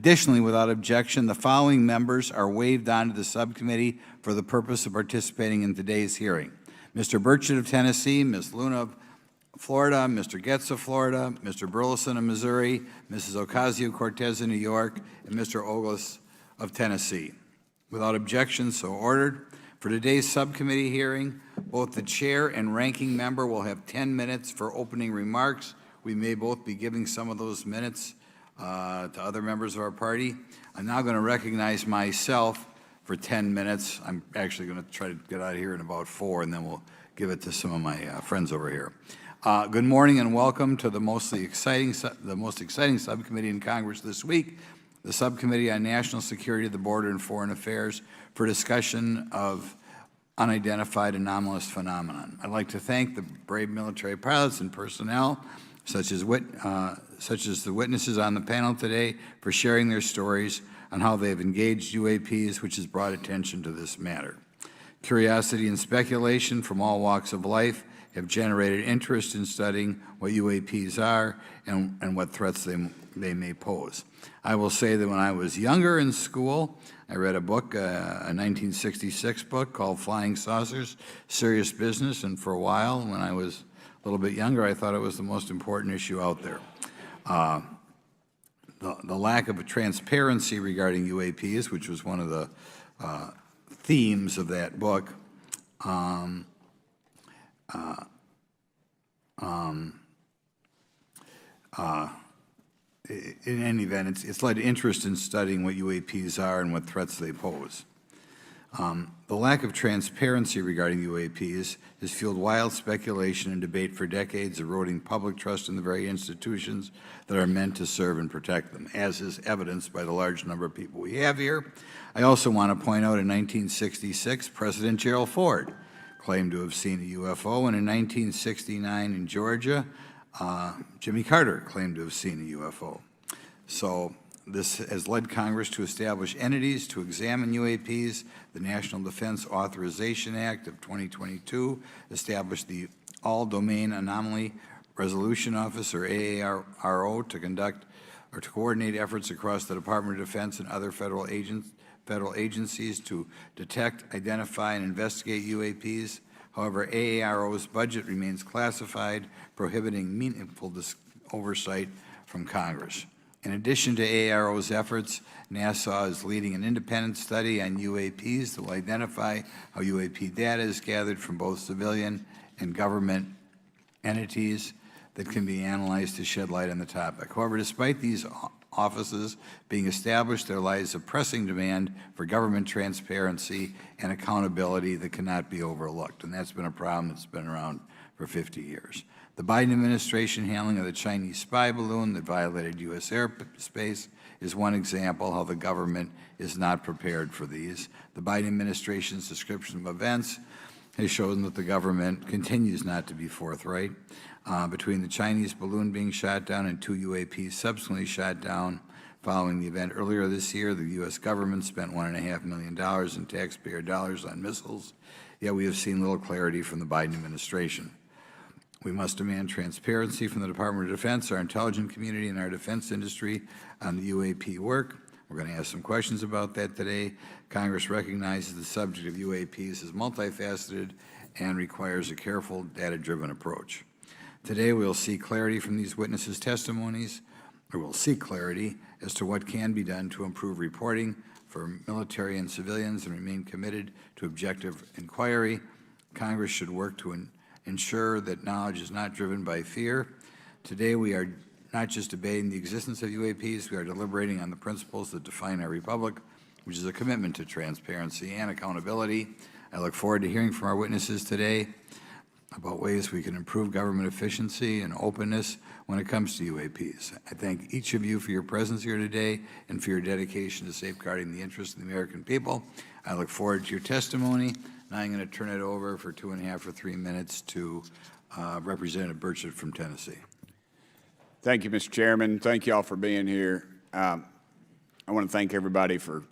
Additionally, without objection, the following members are waived onto the subcommittee for the purpose of participating in today's hearing: Mr. Burchett of Tennessee, Ms. Luna of Florida, Mr. Getz of Florida, Mr. Burleson of Missouri, Mrs. Ocasio-Cortez of New York, and Mr. Ogles of Tennessee. Without objection, so ordered. For today's subcommittee hearing, both the chair and ranking member will have 10 minutes for opening remarks. We may both be giving some of those minutes to other members of our party. I'm now going to recognize myself for 10 minutes. I'm actually going to try to get out of here in about 4, and then we'll give it to some of my friends over here. Good morning and welcome to the most exciting subcommittee in Congress this week, the Subcommittee on National Security, the Border, and Foreign Affairs, for discussion of unidentified anomalous phenomenon. I'd like to thank the brave military pilots and personnel, such as the witnesses on the panel today, for sharing their stories on how they have engaged UAPs, which has brought attention to this matter. Curiosity and speculation from all walks of life have generated interest in studying what UAPs are and what threats they may pose. I will say that when I was younger in school, I read a book, a 1966 book called Flying Saucers, Serious Business, and for a while, when I was a little bit younger, I thought it was the most important issue out there. The lack of transparency regarding UAPs, which was one of the themes of that book, in any event, it's led to interest in studying what UAPs are and what threats they pose. The lack of transparency regarding UAPs has fueled wild speculation and debate for decades, eroding public trust in the very institutions that are meant to serve and protect them, as is evidenced by the large number of people we have here. I also want to point out in 1966, President Gerald Ford claimed to have seen a UFO, and in 1969 in Georgia, Jimmy Carter claimed to have seen a UFO. So this has led Congress to establish entities to examine UAPs. The National Defense Authorization Act of 2022 established the All-Domain Anomaly Resolution Office, or AARO, to conduct or to coordinate efforts across the Department of Defense and other federal agencies to detect, identify, and investigate UAPs. However, AARO's budget remains classified, prohibiting meaningful oversight from Congress. In addition to AARO's efforts, NASA is leading an independent study on UAPs that will identify how UAP data is gathered from both civilian and government entities that can be analyzed to shed light on the topic. However, despite these offices being established, there lies a pressing demand for government transparency and accountability that cannot be overlooked, and that's been a problem that's been around for 50 years. The Biden administration handling of the Chinese spy balloon that violated U.S. airspace is one example how the government is not prepared for these. The Biden administration's description of events has shown that the government continues not to be forthright. Between the Chinese balloon being shot down and 2 UAPs subsequently shot down following the event earlier this year, the U.S. government spent $1.5 million in taxpayer dollars on missiles, yet we have seen little clarity from the Biden administration. We must demand transparency from the Department of Defense, our intelligence community, and our defense industry on the UAP work. We're going to ask some questions about that today. Congress recognizes the subject of UAPs as multifaceted and requires a careful, data-driven approach. Today, we'll see clarity from these witnesses' testimonies, or we'll seek clarity as to what can be done to improve reporting for military and civilians and remain committed to objective inquiry. Congress should work to ensure that knowledge is not driven by fear. Today, we are not just debating the existence of UAPs, we are deliberating on the principles that define our republic, which is a commitment to transparency and accountability. I look forward to hearing from our witnesses today about ways we can improve government efficiency and openness when it comes to UAPs. I thank each of you for your presence here today and for your dedication to safeguarding the interests of the American people. I look forward to your testimony. Now I'm going to turn it over for 2.5 or 3 minutes to Representative Burchett from Tennessee. Thank you, Mr. Chairman. Thank you all for being here. I want to thank everybody for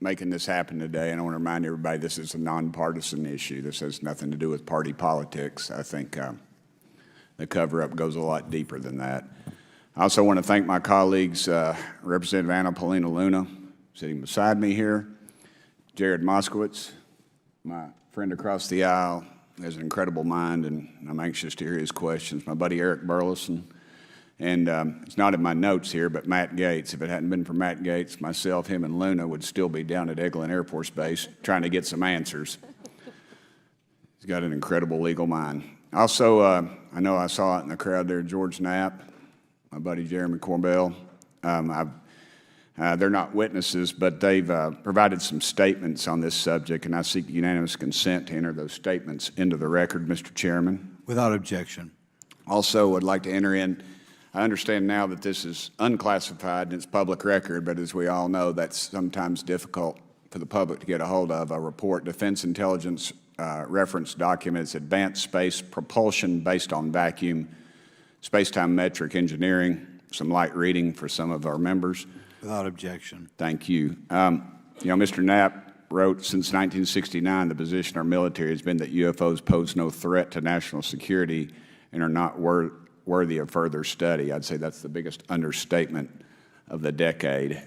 making this happen today, and I want to remind everybody this is a nonpartisan issue. This has nothing to do with party politics. I think the cover-up goes a lot deeper than that. I also want to thank my colleagues, Representative Anna Paulina Luna, sitting beside me here, Jared Moskowitz, my friend across the aisle, has an incredible mind, and I'm anxious to hear his questions, my buddy Eric Burleson, and it's not in my notes here, but Matt Gates. If it hadn't been for Matt Gates, myself, him, and Luna would still be down at Eglin Air Force Base trying to get some answers. He's got an incredible legal mind. Also, I know I saw it in the crowd there, George Knapp, my buddy Jeremy Corbell. They're not witnesses, but they've provided some statements on this subject, and I seek unanimous consent to enter those statements into the record, Mr. Chairman. Without objection. Also, would like to enter in, I understand now that this is unclassified and it's public record, but as we all know, that's sometimes difficult for the public to get a hold of. A report, Defense Intelligence Reference Documents, Advanced Space Propulsion Based on Vacuum, Space-Time Metric Engineering, some light reading for some of our members. Without objection. Thank you. Mr. Knapp wrote, since 1969, the position of our military has been that UFOs pose no threat to national security and are not worthy of further study. I'd say that's the biggest understatement of the decade.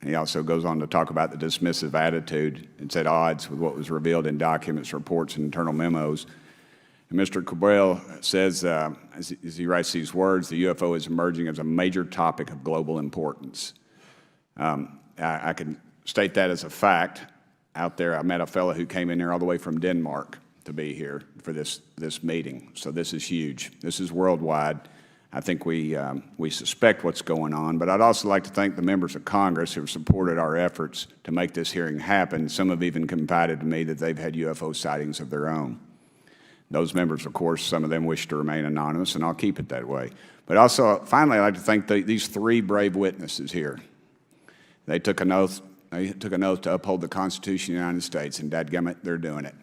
He also goes on to talk about the dismissive attitude. It's at odds with what was revealed in documents, reports, and internal memos. And Mr. Cabral says, as he writes these words, the UFO is emerging as a major topic of global importance. I can state that as a fact. Out there, I met a fellow who came in here all the way from Denmark to be here for this meeting. So this is huge. This is worldwide. I think we suspect what's going on, but I'd also like to thank the members of Congress who have supported our efforts to make this hearing happen. Some have even confided to me that they've had UFO sightings of their own. Those members, of course, some of them wish to remain anonymous, and I'll keep it that way. But also, finally, I'd like to thank these three brave witnesses here. They took an oath. They took an oath to uphold the Constitution of the United States, and dadgummit, they're doing it.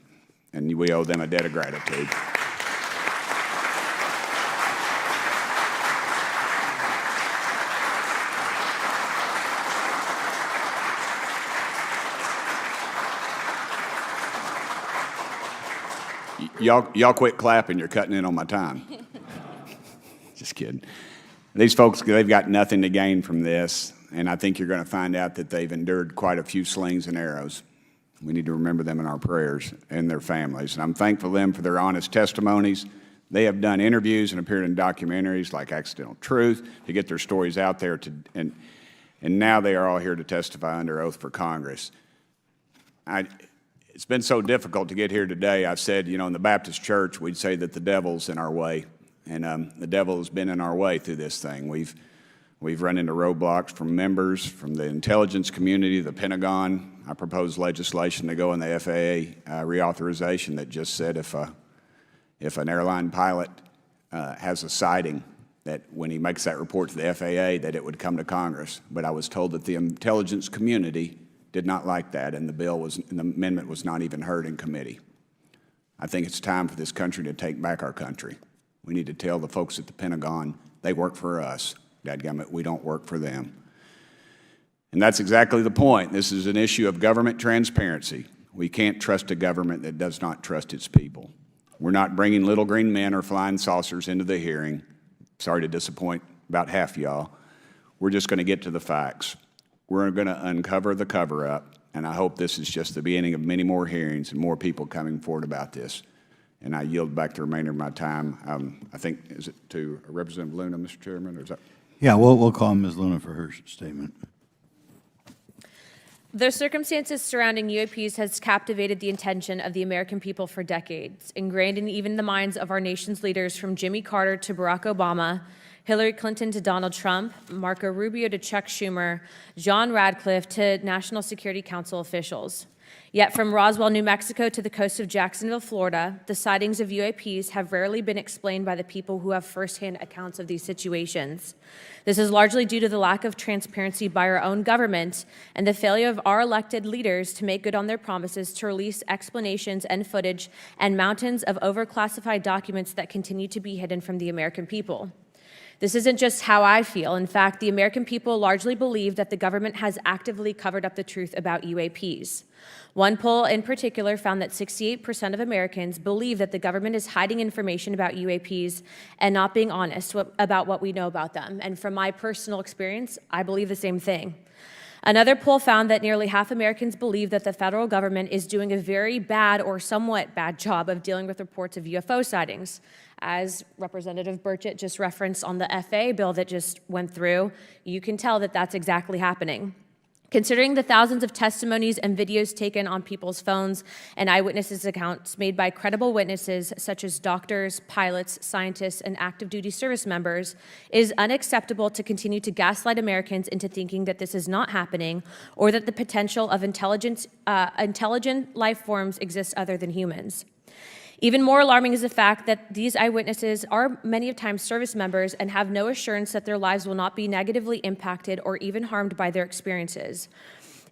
And we owe them a debt of gratitude. Y'all quit clapping. You're cutting in on my time. Just kidding. These folks, they've got nothing to gain from this, and I think you're going to find out that they've endured quite a few slings and arrows. We need to remember them in our prayers and their families. And I'm thankful to them for their honest testimonies. They have done interviews and appeared in documentaries like Accidental Truth to get their stories out there, and now they are all here to testify under oath for Congress. It's been so difficult to get here today. I've said, in the Baptist church, we'd say that the devil's in our way. And the devil has been in our way through this thing. We've run into roadblocks from members, from the intelligence community, the Pentagon. I proposed legislation to go in the FAA reauthorization that just said if an airline pilot has a sighting, that when he makes that report to the FAA, that it would come to Congress. But I was told that the intelligence community did not like that, and the amendment was not even heard in committee. I think it's time for this country to take back our country. We need to tell the folks at the Pentagon, they work for us. Dadgummit, we don't work for them. And that's exactly the point. This is an issue of government transparency. We can't trust a government that does not trust its people. We're not bringing little green men or flying saucers into the hearing. Sorry to disappoint about half y'all. We're just going to get to the facts. We're going to uncover the cover-up, and I hope this is just the beginning of many more hearings and more people coming forward about this. And I yield back the remainder of my time. I think, is it to Representative Luna, Mr. Chairman, or is that? Yeah, we'll call Ms. Luna for her statement. The circumstances surrounding UAPs has captivated the attention of the American people for decades, ingrained in even the minds of our nation's leaders from Jimmy Carter to Barack Obama, Hillary Clinton to Donald Trump, Marco Rubio to Chuck Schumer, John Radcliffe to National Security Council officials. Yet from Roswell, New Mexico to the coast of Jacksonville, Florida, the sightings of UAPs have rarely been explained by the people who have firsthand accounts of these situations. This is largely due to the lack of transparency by our own government and the failure of our elected leaders to make good on their promises to release explanations and footage and mountains of overclassified documents that continue to be hidden from the American people. This isn't just how I feel. In fact, the American people largely believe that the government has actively covered up the truth about UAPs. One poll in particular found that 68% of Americans believe that the government is hiding information about UAPs and not being honest about what we know about them. And from my personal experience, I believe the same thing. Another poll found that nearly half Americans believe that the federal government is doing a very bad or somewhat bad job of dealing with reports of UFO sightings. As Representative Burchett just referenced on the FAA bill that just went through, you can tell that that's exactly happening. Considering the thousands of testimonies and videos taken on people's phones and eyewitnesses' accounts made by credible witnesses such as doctors, pilots, scientists, and active duty service members, it is unacceptable to continue to gaslight Americans into thinking that this is not happening or that the potential of intelligent life forms exists other than humans. Even more alarming is the fact that these eyewitnesses are many times service members and have no assurance that their lives will not be negatively impacted or even harmed by their experiences.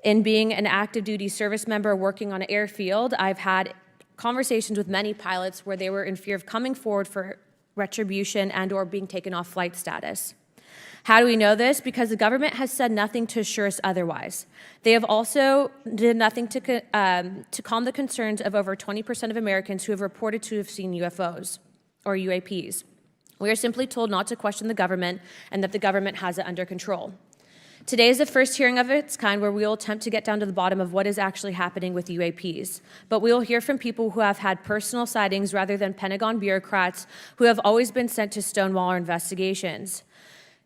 In being an active duty service member working on an airfield, I've had conversations with many pilots where they were in fear of coming forward for retribution and or being taken off flight status. How do we know this? Because the government has said nothing to assure us otherwise. They have also did nothing to calm the concerns of over 20% of Americans who have reported to have seen UFOs or UAPs. We are simply told not to question the government and that the government has it under control. Today is the first hearing of its kind where we will attempt to get down to the bottom of what is actually happening with UAPs. But we will hear from people who have had personal sightings rather than Pentagon bureaucrats who have always been sent to stonewall our investigations.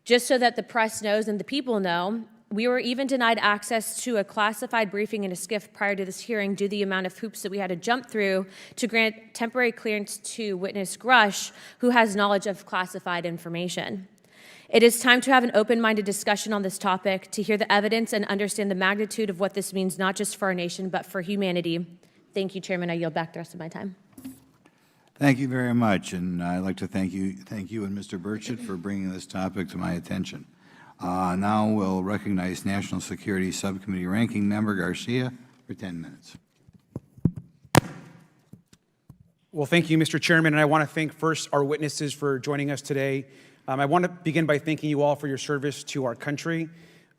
Just so that the press knows and the people know, we were even denied access to a classified briefing in a SCIF prior to this hearing due to the amount of hoops that we had to jump through to grant temporary clearance to witness Grush, who has knowledge of classified information. It is time to have an open-minded discussion on this topic, to hear the evidence and understand the magnitude of what this means, not just for our nation, but for humanity. Thank you, Chairman. I yield back the rest of my time. Thank you very much, and I'd like to thank you and Mr. Burchett for bringing this topic to my attention. Now we'll recognize National Security Subcommittee Ranking Member Garcia for 10 minutes. Well, thank you, Mr. Chairman, and I want to thank first our witnesses for joining us today. I want to begin by thanking you all for your service to our country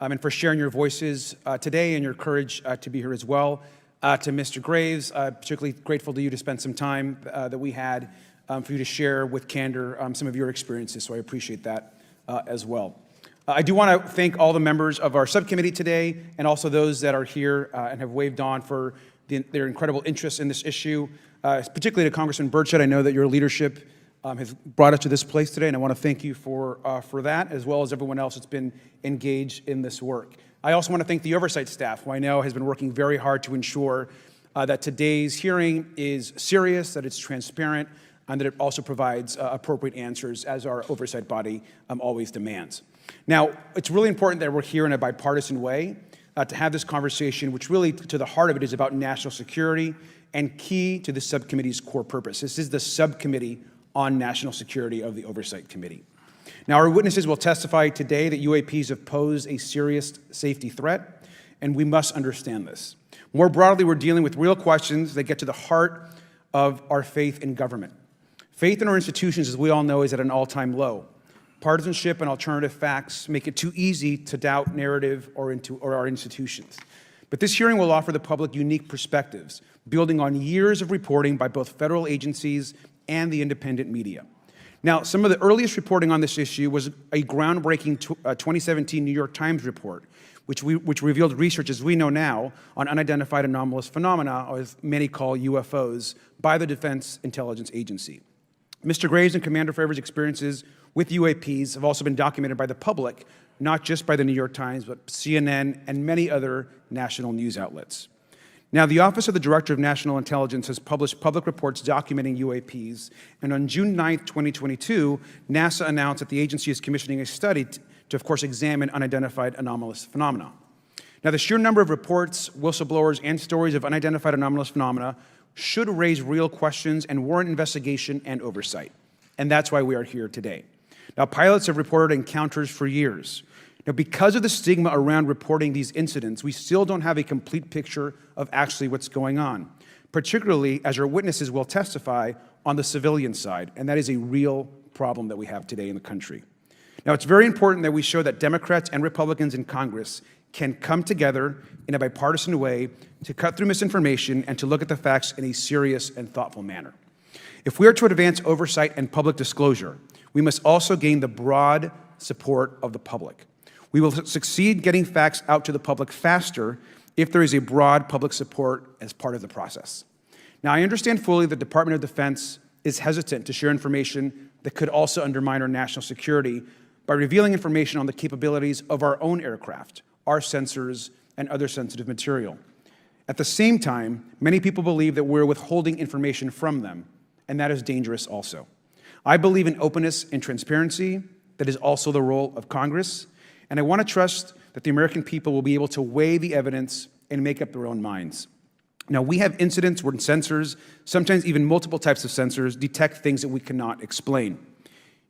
and for sharing your voices today and your courage to be here as well. To Mr. Graves, particularly grateful to you to spend some time that we had for you to share with candor some of your experiences, so I appreciate that as well. I do want to thank all the members of our subcommittee today and also those that are here and have waved on for their incredible interest in this issue, particularly to Congressman Burchett. I know that your leadership has brought us to this place today, and I want to thank you for that, as well as everyone else that's been engaged in this work. I also want to thank the oversight staff, who I know has been working very hard to ensure that today's hearing is serious, that it's transparent, and that it also provides appropriate answers, as our oversight body always demands. Now, it's really important that we're here in a bipartisan way to have this conversation, which really, to the heart of it, is about national security and key to the subcommittee's core purpose. This is the subcommittee on national security of the Oversight Committee. Now, our witnesses will testify today that UAPs have posed a serious safety threat, and we must understand this. More broadly, we're dealing with real questions that get to the heart of our faith in government. Faith in our institutions, as we all know, is at an all-time low. Partisanship and alternative facts make it too easy to doubt narrative or our institutions. But this hearing will offer the public unique perspectives, building on years of reporting by both federal agencies and the independent media. Now, some of the earliest reporting on this issue was a groundbreaking 2017 New York Times report, which revealed research, as we know now, on unidentified anomalous phenomena, or as many call UFOs, by the Defense Intelligence Agency. Mr. Graves and Commander Fravers' experiences with UAPs have also been documented by the public, not just by the New York Times, but CNN and many other national news outlets. Now, the Office of the Director of National Intelligence has published public reports documenting UAPs, and on June 9, 2022, NASA announced that the agency is commissioning a study to, of course, examine unidentified anomalous phenomena. Now, the sheer number of reports, whistleblowers, and stories of unidentified anomalous phenomena should raise real questions and warrant investigation and oversight, and that's why we are here today. Now, pilots have reported encounters for years. Now, because of the stigma around reporting these incidents, we still don't have a complete picture of actually what's going on, particularly as our witnesses will testify on the civilian side, and that is a real problem that we have today in the country. Now, it's very important that we show that Democrats and Republicans in Congress can come together in a bipartisan way to cut through misinformation and to look at the facts in a serious and thoughtful manner. If we are to advance oversight and public disclosure, we must also gain the broad support of the public. We will succeed getting facts out to the public faster if there is a broad public support as part of the process. Now, I understand fully the Department of Defense is hesitant to share information that could also undermine our national security by revealing information on the capabilities of our own aircraft, our sensors, and other sensitive material. At the same time, many people believe that we're withholding information from them, and that is dangerous also. I believe in openness and transparency. That is also the role of Congress, and I want to trust that the American people will be able to weigh the evidence and make up their own minds. Now, we have incidents where sensors, sometimes even multiple types of sensors, detect things that we cannot explain.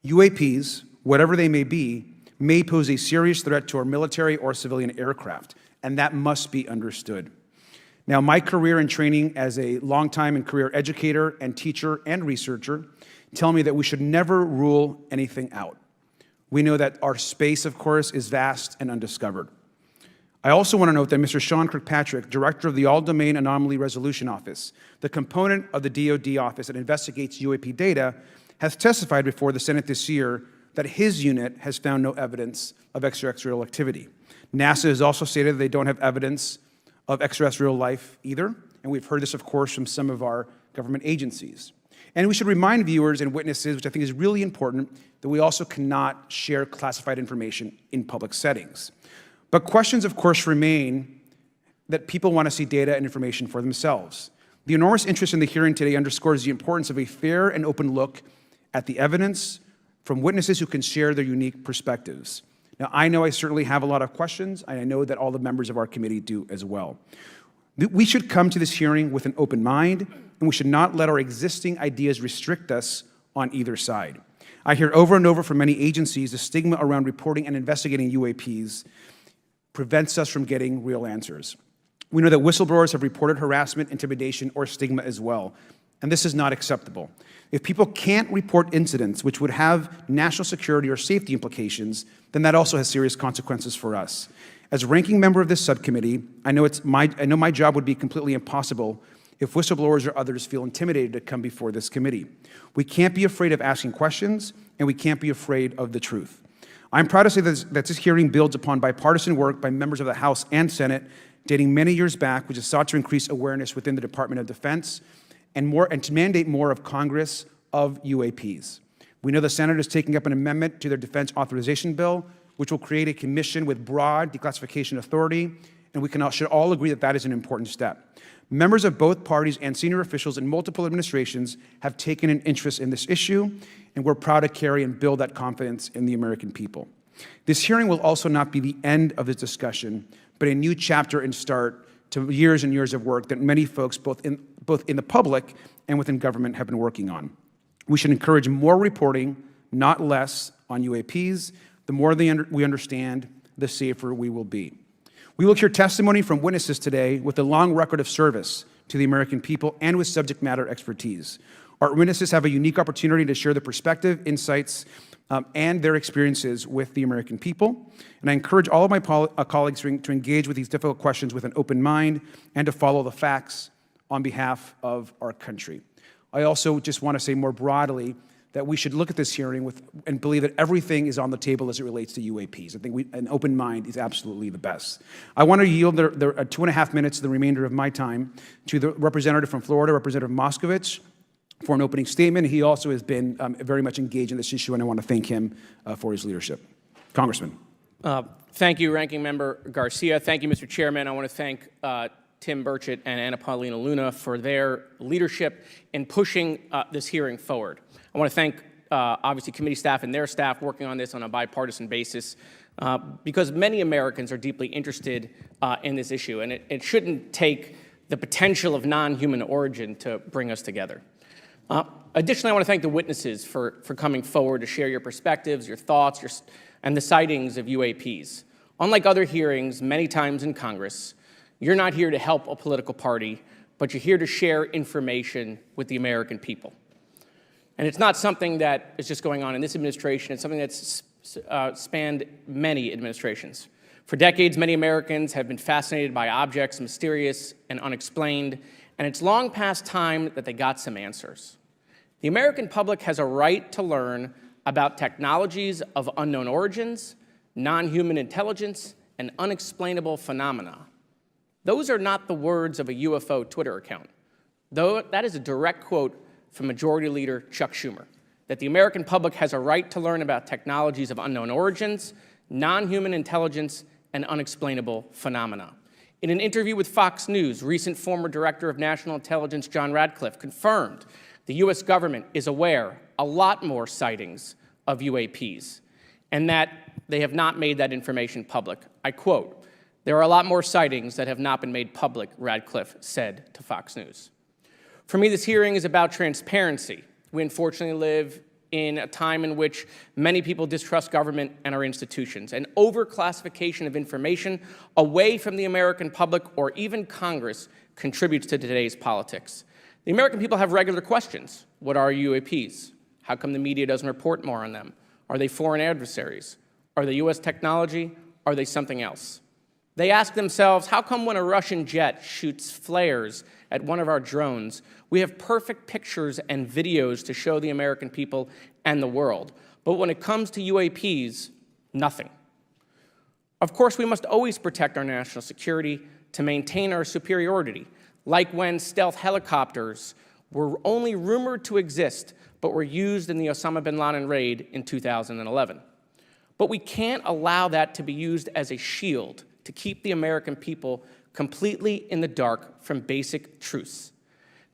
UAPs, whatever they may be, may pose a serious threat to our military or civilian aircraft, and that must be understood. Now, my career and training as a longtime and career educator and teacher and researcher tell me that we should never rule anything out. We know that our space, of course, is vast and undiscovered. I also want to note that Mr. Sean Kirkpatrick, director of the All-Domain Anomaly Resolution Office, the component of the DoD office that investigates UAP data, has testified before the Senate this year that his unit has found no evidence of extraterrestrial activity. NASA has also stated that they don't have evidence of extraterrestrial life either, and we've heard this, of course, from some of our government agencies. And we should remind viewers and witnesses, which I think is really important, that we also cannot share classified information in public settings. But questions, of course, remain that people want to see data and information for themselves. The enormous interest in the hearing today underscores the importance of a fair and open look at the evidence from witnesses who can share their unique perspectives. Now, I know I certainly have a lot of questions, and I know that all the members of our committee do as well. We should come to this hearing with an open mind, and we should not let our existing ideas restrict us on either side. I hear over and over from many agencies the stigma around reporting and investigating UAPs prevents us from getting real answers. We know that whistleblowers have reported harassment, intimidation, or stigma as well, and this is not acceptable. If people can't report incidents which would have national security or safety implications, then that also has serious consequences for us. As ranking member of this subcommittee, I know my job would be completely impossible if whistleblowers or others feel intimidated to come before this committee. We can't be afraid of asking questions, and we can't be afraid of the truth. I'm proud to say that this hearing builds upon bipartisan work by members of the House and Senate dating many years back, which has sought to increase awareness within the Department of Defense and to mandate more of Congress of UAPs. We know the Senate is taking up an amendment to their defense authorization bill, which will create a commission with broad declassification authority, and we should all agree that that is an important step. Members of both parties and senior officials in multiple administrations have taken an interest in this issue, and we're proud to carry and build that confidence in the American people. This hearing will also not be the end of this discussion, but a new chapter and start to years and years of work that many folks, both in the public and within government, have been working on. We should encourage more reporting, not less, on UAPs. The more we understand, the safer we will be. We will hear testimony from witnesses today with a long record of service to the American people and with subject matter expertise. Our witnesses have a unique opportunity to share their perspective, insights, and their experiences with the American people. And I encourage all of my colleagues to engage with these difficult questions with an open mind and to follow the facts on behalf of our country. I also just want to say more broadly that we should look at this hearing and believe that everything is on the table as it relates to UAPs. I think an open mind is absolutely the best. I want to yield 2.5 minutes, the remainder of my time, to the representative from Florida, Representative Moskowitz, for an opening statement. He also has been very much engaged in this issue, and I want to thank him for his leadership. Congressman. Thank you, Ranking Member Garcia. Thank you, Mr. Chairman. I want to thank Tim Burchett and Anna Paulina Luna for their leadership in pushing this hearing forward. I want to thank, obviously, committee staff and their staff working on this on a bipartisan basis because many Americans are deeply interested in this issue, and it shouldn't take the potential of non-human origin to bring us together. Additionally, I want to thank the witnesses for coming forward to share your perspectives, your thoughts, and the sightings of UAPs. Unlike other hearings many times in Congress, you're not here to help a political party, but you're here to share information with the American people. And it's not something that is just going on in this administration. It's something that's spanned many administrations. For decades, many Americans have been fascinated by objects mysterious and unexplained, and it's long past time that they got some answers. The American public has a right to learn about technologies of unknown origins, non-human intelligence, and unexplainable phenomena. Those are not the words of a UFO Twitter account, though that is a direct quote from Majority Leader Chuck Schumer, that the American public has a right to learn about technologies of unknown origins, non-human intelligence, and unexplainable phenomena. In an interview with Fox News, recent former Director of National Intelligence John Radcliffe confirmed the U.S. government is aware a lot more sightings of UAPs, and that they have not made that information public. I quote, "There are a lot more sightings that have not been made public," Radcliffe said to Fox News. For me, this hearing is about transparency. We unfortunately live in a time in which many people distrust government and our institutions, and overclassification of information away from the American public or even Congress contributes to today's politics. The American people have regular questions. What are UAPs? How come the media doesn't report more on them? Are they foreign adversaries? Are they U.S. technology? Are they something else? They ask themselves, how come when a Russian jet shoots flares at one of our drones, we have perfect pictures and videos to show the American people and the world, but when it comes to UAPs, nothing? Of course, we must always protect our national security to maintain our superiority, like when stealth helicopters were only rumored to exist but were used in the Osama bin Laden raid in 2011. But we can't allow that to be used as a shield to keep the American people completely in the dark from basic truths.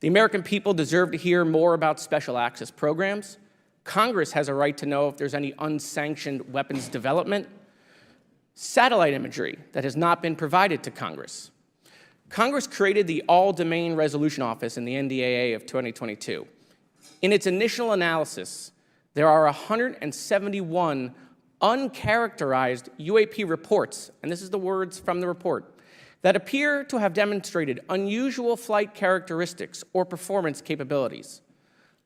The American people deserve to hear more about special access programs. Congress has a right to know if there's any unsanctioned weapons development, satellite imagery that has not been provided to Congress. Congress created the All-Domain Resolution Office in the NDAA of 2022. In its initial analysis, there are 171 uncharacterized UAP reports, and this is the words from the report, that appear to have demonstrated unusual flight characteristics or performance capabilities.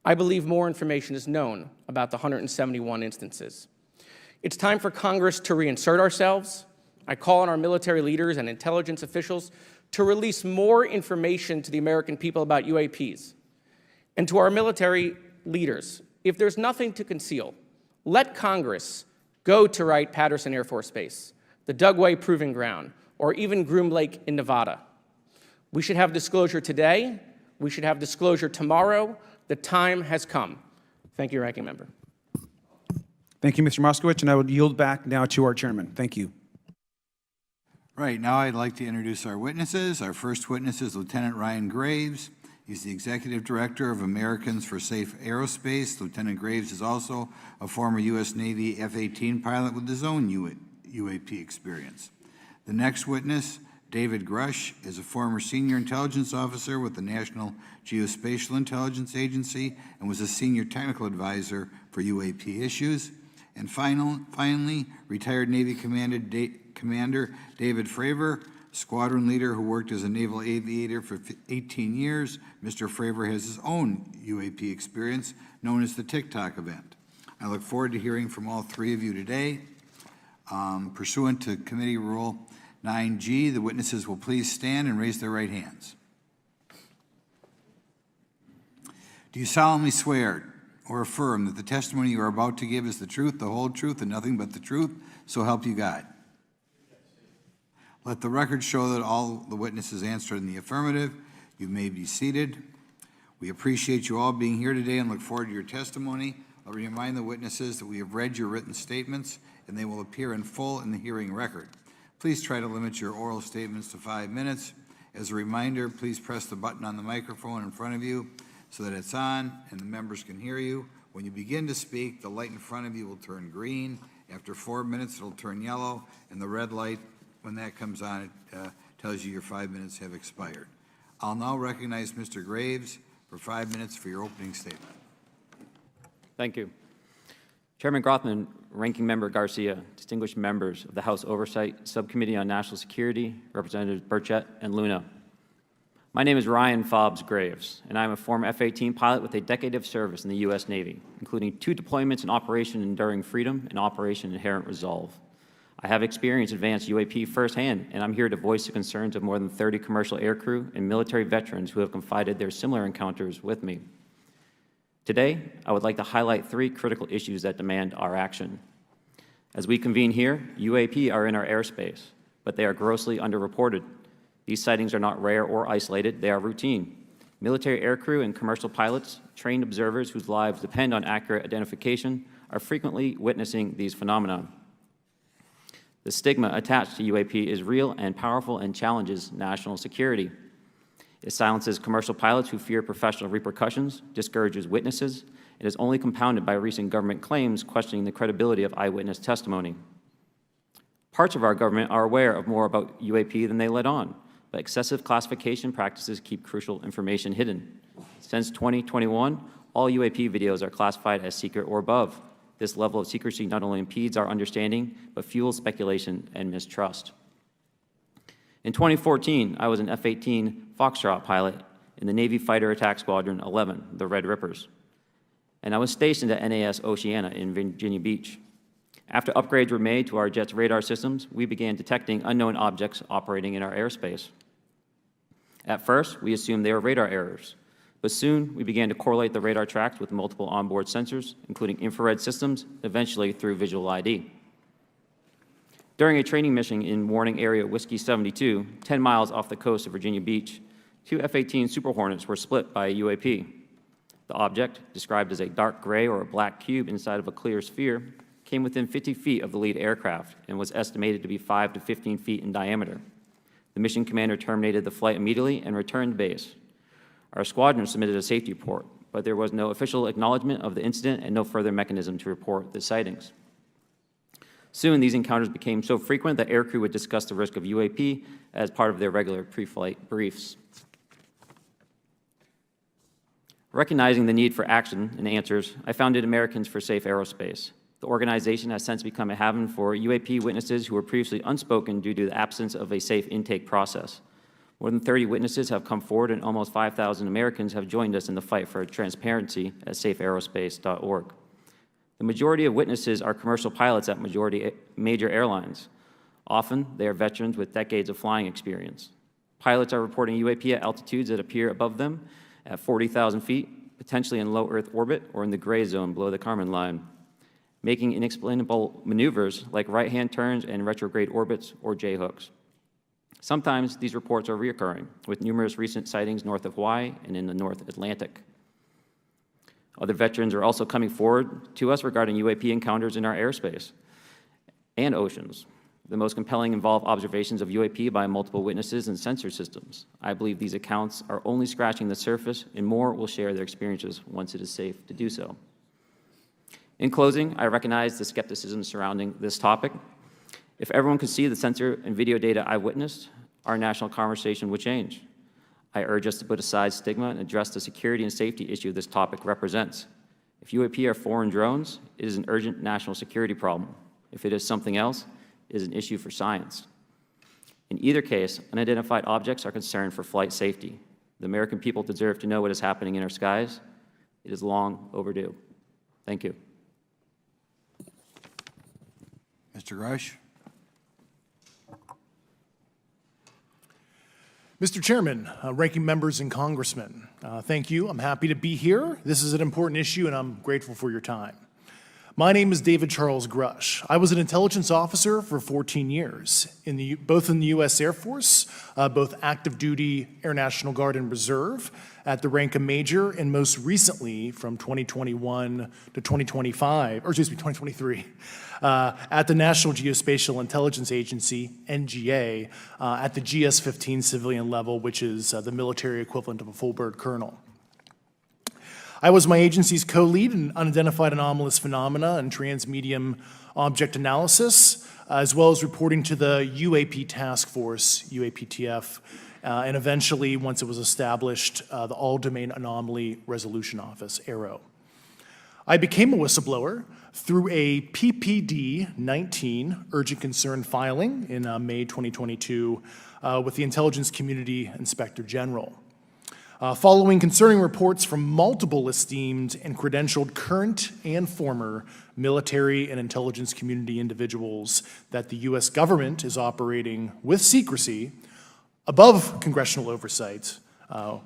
I believe more information is known about the 171 instances. It's time for Congress to reinsert ourselves. I call on our military leaders and intelligence officials to release more information to the American people about UAPs. And to our military leaders, if there's nothing to conceal, let Congress go to Wright-Patterson Air Force Base, the Dugway Proving Ground, or even Groom Lake in Nevada. We should have disclosure today. We should have disclosure tomorrow. The time has come. Thank you, Ranking Member. Thank you, Mr. Moskowitz, and I would yield back now to our chairman. Thank you. Right, now I'd like to introduce our witnesses. Our first witness is Lieutenant Ryan Graves. He's the Executive Director of Americans for Safe Aerospace. Lieutenant Graves is also a former U.S. Navy F-18 pilot with his own UAP experience. The next witness, David Grush, is a former senior intelligence officer with the National Geospatial Intelligence Agency and was a senior technical advisor for UAP issues. And finally, retired Navy Commander David Fravor, squadron leader who worked as a naval aviator for 18 years. Mr. Fravor has his own UAP experience, known as the TikTok event. I look forward to hearing from all three of you today. Pursuant to Committee Rule 9G, the witnesses will please stand and raise their right hands. Do you solemnly swear or affirm that the testimony you are about to give is the truth, the whole truth, and nothing but the truth, so help you God? Let the record show that all the witnesses answered in the affirmative. You may be seated. We appreciate you all being here today and look forward to your testimony. I'll remind the witnesses that we have read your written statements and they will appear in full in the hearing record. Please try to limit your oral statements to 5 minutes. As a reminder, please press the button on the microphone in front of you so that it's on and the members can hear you. When you begin to speak, the light in front of you will turn green. After 4 minutes, it'll turn yellow, and the red light, when that comes on, it tells you your 5 minutes have expired. I'll now recognize Mr. Graves for 5 minutes for your opening statement. Thank you. Chairman Grothman, Ranking Member Garcia, distinguished members of the House Oversight Subcommittee on National Security, Representatives Burchett and Luna. My name is Ryan Fobbs Graves, and I'm a former F-18 pilot with a decade of service in the U.S. Navy, including 2 deployments in Operation Enduring Freedom and Operation Inherent Resolve. I have experienced advanced UAP firsthand, and I'm here to voice the concerns of more than 30 commercial aircrew and military veterans who have confided their similar encounters with me. Today, I would like to highlight 3 critical issues that demand our action. As we convene here, UAP are in our airspace, but they are grossly underreported. These sightings are not rare or isolated, they are routine. Military aircrew and commercial pilots, trained observers whose lives depend on accurate identification, are frequently witnessing these phenomena. The stigma attached to UAP is real and powerful and challenges national security. It silences commercial pilots who fear professional repercussions, discourages witnesses, and is only compounded by recent government claims questioning the credibility of eyewitness testimony. Parts of our government are aware of more about UAP than they let on, but excessive classification practices keep crucial information hidden. Since 2021, all UAP videos are classified as secret or above. This level of secrecy not only impedes our understanding, but fuels speculation and mistrust. In 2014, I was an F-18 Foxtrot pilot in the Navy Fighter Attack Squadron 11, the Red Rippers, and I was stationed at NAS Oceana in Virginia Beach. After upgrades were made to our jet's radar systems, we began detecting unknown objects operating in our airspace. At first, we assumed they were radar errors, but soon we began to correlate the radar tracks with multiple onboard sensors, including infrared systems, eventually through visual ID. During a training mission in Warning Area Whiskey 72, 10 miles off the coast of Virginia Beach, 2 F-18 Super Hornets were split by a UAP. The object, described as a dark gray or a black cube inside of a clear sphere, came within 50 feet of the lead aircraft and was estimated to be 5 to 15 feet in diameter. The mission commander terminated the flight immediately and returned to base. Our squadron submitted a safety report, but there was no official acknowledgement of the incident and no further mechanism to report the sightings. Soon, these encounters became so frequent that aircrew would discuss the risk of UAP as part of their regular pre-flight briefs. Recognizing the need for action and answers, I founded Americans for Safe Aerospace. The organization has since become a haven for UAP witnesses who were previously unspoken due to the absence of a safe intake process. More than 30 witnesses have come forward, and almost 5,000 Americans have joined us in the fight for transparency at safeaerospace.org. The majority of witnesses are commercial pilots at major airlines. Often, they are veterans with decades of flying experience. Pilots are reporting UAP at altitudes that appear above them at 40,000 feet, potentially in low Earth orbit or in the gray zone below the Kármán line, making inexplainable maneuvers like right-hand turns and retrograde orbits or J-hooks. Sometimes these reports are reoccurring, with numerous recent sightings north of Hawaii and in the North Atlantic. Other veterans are also coming forward to us regarding UAP encounters in our airspace and oceans. The most compelling involve observations of UAP by multiple witnesses and sensor systems. I believe these accounts are only scratching the surface, and more will share their experiences once it is safe to do so. In closing, I recognize the skepticism surrounding this topic. If everyone could see the sensor and video data I witnessed, our national conversation would change. I urge us to put aside stigma and address the security and safety issue this topic represents. If UAP are foreign drones, it is an urgent national security problem. If it is something else, it is an issue for science. In either case, unidentified objects are concerned for flight safety. The American people deserve to know what is happening in our skies. It is long overdue. Thank you. Mr. Rush? Mr. Chairman, ranking members and congressmen, thank you. I'm happy to be here. This is an important issue, and I'm grateful for your time. My name is David Charles Grush. I was an intelligence officer for 14 years, both in the U.S. Air Force, both active duty Air National Guard and Reserve, at the rank of major, and most recently from 2021 to 2023, at the National Geospatial Intelligence Agency, NGA, at the GS-15 civilian level, which is the military equivalent of a full bird colonel. I was my agency's co-lead in unidentified anomalous phenomena and transmedium object analysis, as well as reporting to the UAP task force, UAPTF, and eventually, once it was established, the All-Domain Anomaly Resolution Office, AARO. I became a whistleblower through a PPD-19 urgent concern filing in May 2022 with the Intelligence Community Inspector General. following concerning reports from multiple esteemed and credentialed current and former military and intelligence community individuals that the U.S. government is operating with secrecy above congressional oversight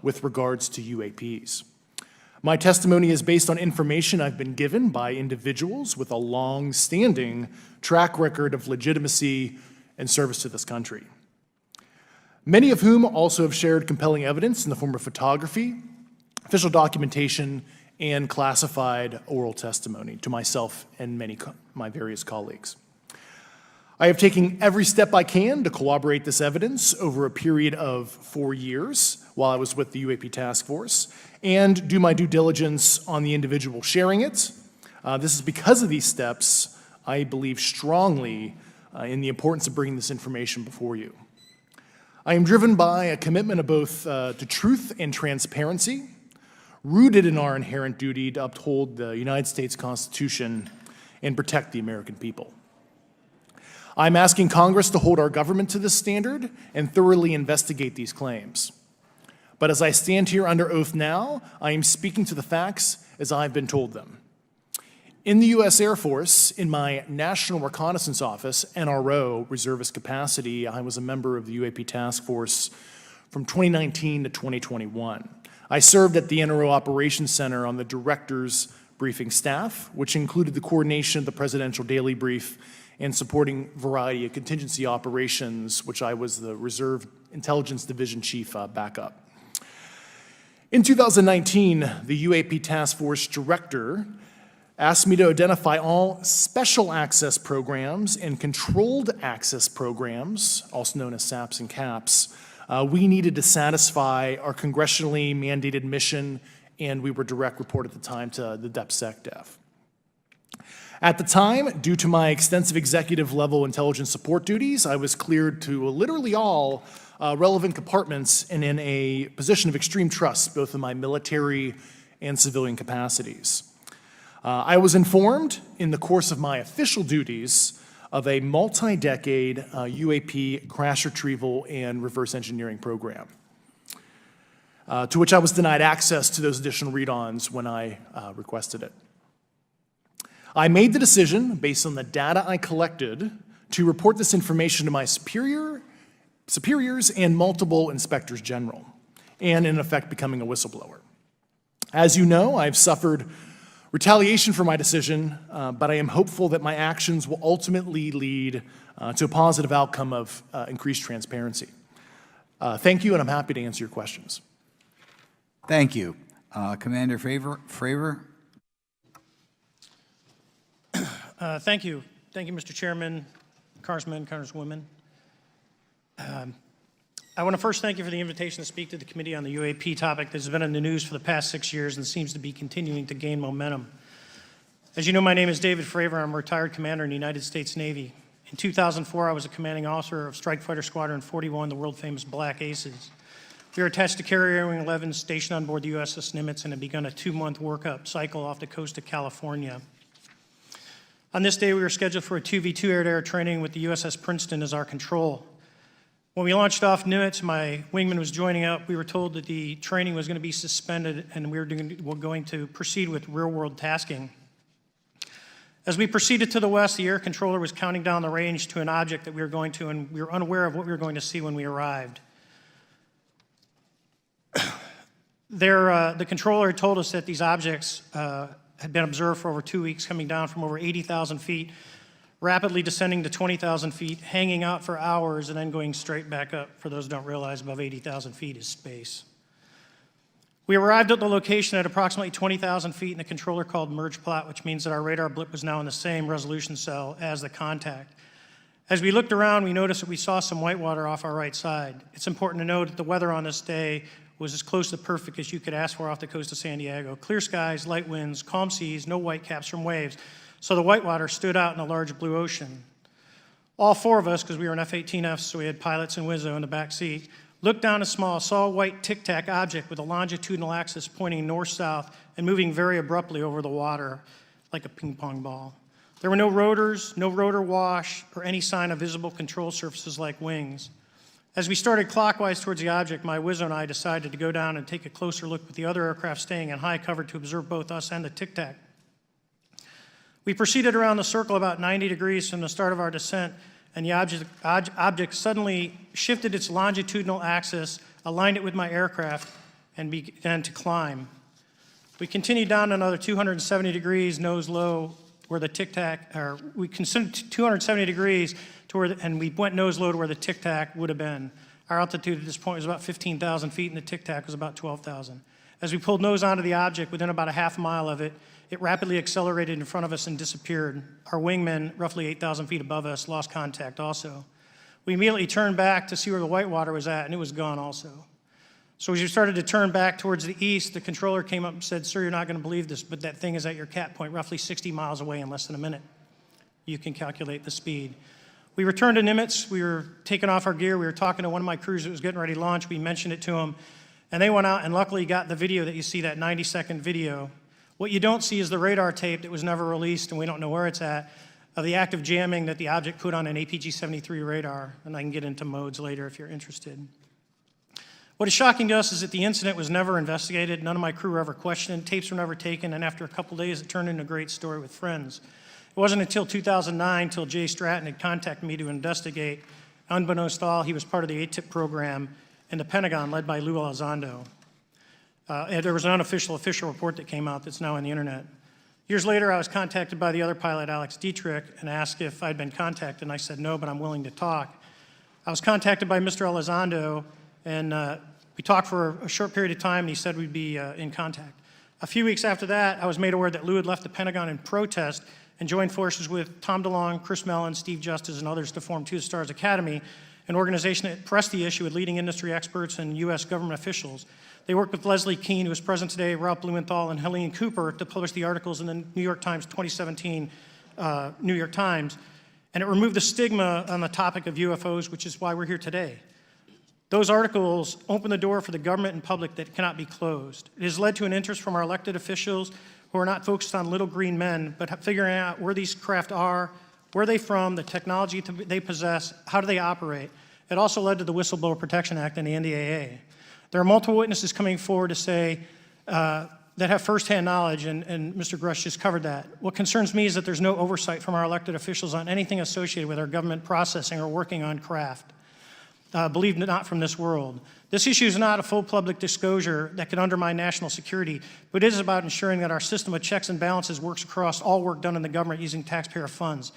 with regards to UAPs. My testimony is based on information I've been given by individuals with a long-standing track record of legitimacy and service to this country, many of whom also have shared compelling evidence in the form of photography, official documentation, and classified oral testimony to myself and my various colleagues. I have taken every step I can to corroborate this evidence over a period of 4 years while I was with the UAP Task Force and do my due diligence on the individual sharing it. This is because of these steps, I believe strongly in the importance of bringing this information before you. I am driven by a commitment of both to truth and transparency, rooted in our inherent duty to uphold the United States Constitution and protect the American people. I'm asking Congress to hold our government to this standard and thoroughly investigate these claims. But as I stand here under oath now, I am speaking to the facts as I've been told them. In the U.S. Air Force, in my National Reconnaissance Office, NRO, reservist capacity, I was a member of the UAP Task Force from 2019 to 2021. I served at the NRO Operations Center on the Director's Briefing Staff, which included the coordination of the Presidential Daily Brief and supporting variety of contingency operations, which I was the Reserve Intelligence Division Chief backup. In 2019, the UAP Task Force Director asked me to identify all special access programs and controlled access programs, also known as SAPs and CAPs, we needed to satisfy our congressionally mandated mission, and we were direct report at the time to the DepSecDef. At the time, due to my extensive executive level intelligence support duties, I was cleared to literally all relevant compartments and in a position of extreme trust, both in my military and civilian capacities. I was informed in the course of my official duties of a multi-decade UAP crash retrieval and reverse engineering program, to which I was denied access to those additional read-ons when I requested it. I made the decision, based on the data I collected, to report this information to my superiors and multiple inspectors general, and in effect becoming a whistleblower. As you know, I've suffered retaliation for my decision, but I am hopeful that my actions will ultimately lead to a positive outcome of increased transparency. Thank you, and I'm happy to answer your questions. Thank you. Commander Fravor? Thank you. Thank you, Mr. Chairman, Congressmen, Congresswomen. I want to first thank you for the invitation to speak to the committee on the UAP topic that has been in the news for the past 6 years and seems to be continuing to gain momentum. As you know, my name is David Fravor. I'm a retired commander in the United States Navy. In 2004, I was a commanding officer of Strike Fighter Squadron 41, the world-famous Black Aces. We were attached to Carrier Wing 11, stationed on board the USS Nimitz, and had begun a 2-month workup cycle off the coast of California. On this day, we were scheduled for a 2v2 air-to-air training with the USS Princeton as our control. When we launched off Nimitz, my wingman was joining up. We were told that the training was going to be suspended and we were going to proceed with real-world tasking. As we proceeded to the west, the air controller was counting down the range to an object that we were going to, and we were unaware of what we were going to see when we arrived. The controller had told us that these objects had been observed for over 2 weeks, coming down from over 80,000 feet, rapidly descending to 20,000 feet, hanging out for hours, and then going straight back up. For those who don't realize, above 80,000 feet is space. We arrived at the location at approximately 20,000 feet, and the controller called merge plot, which means that our radar blip was now in the same resolution cell as the contact. As we looked around, we noticed that we saw some whitewater off our right side. It's important to note that the weather on this day was as close to perfect as you could ask for off the coast of San Diego. Clear skies, light winds, calm seas, no whitecaps from waves. So the whitewater stood out in a large blue ocean. All 4 of us, because we were in F-18Fs, so we had pilots and Wizzo in the back seat, looked down saw a white tic-tac object with a longitudinal axis pointing north-south and moving very abruptly over the water like a ping-pong ball. There were no rotors, no rotor wash, or any sign of visible control surfaces like wings. As we started clockwise towards the object, my Wizzo and I decided to go down and take a closer look with the other aircraft staying in high cover to observe both us and the Tic Tac. We proceeded around the circle about 90 degrees from the start of our descent, and the object suddenly shifted its longitudinal axis, aligned it with my aircraft, and began to climb. We continued down another 270 degrees, nose low, where the Tic Tac, or we considered 270 degrees to where, and we went nose low to where the Tic Tac would have been. Our altitude at this point was about 15,000 feet, and the Tic Tac was about 12,000. As we pulled nose onto the object, within about a half mile of it, it rapidly accelerated in front of us and disappeared. Our wingmen, roughly 8,000 feet above us, lost contact also. We immediately turned back to see where the whitewater was at, and it was gone also. So as we started to turn back towards the east, the controller came up and said, "Sir, you're not going to believe this, but that thing is at your cat point, roughly 60 miles away in less than a minute." You can calculate the speed. We returned to Nimitz. We were taking off our gear. We were talking to one of my crews that was getting ready to launch. We mentioned it to them, and they went out and luckily got the video that you see, that 90-second video. What you don't see is the radar tape that was never released, and we don't know where it's at, of the active jamming that the object put on an APG-73 radar, and I can get into modes later if you're interested. What is shocking to us is that the incident was never investigated. None of my crew were ever questioned. Tapes were never taken, and after a couple days, it turned into a great story with friends. It wasn't until 2009 till Jay Stratton had contacted me to investigate. Unbeknownst to all, he was part of the ATIP program in the Pentagon led by Lou Elizondo. And there was an unofficial official report that came out that's now on the internet. Years later, I was contacted by the other pilot, Alex Dietrich, and asked if I'd been contacted, and I said no, but I'm willing to talk. I was contacted by Mr. Elizondo, and we talked for a short period of time, and he said we'd be in contact. A few weeks after that, I was made aware that Lou had left the Pentagon in protest and joined forces with Tom DeLonge, Chris Mellon, Steve Justice, and others to form Two Stars Academy, an organization that pressed the issue with leading industry experts and U.S. government officials. They worked with Leslie Keene, who is present today, Ralph Blumenthal, and Helene Cooper to publish the articles in the New York Times 2017 New York Times, and it removed the stigma on the topic of UFOs, which is why we're here today. Those articles open the door for the government and public that cannot be closed. It has led to an interest from our elected officials who are not focused on little green men, but figuring out where these craft are, where they're from, the technology they possess, how do they operate. It also led to the Whistleblower Protection Act and the NDAA. There are multiple witnesses coming forward to say that have firsthand knowledge, and Mr. Grush just covered that. What concerns me is that there's no oversight from our elected officials on anything associated with our government processing or working on craft. Believe it not, from this world. This issue is not a full public disclosure that could undermine national security, but it is about ensuring that our system of checks and balances works across all work done in the government using taxpayer funds.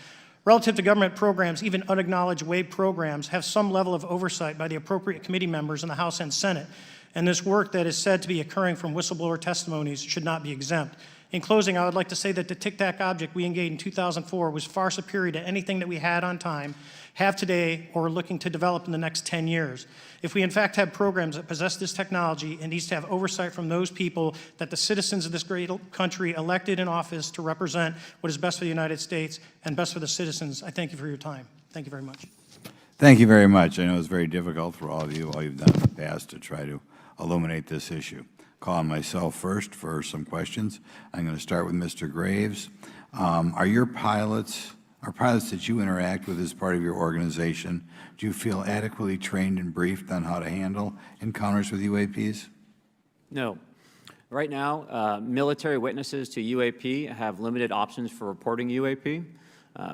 Relative to government programs, even unacknowledged WAVE programs have some level of oversight by the appropriate committee members in the House and Senate, and this work that is said to be occurring from whistleblower testimonies should not be exempt. In closing, I would like to say that the Tic Tac object we engaged in 2004 was far superior to anything that we had on time, have today, or are looking to develop in the next 10 years. If we in fact have programs that possess this technology, it needs to have oversight from those people that the citizens of this great country elected in office to represent what is best for the United States and best for the citizens. I thank you for your time. Thank you very much. Thank you very much. I know it's very difficult for all of you, all you've done in the past to try to illuminate this issue. Call on myself first for some questions. I'm going to start with Mr. Graves. Are pilots that you interact with as part of your organization, do you feel adequately trained and briefed on how to handle encounters with UAPs? No. Right now, military witnesses to UAP have limited options for reporting UAP.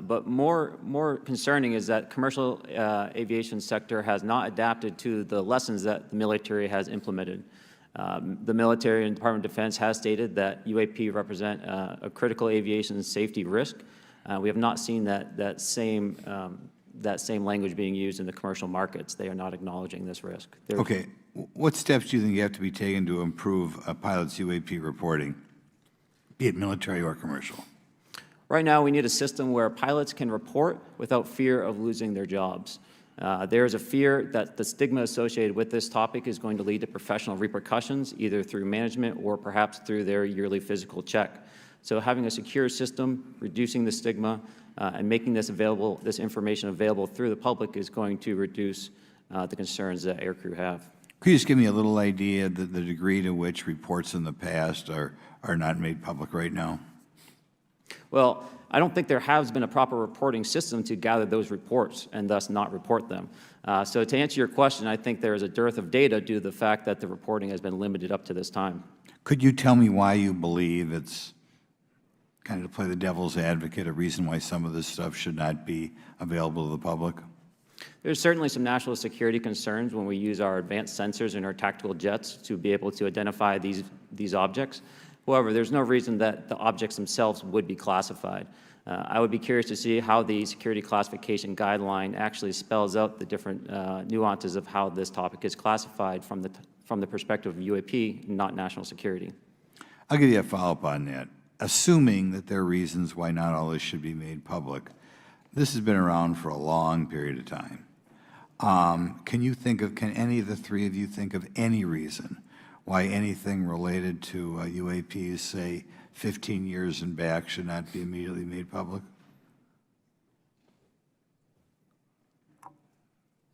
But more concerning is that commercial aviation sector has not adapted to the lessons that the military has implemented. The military and Department of Defense has stated that UAP represent a critical aviation safety risk. We have not seen that same language being used in the commercial markets. They are not acknowledging this risk. Okay. What steps do you think have to be taken to improve a pilot's UAP reporting, be it military or commercial? Right now, we need a system where pilots can report without fear of losing their jobs. There is a fear that the stigma associated with this topic is going to lead to professional repercussions, either through management or perhaps through their yearly physical check. So having a secure system, reducing the stigma, and making this information available through the public is going to reduce the concerns that aircrew have. Could you just give me a little idea of the degree to which reports in the past are not made public right now? Well, I don't think there has been a proper reporting system to gather those reports and thus not report them. So to answer your question, I think there is a dearth of data due to the fact that the reporting has been limited up to this time. Could you tell me why you believe it's, kind of to play the devil's advocate, a reason why some of this stuff should not be available to the public? There's certainly some national security concerns when we use our advanced sensors in our tactical jets to be able to identify these objects. However, there's no reason that the objects themselves would be classified. I would be curious to see how the security classification guideline actually spells out the different nuances of how this topic is classified from the perspective of UAP, not national security. I'll give you a follow-up on that. Assuming that there are reasons why not all this should be made public, this has been around for a long period of time. Can any of the three of you think of any reason why anything related to UAPs, say 15 years and back, should not be immediately made public?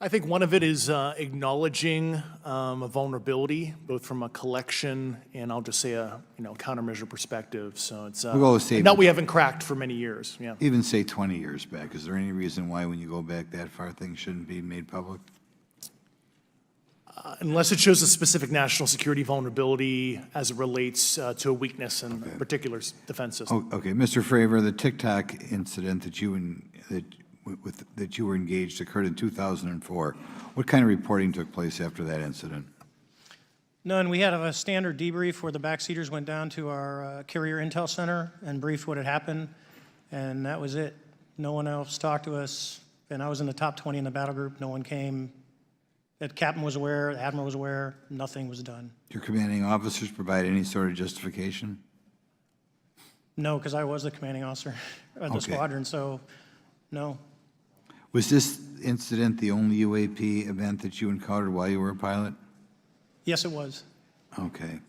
I think one of it is acknowledging a vulnerability, both from a collection and I'll just say a countermeasure perspective. So it's We'll go say- that we haven't cracked for many years. Yeah. Even say 20 years back. Is there any reason why when you go back that far, things shouldn't be made public? Unless it shows a specific national security vulnerability as it relates to a weakness in a particular defense system. Oh, okay, Mr. Fravor, the TikTok incident that you were engaged occurred in 2004. What kind of reporting took place after that incident? None. We had a standard debrief where the backseaters went down to our carrier intel center and briefed what had happened, and that was it. No one else talked to us, and I was in the top 20 in the battle group. No one came. The captain was aware, the admiral was aware, nothing was done. Did your commanding officers provide any sort of justification? No, because I was the commanding officer of the Okay. squadron, so no. Was this incident the only UAP event that you encountered while you were a pilot? Yes, it was. Okay.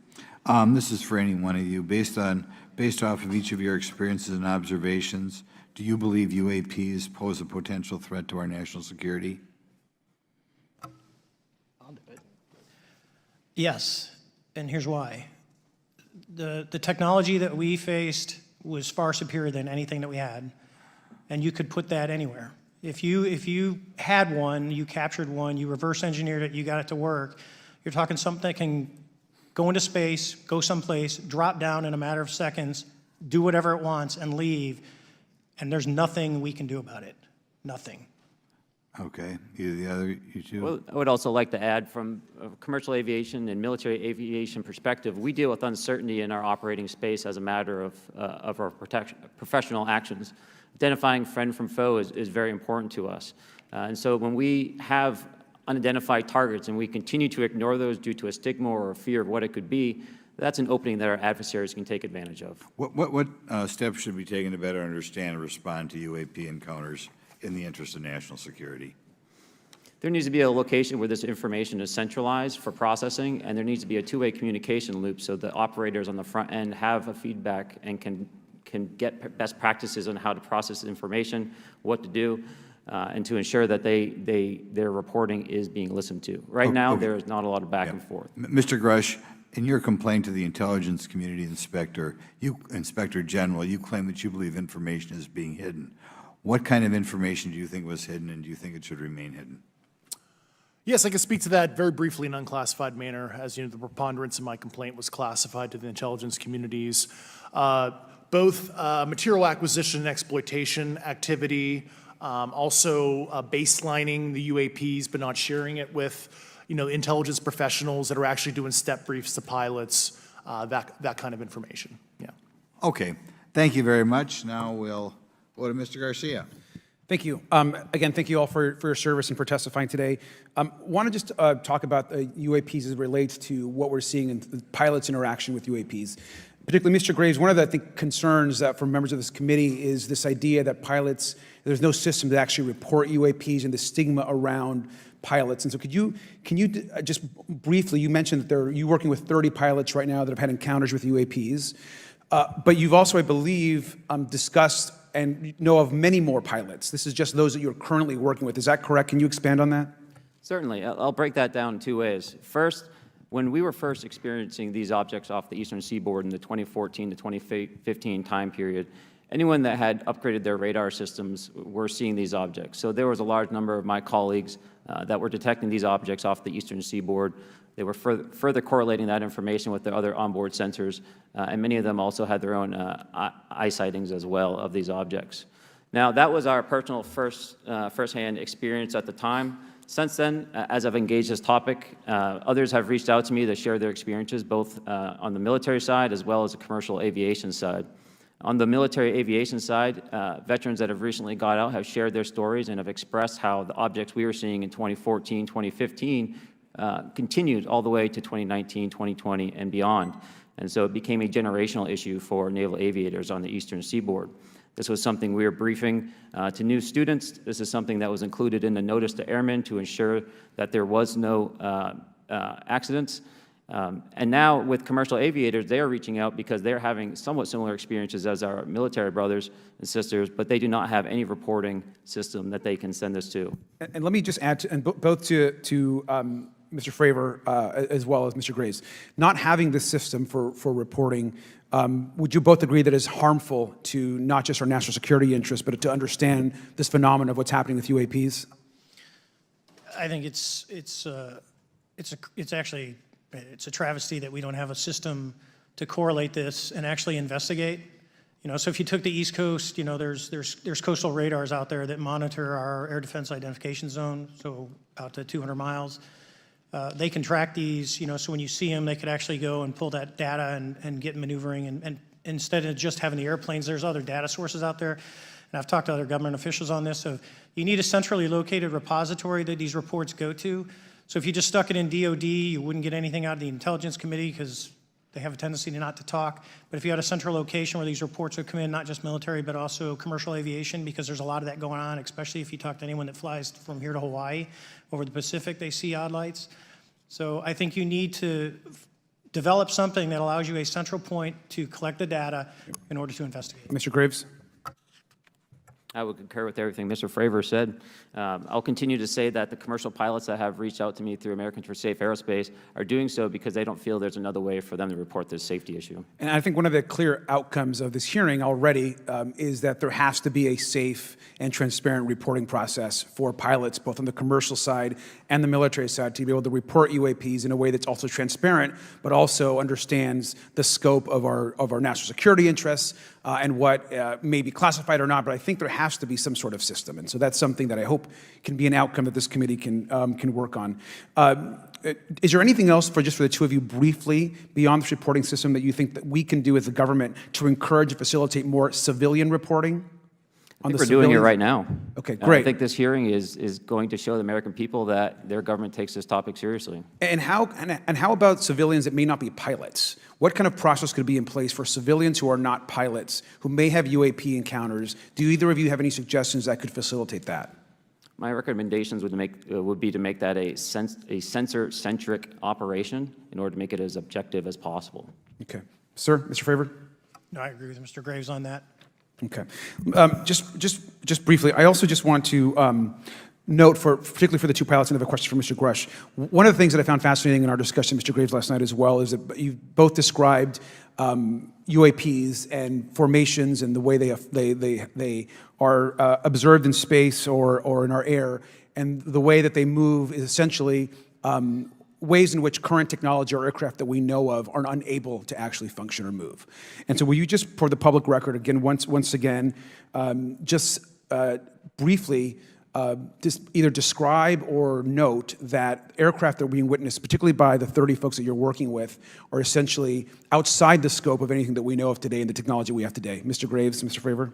This is for any one of you. Based off of each of your experiences and observations, do you believe UAPs pose a potential threat to our national security? Yes, and here's why. The technology that we faced was far superior than anything that we had, and you could put that anywhere. If you had one, you captured one, you reverse engineered it, you got it to work, you're talking something that can go into space, go someplace, drop down in a matter of seconds, do whatever it wants, and leave, and there's nothing we can do about it. Nothing. Okay. You two? Well, I would also like to add, from a commercial aviation and military aviation perspective, we deal with uncertainty in our operating space as a matter of our professional actions. Identifying friend from foe is very important to us. And so when we have unidentified targets and we continue to ignore those due to a stigma or a fear of what it could be, that's an opening that our adversaries can take advantage of. What steps should be taken to better understand and respond to UAP encounters in the interest of national security? There needs to be a location where this information is centralized for processing, and there needs to be a two-way communication loop so the operators on the front end have a feedback and can get best practices on how to process information, what to do, and to ensure that their reporting is being listened to. Right now, okay. there is not a lot of back and forth. Mr. Grush, in your complaint to the Intelligence Community Inspector General, you claim that you believe information is being hidden. What kind of information do you think was hidden, and do you think it should remain hidden? Yes, I can speak to that very briefly in an unclassified manner. As you know, the preponderance of my complaint was classified to the intelligence communities. Both material acquisition and exploitation activity, also baselining the UAPs, but not sharing it with intelligence professionals that are actually doing step briefs to pilots, that kind of information. Yeah. Okay. Thank you very much. Now we'll go to Mr. Garcia. Thank you. Again, thank you all for your service and for testifying today. Want to just talk about the UAPs as it relates to what we're seeing in the pilots' interaction with UAPs. Particularly, Mr. Graves, one of the, I think, concerns that from members of this committee is this idea that pilots, there's no system to actually report UAPs and the stigma around pilots. And so can you just briefly, you mentioned that you're working with 30 pilots right now that have had encounters with UAPs, but you've also, I believe, discussed and know of many more pilots. This is just those that you're currently working with. Is that correct? Can you expand on that? Certainly. I'll break that down in two ways. First, when we were first experiencing these objects off the eastern seaboard in the 2014 to 2015 time period, Anyone that had upgraded their radar systems were seeing these objects. So there was a large number of my colleagues that were detecting these objects off the eastern seaboard. They were further correlating that information with their other onboard sensors, and many of them also had their own eye sightings as well of these objects. Now, that was our personal firsthand experience at the time. Since then, as I've engaged this topic, others have reached out to me to share their experiences, both on the military side as well as the commercial aviation side. On the military aviation side, veterans that have recently got out have shared their stories and have expressed how the objects we were seeing in 2014, 2015 continued all the way to 2019, 2020, and beyond. And so it became a generational issue for naval aviators on the eastern seaboard. This was something we were briefing to new students. This is something that was included in the notice to airmen to ensure that there was no accidents. And now with commercial aviators, they are reaching out because they're having somewhat similar experiences as our military brothers and sisters, but they do not have any reporting system that they can send us to. And let me just add, both to Mr. Fravor as well as Mr. Graves, not having this system for reporting, would you both agree that it's harmful to not just our national security interests, but to understand this phenomenon of what's happening with UAPs? I think it's actually a travesty that we don't have a system to correlate this and actually investigate. You know, so if you took the East Coast, you know, there's coastal radars out there that monitor our air defense identification zone, so out to 200 miles. They can track these, you know, so when you see them, they could actually go and pull that data and get maneuvering. And instead of just having the airplanes, there's other data sources out there. And I've talked to other government officials on this. So you need a centrally located repository that these reports go to. So if you just stuck it in DOD, you wouldn't get anything out of the Intelligence Committee because they have a tendency not to talk. But if you had a central location where these reports would come in, not just military, but also commercial aviation, because there's a lot of that going on, especially if you talk to anyone that flies from here to Hawaii, over the Pacific, they see odd lights. So I think you need to develop something that allows you a central point to collect the data in order to investigate. Mr. Graves? I would concur with everything Mr. Fravor said. I'll continue to say that the commercial pilots that have reached out to me through Americans for Safe Aerospace are doing so because they don't feel there's another way for them to report this safety issue. And I think one of the clear outcomes of this hearing already is that there has to be a safe and transparent reporting process for pilots, both on the commercial side and the military side, to be able to report UAPs in a way that's also transparent, but also understands the scope of our national security interests and what may be classified or not. But I think there has to be some sort of system, and so that's something that I hope can be an outcome that this committee can work on. Is there anything else for the two of you briefly beyond this reporting system that you think that we can do as a government to encourage and facilitate more civilian reporting? I think we're doing it right now. Okay, great. I think this hearing is going to show the American people that their government takes this topic seriously. And how about civilians that may not be pilots? What kind of process could be in place for civilians who are not pilots, who may have UAP encounters? Do either of you have any suggestions that could facilitate that? My recommendations would be to make that a sensor-centric operation in order to make it as objective as possible. Okay. Sir, Mr. Fravor? No, I agree with Mr. Graves on that. Okay. Just briefly, I also just want to note, particularly for the two pilots, and I have a question for Mr. Grush. One of the things that I found fascinating in our discussion, Mr. Graves, last night as well, is that you both described UAPs and formations and the way they are observed in space or in our air, and the way that they move is essentially ways in which current technology or aircraft that we know of are unable to actually function or move. And so will you just, for the public record, again, once again, briefly just either describe or note that aircraft that are being witnessed, particularly by the 30 folks that you're working with, are essentially outside the scope of anything that we know of today and the technology we have today. Mr. Graves, Mr. Fravor?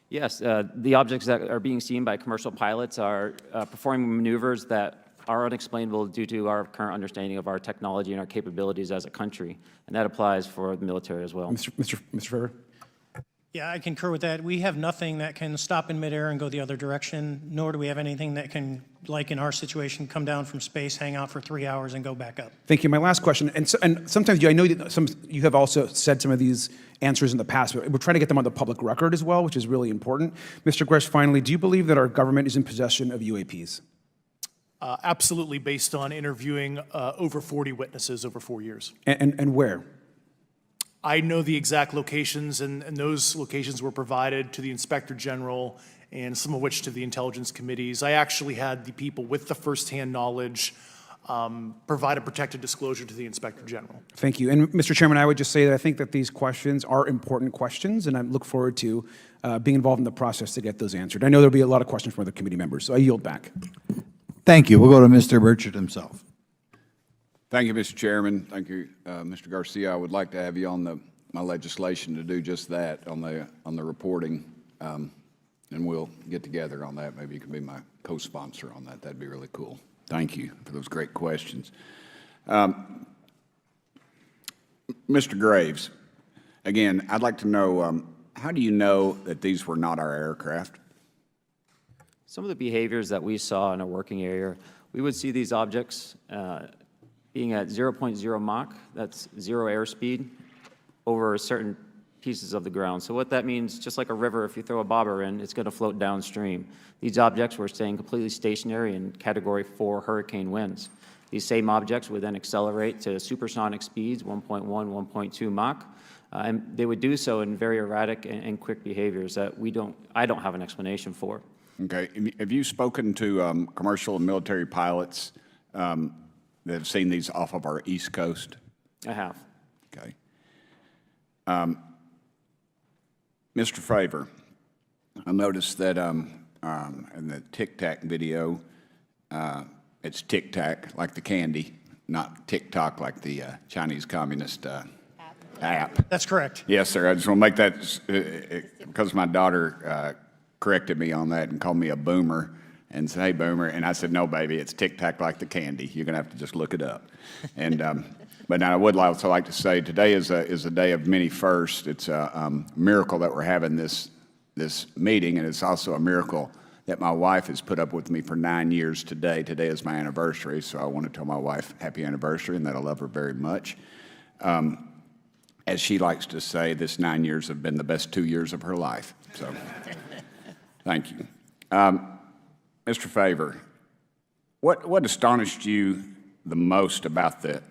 Yes, the objects that are being seen by commercial pilots are performing maneuvers that are unexplainable due to our current understanding of our technology and our capabilities as a country, and that applies for the military as well. Mr. Fravor? Yeah, I concur with that. We have nothing that can stop in midair and go the other direction, nor do we have anything that can, like in our situation, come down from space, hang out for 3 hours, and go back up. Thank you. My last question, and sometimes I know that you have also said some of these answers in the past, but we're trying to get them on the public record as well, which is really important. Mr. Gresh, finally, do you believe that our government is in possession of UAPs? Absolutely, based on interviewing over 40 witnesses over 4 years. And where? I know the exact locations, and those locations were provided to the Inspector General and some of which to the intelligence committees. I actually had the people with the firsthand knowledge provide a protected disclosure to the Inspector General. Thank you. And Mr. Chairman, I would just say that I think that these questions are important questions, and I look forward to being involved in the process to get those answered. I know there'll be a lot of questions from other committee members, so I yield back. Thank you. We'll go to Mr. Burchett himself. Thank you, Mr. Chairman. Thank you, Mr. Garcia. I would like to have you on my legislation to do just that on the reporting, and we'll get together on that. Maybe you can be my co-sponsor on that. That'd be really cool. Thank you for those great questions. Mr. Graves, again, I'd like to know, how do you know that these were not our aircraft? Some of the behaviors that we saw in a working area, we would see these objects being at 0.0 Mach, that's 0 airspeed, over certain pieces of the ground. So what that means, just like a river, if you throw a bobber in, it's going to float downstream. These objects were staying completely stationary in Category 4 hurricane winds. These same objects would then accelerate to supersonic speeds, 1.1, 1.2 Mach, and they would do so in very erratic and quick behaviors that I don't have an explanation for. Okay. Have you spoken to commercial and military pilots that have seen these off of our East Coast? I have. Okay. Mr. Favor, I noticed that in the Tic Tac video, it's Tic Tac like the candy, not TikTok like the Chinese Communist app. That's correct. Yes, sir. I just want to make that because my daughter corrected me on that and called me a boomer and said, "Hey, boomer," and I said, "No, baby, it's Tic Tac like the candy. You're going to have to just look it up." And but now I would also like to say today is a day of many firsts. It's a miracle that we're having this meeting, and it's also a miracle that my wife has put up with me for 9 years today. Today is my anniversary, so I want to tell my wife happy anniversary and that I love her very much. As she likes to say, this 9 years have been the best 2 years of her life. So thank you. Mr. Favor, what astonished you the most about the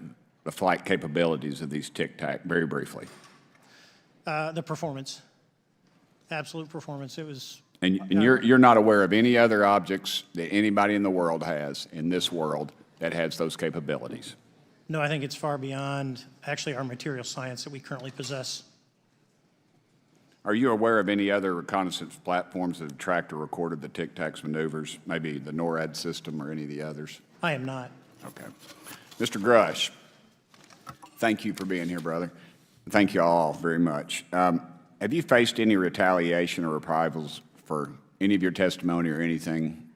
flight capabilities of these Tic Tac, very briefly? The performance, absolute performance. It was. And you're not aware of any other objects that anybody in the world has, in this world, that has those capabilities? No, I think it's far beyond actually our material science that we currently possess. Are you aware of any other reconnaissance platforms that have tracked or recorded the Tic Tac's maneuvers, maybe the NORAD system or any of the others? I am not. Okay. Mr. Grush, thank you for being here, brother. Thank you all very much. Have you faced any retaliation or reprisals for any of your testimony or anything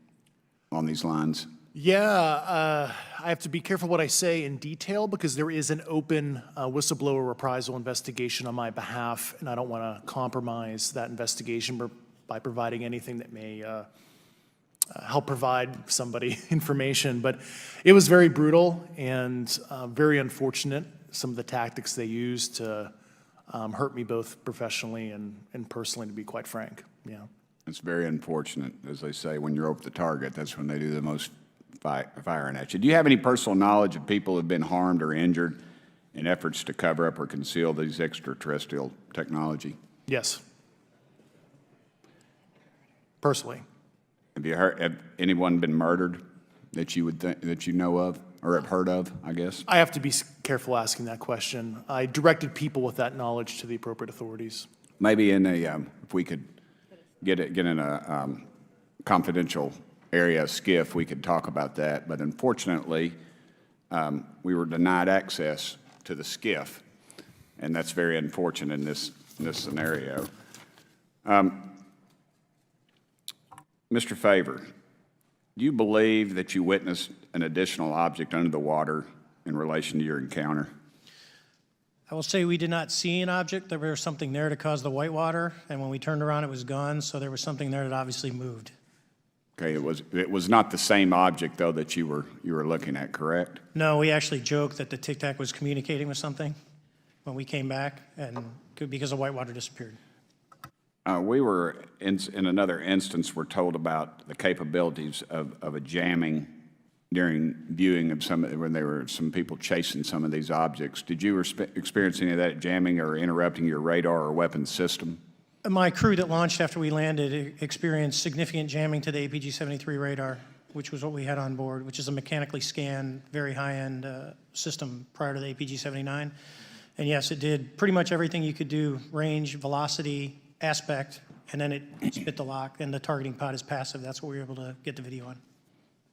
on these lines? Yeah, I have to be careful what I say in detail because there is an open whistleblower reprisal investigation on my behalf, and I don't want to compromise that investigation by providing anything that may help provide somebody information. But it was very brutal and very unfortunate, some of the tactics they used to hurt me both professionally and personally, to be quite frank. Yeah. It's very unfortunate, as they say, when you're over the target, that's when they do the most firing at you. Do you have any personal knowledge of people who have been harmed or injured in efforts to cover up or conceal these extraterrestrial technology? Yes. Personally. Have anyone been murdered that you would that you know of or have heard of, I guess? I have to be careful asking that question. I directed people with that knowledge to the appropriate authorities. Maybe in a, if we could get in a confidential area, SCIF, we could talk about that. But unfortunately, we were denied access to the SCIF, and that's very unfortunate in this scenario. Mr. Favor, do you believe that you witnessed an additional object under the water in relation to your encounter? I will say we did not see an object. There was something there to cause the whitewater, and when we turned around, it was gone. So there was something there that obviously moved. Okay, it was not the same object though that you were looking at, correct? No, we actually joked that the Tic Tac was communicating with something when we came back, and because the whitewater disappeared. We were in another instance. We're told about the capabilities of a jamming during viewing of when there were some people chasing some of these objects. Did you experience any of that jamming or interrupting your radar or weapons system? My crew that launched after we landed experienced significant jamming to the APG-73 radar, which was what we had on board, which is a mechanically scanned, very high-end system prior to the APG-79. And yes, it did pretty much everything you could do, range, velocity, aspect, and then it spit the lock, and the targeting pod is passive. That's what we were able to get the video on.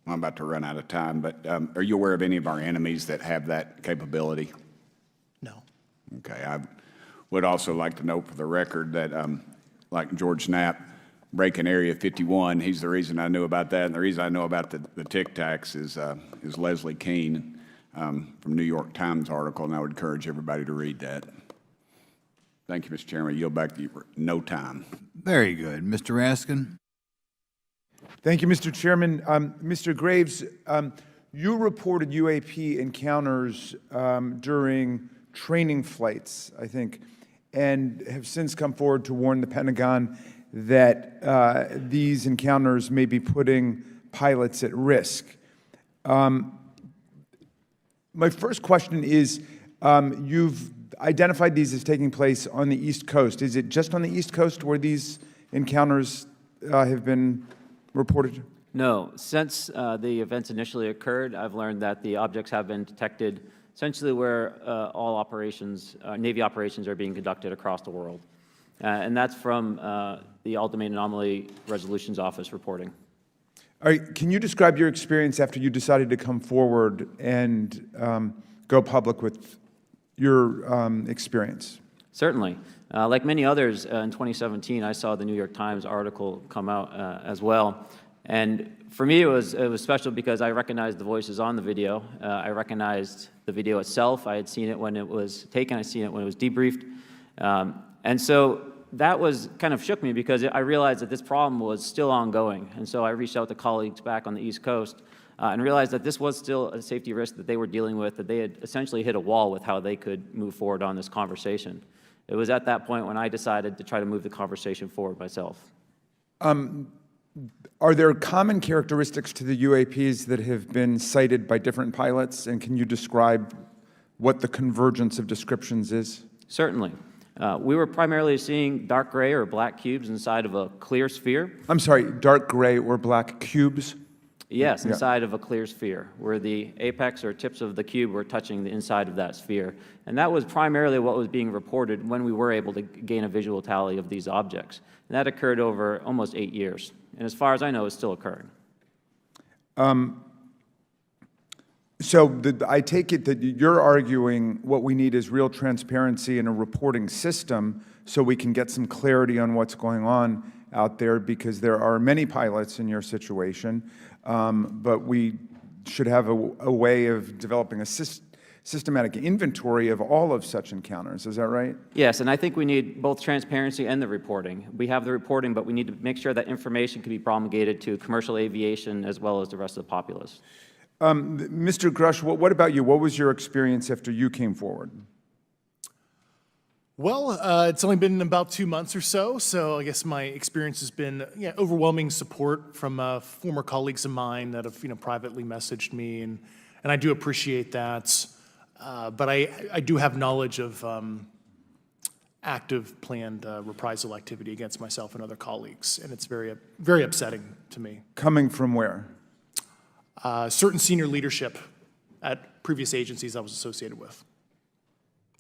I'm about to run out of time, but are you aware of any of our enemies that have that capability? No. Okay, I would also like to note for the record that, like George Knapp, breaking Area 51, he's the reason I knew about that, and the reason I know about the Tic Tacs is Leslie Keene from New York Times article, and I would encourage everybody to read that. Thank you, Mr. Chairman. I yield back to you for no time. Very good. Mr. Raskin? Thank you, Mr. Chairman. Mr. Graves, you reported UAP encounters during training flights, I think, and have since come forward to warn the Pentagon that these encounters may be putting pilots at risk. My first question is, you've identified these as taking place on the East Coast. Is it just on the East Coast where these encounters have been reported? No. Since the events initially occurred, I've learned that the objects have been detected essentially where all operations, Navy operations are being conducted across the world. And that's from the Ultimate Anomaly Resolutions Office reporting. All right, can you describe your experience after you decided to come forward and go public with your experience? Certainly. Like many others, in 2017, I saw the New York Times article come out as well. And for me, it was special because I recognized the voices on the video. I recognized the video itself. I had seen it when it was taken. I seen it when it was debriefed. And so that was kind of shook me because I realized that this problem was still ongoing. And so I reached out to colleagues back on the East Coast and realized that this was still a safety risk that they were dealing with, that they had essentially hit a wall with how they could move forward on this conversation. It was at that point when I decided to try to move the conversation forward myself. Are there common characteristics to the UAPs that have been cited by different pilots, and can you describe what the convergence of descriptions is? Certainly. We were primarily seeing dark gray or black cubes inside of a clear sphere. I'm sorry, dark gray or black cubes? Yes, inside of a clear sphere, where the apex or tips of the cube were touching the inside of that sphere. And that was primarily what was being reported when we were able to gain a visual tally of these objects. And that occurred over almost 8 years. And as far as I know, it's still occurring. I take it that you're arguing what we need is real transparency in a reporting system so we can get some clarity on what's going on out there, because there are many pilots in your situation, but we should have a way of developing a systematic inventory of all of such encounters. Is that right? Yes, and I think we need both transparency and the reporting. We have the reporting, but we need to make sure that information can be promulgated to commercial aviation as well as the rest of the populace. Mr. Grush, what about you? What was your experience after you came forward? Well, it's only been about 2 months or so I guess my experience has been overwhelming support from former colleagues of mine that have privately messaged me, and I do appreciate that. But I do have knowledge of active planned reprisal activity against myself and other colleagues, and it's very, very upsetting to me. Coming from where? Certain senior leadership at previous agencies I was associated with.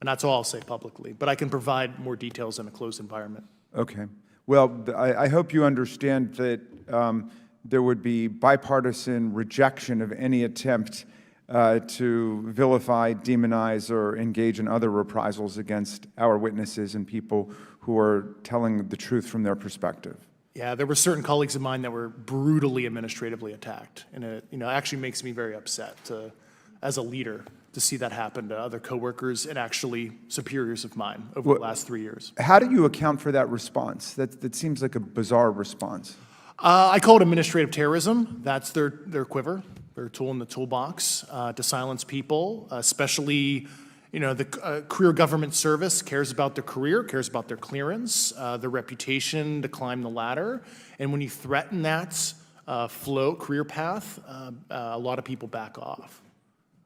And that's all I'll say publicly, but I can provide more details in a closed environment. Okay. Well, I hope you understand that there would be bipartisan rejection of any attempt to vilify, demonize, or engage in other reprisals against our witnesses and people who are telling the truth from their perspective. Yeah, there were certain colleagues of mine that were brutally administratively attacked, and it actually makes me very upset as a leader to see that happen to other coworkers and actually superiors of mine over the last 3 years. How do you account for that response? That seems like a bizarre response. I call it administrative terrorism. That's their quiver, their tool in the toolbox to silence people, especially the career government service cares about their career, cares about their clearance, their reputation to climb the ladder. And when you threaten that float, career path, a lot of people back off.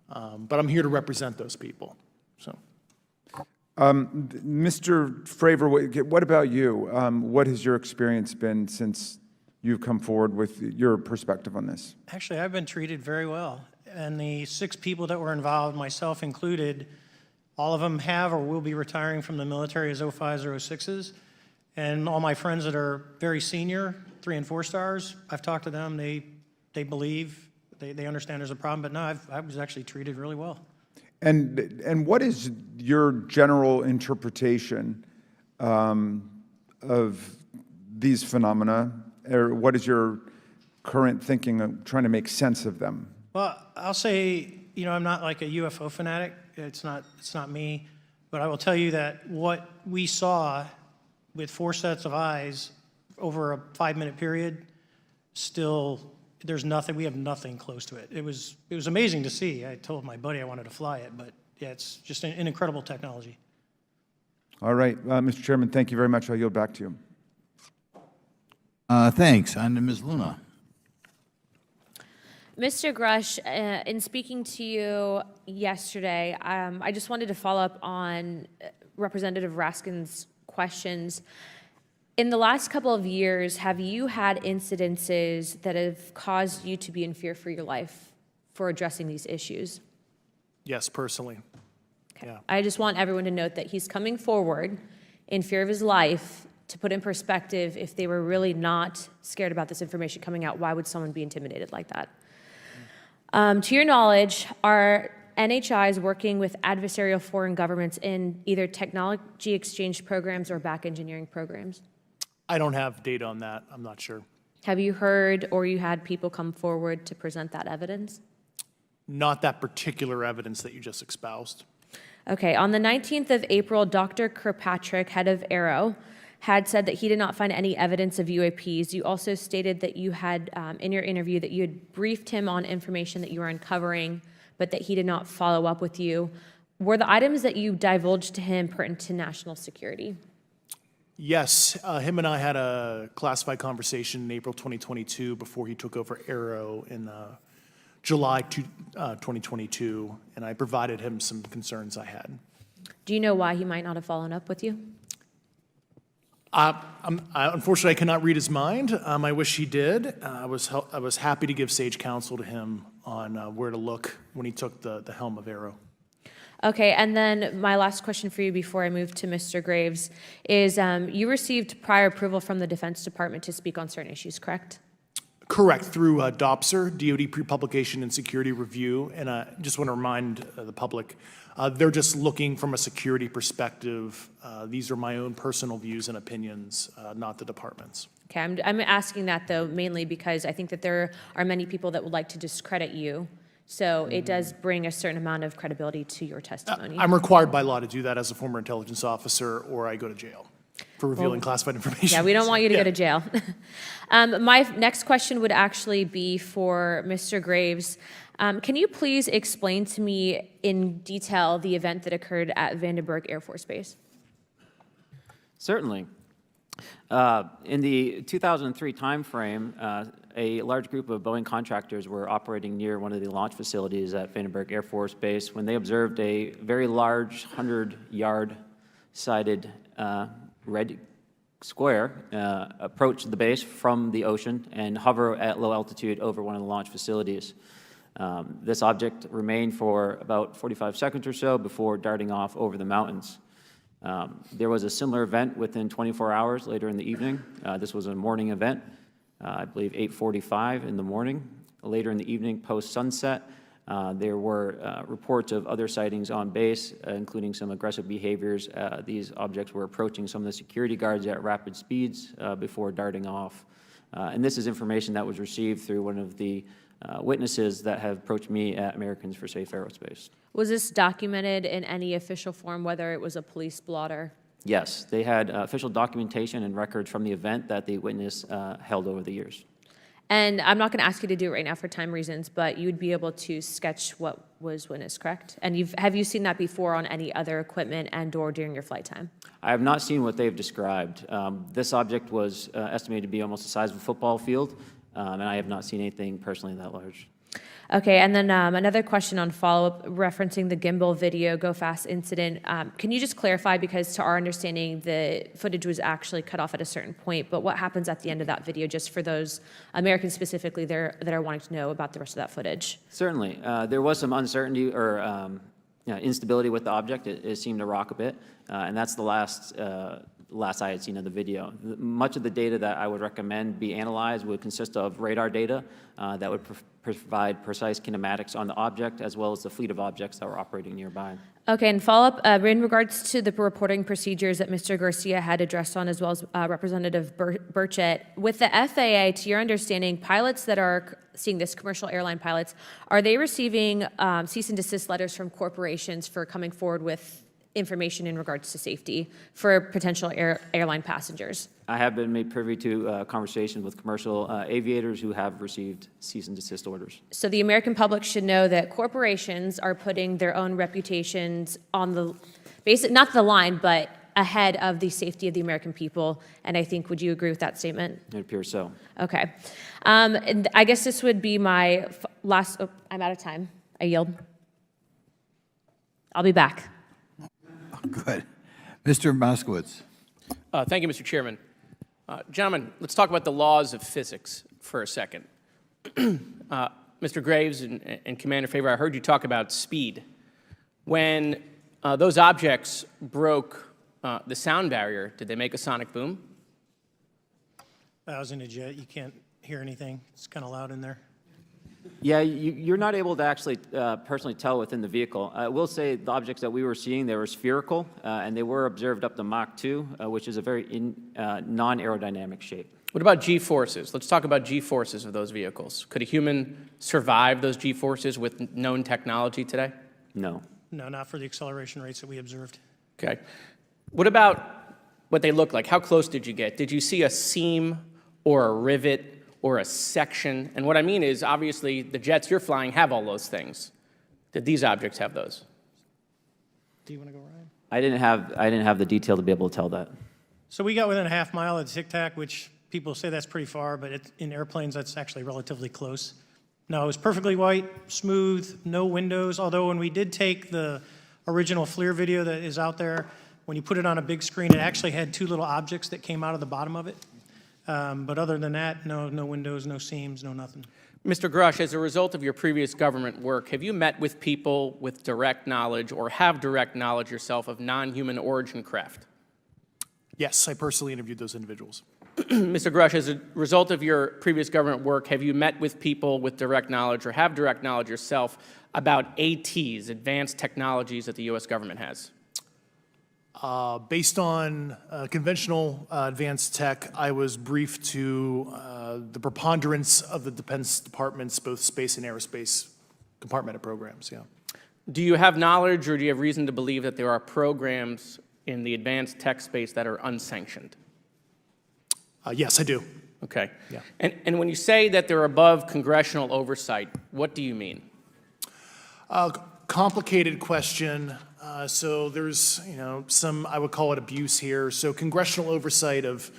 But I'm here to represent those people, so. Mr. Fravor, what about you? What has your experience been since you've come forward with your perspective on this? Actually, I've been treated very well. And the 6 people that were involved, myself included, all of them have or will be retiring from the military as 05s or 06s. And all my friends that are very senior, 3 and 4 stars, I've talked to them. They believe, they understand there's a problem. But no, I was actually treated really well. And what is your general interpretation of these phenomena, or what is your current thinking of trying to make sense of them? Well, I'll say, I'm not like a UFO fanatic. It's not me. But I will tell you that what we saw with 4 sets of eyes over a 5-minute period, still, there's nothing, we have nothing close to it. It was amazing to see. I told my buddy I wanted to fly it, but yeah, it's just an incredible technology. All right, Mr. Chairman, thank you very much. I'll yield back to you. Thanks. On to Ms. Luna. Mr. Grush, in speaking to you yesterday, I just wanted to follow up on Representative Raskin's questions. In the last couple of years, have you had incidences that have caused you to be in fear for your life for addressing these issues? Yes, personally. Okay. Yeah. I just want everyone to note that he's coming forward in fear of his life. To put in perspective, if they were really not scared about this information coming out, why would someone be intimidated like that? To your knowledge, are NHIs working with adversarial foreign governments in either technology exchange programs or back engineering programs? I don't have data on that. I'm not sure. Have you heard or you had people come forward to present that evidence? Not that particular evidence that you just espoused. Okay, on the 19th of April, Dr. Kirkpatrick, head of AARO, had said that he did not find any evidence of UAPs. You also stated that you had, in your interview, that you had briefed him on information that you were uncovering, but that he did not follow up with you. Were the items that you divulged to him pertinent to national security? Yes, him and I had a classified conversation in April 2022 before he took over AARO in July 2022, and I provided him some concerns I had. Do you know why he might not have followed up with you? Unfortunately, I cannot read his mind. I wish he did. I was happy to give sage counsel to him on where to look when he took the helm of AARO. Okay, and then my last question for you before I move to Mr. Graves is you received prior approval from the Defense Department to speak on certain issues, correct? Correct, through DOPSR, DoD Pre-Publication and Security Review, and I just want to remind the public, they're just looking from a security perspective. These are my own personal views and opinions, not the department's. Okay, I'm asking that though mainly because I think that there are many people that would like to discredit you. So it does bring a certain amount of credibility to your testimony. I'm required by law to do that as a former intelligence officer, or I go to jail for revealing classified information. Yeah, we don't want you to go to jail. My next question would actually be for Mr. Graves. Can you please explain to me in detail the event that occurred at Vandenberg Air Force Base? Certainly. In the 2003 timeframe, a large group of Boeing contractors were operating near one of the launch facilities at Vandenberg Air Force Base when they observed a very large 100-yard sided red square approach the base from the ocean and hover at low altitude over one of the launch facilities. This object remained for about 45 seconds or so before darting off over the mountains. There was a similar event within 24 hours later in the evening. This was a morning event, I believe 8:45 in the morning. Later in the evening, post-sunset, there were reports of other sightings on base, including some aggressive behaviors. These objects were approaching some of the security guards at rapid speeds before darting off. And this is information that was received through one of the witnesses that have approached me at Americans for Safe Aerospace. Was this documented in any official form, whether it was a police blotter? Yes, they had official documentation and records from the event that the witness held over the years. And I'm not going to ask you to do it right now for time reasons, but you would be able to sketch what was witnessed, correct? And have you seen that before on any other equipment and/or during your flight time? I have not seen what they've described. This object was estimated to be almost the size of a football field. and I have not seen anything personally that large. Okay, and then another question on follow-up referencing the gimbal video Go Fast incident. Can you just clarify, because to our understanding, the footage was actually cut off at a certain point, but what happens at the end of that video, just for those Americans specifically that are wanting to know about the rest of that footage? Certainly. There was some uncertainty or instability with the object. It seemed to rock a bit, and that's the last I had seen of the video. Much of the data that I would recommend be analyzed would consist of radar data that would provide precise kinematics on the object, as well as the fleet of objects that were operating nearby. Okay, and follow-up, in regards to the reporting procedures that Mr. Garcia had addressed on, as well as Representative Burchett, with the FAA, to your understanding, pilots that are seeing this, commercial airline pilots, are they receiving cease and desist letters from corporations for coming forward with information in regards to safety for potential airline passengers? I have been made privy to conversations with commercial aviators who have received cease and desist orders. So the American public should know that corporations are putting their own reputations on the not the line, but ahead of the safety of the American people. And I think, would you agree with that statement? It appears so. Okay. And I guess this would be my last, I'm out of time. I yield. I'll be back. Good. Mr. Moskowitz. Thank you, Mr. Chairman. Gentlemen, let's talk about the laws of physics for a second. Mr. Graves and Commander Favor, I heard you talk about speed. When those objects broke the sound barrier, did they make a sonic boom? I was in a jet. You can't hear anything. It's kind of loud in there. Yeah, you're not able to actually personally tell within the vehicle. I will say the objects that we were seeing, they were spherical, and they were observed up to Mach 2, which is a very non-aerodynamic shape. What about G-forces? Let's talk about G-forces of those vehicles. Could a human survive those G-forces with known technology today? No. No, not for the acceleration rates that we observed. Okay. What about what they look like? How close did you get? Did you see a seam or a rivet or a section? And what I mean is, obviously, the jets you're flying have all those things. Did these objects have those? Do you want to go, Ryan? I didn't have the detail to be able to tell that. So we got within a half mile of Tic Tac, which people say that's pretty far, but in airplanes, that's actually relatively close. No, it was perfectly white, smooth, no windows, although when we did take the original FLIR video that is out there, when you put it on a big screen, it actually had two little objects that came out of the bottom of it. But other than that, no windows, no seams, no nothing. Mr. Grush, as a result of your previous government work, have you met with people with direct knowledge or have direct knowledge yourself of non-human origin craft? Yes, I personally interviewed those individuals. Mr. Grush, as a result of your previous government work, have you met with people with direct knowledge or have direct knowledge yourself about ATs, advanced technologies that the U.S. government has? Based on conventional advanced tech, I was briefed to the preponderance of the Defense Department's both space and aerospace compartmented programs, yeah. Do you have knowledge or do you have reason to believe that there are programs in the advanced tech space that are unsanctioned? Yes, I do. Okay. Yeah. And when you say that they're above congressional oversight, what do you mean? Complicated question. So there's, some, I would call it abuse here. So congressional oversight of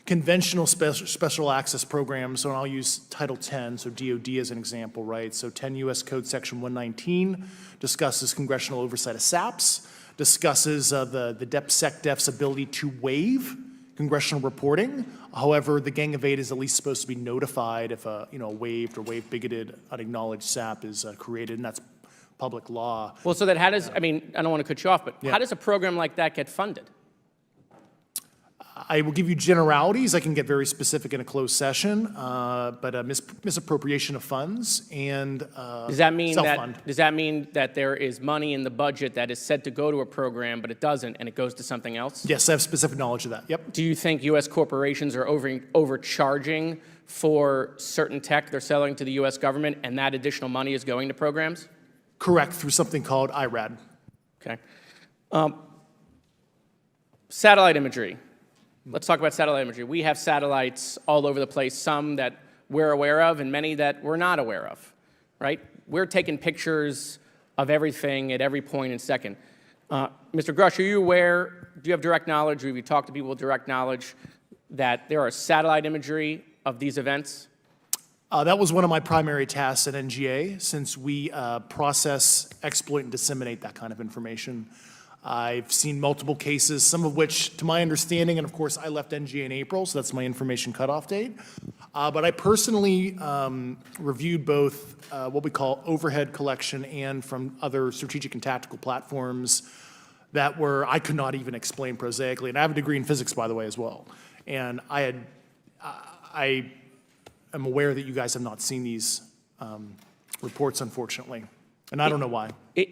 conventional special access programs, so I'll use Title 10, so DOD as an example, right? So 10 U.S. Code Section 119 discusses congressional oversight of SAPs, discusses the DepSecDef's ability to waive congressional reporting. However, the Gang of Eight is at least supposed to be notified if a waived or waive bigoted unacknowledged SAP is created, and that's public law. Well, so that how does, I don't want to cut you off, but how does a program like that get funded? I will give you generalities. I can get very specific in a closed session, but misappropriation of funds and Does that mean self-fund. that there is money in the budget that is said to go to a program, but it doesn't, and it goes to something else? Yes, I have specific knowledge of that. Yep. Do you think U.S. corporations are overcharging for certain tech they're selling to the U.S. government, and that additional money is going to programs? Correct, through something called IRAD. Okay. Satellite imagery. Let's talk about satellite imagery. We have satellites all over the place, some that we're aware of and many that we're not aware of, right? We're taking pictures of everything at every point and second. Mr. Grush, are you aware, do you have direct knowledge, or have you talked to people with direct knowledge that there are satellite imagery of these events? That was one of my primary tasks at NGA, since we process, exploit, and disseminate that kind of information. I've seen multiple cases, some of which, to my understanding, and of course, I left NGA in April, so that's my information cutoff date. But I personally reviewed both what we call overhead collection and from other strategic and tactical platforms that I could not even explain prosaically. And I have a degree in physics, by the way, as well. And I am aware that you guys have not seen these reports, unfortunately. And I don't know why. Do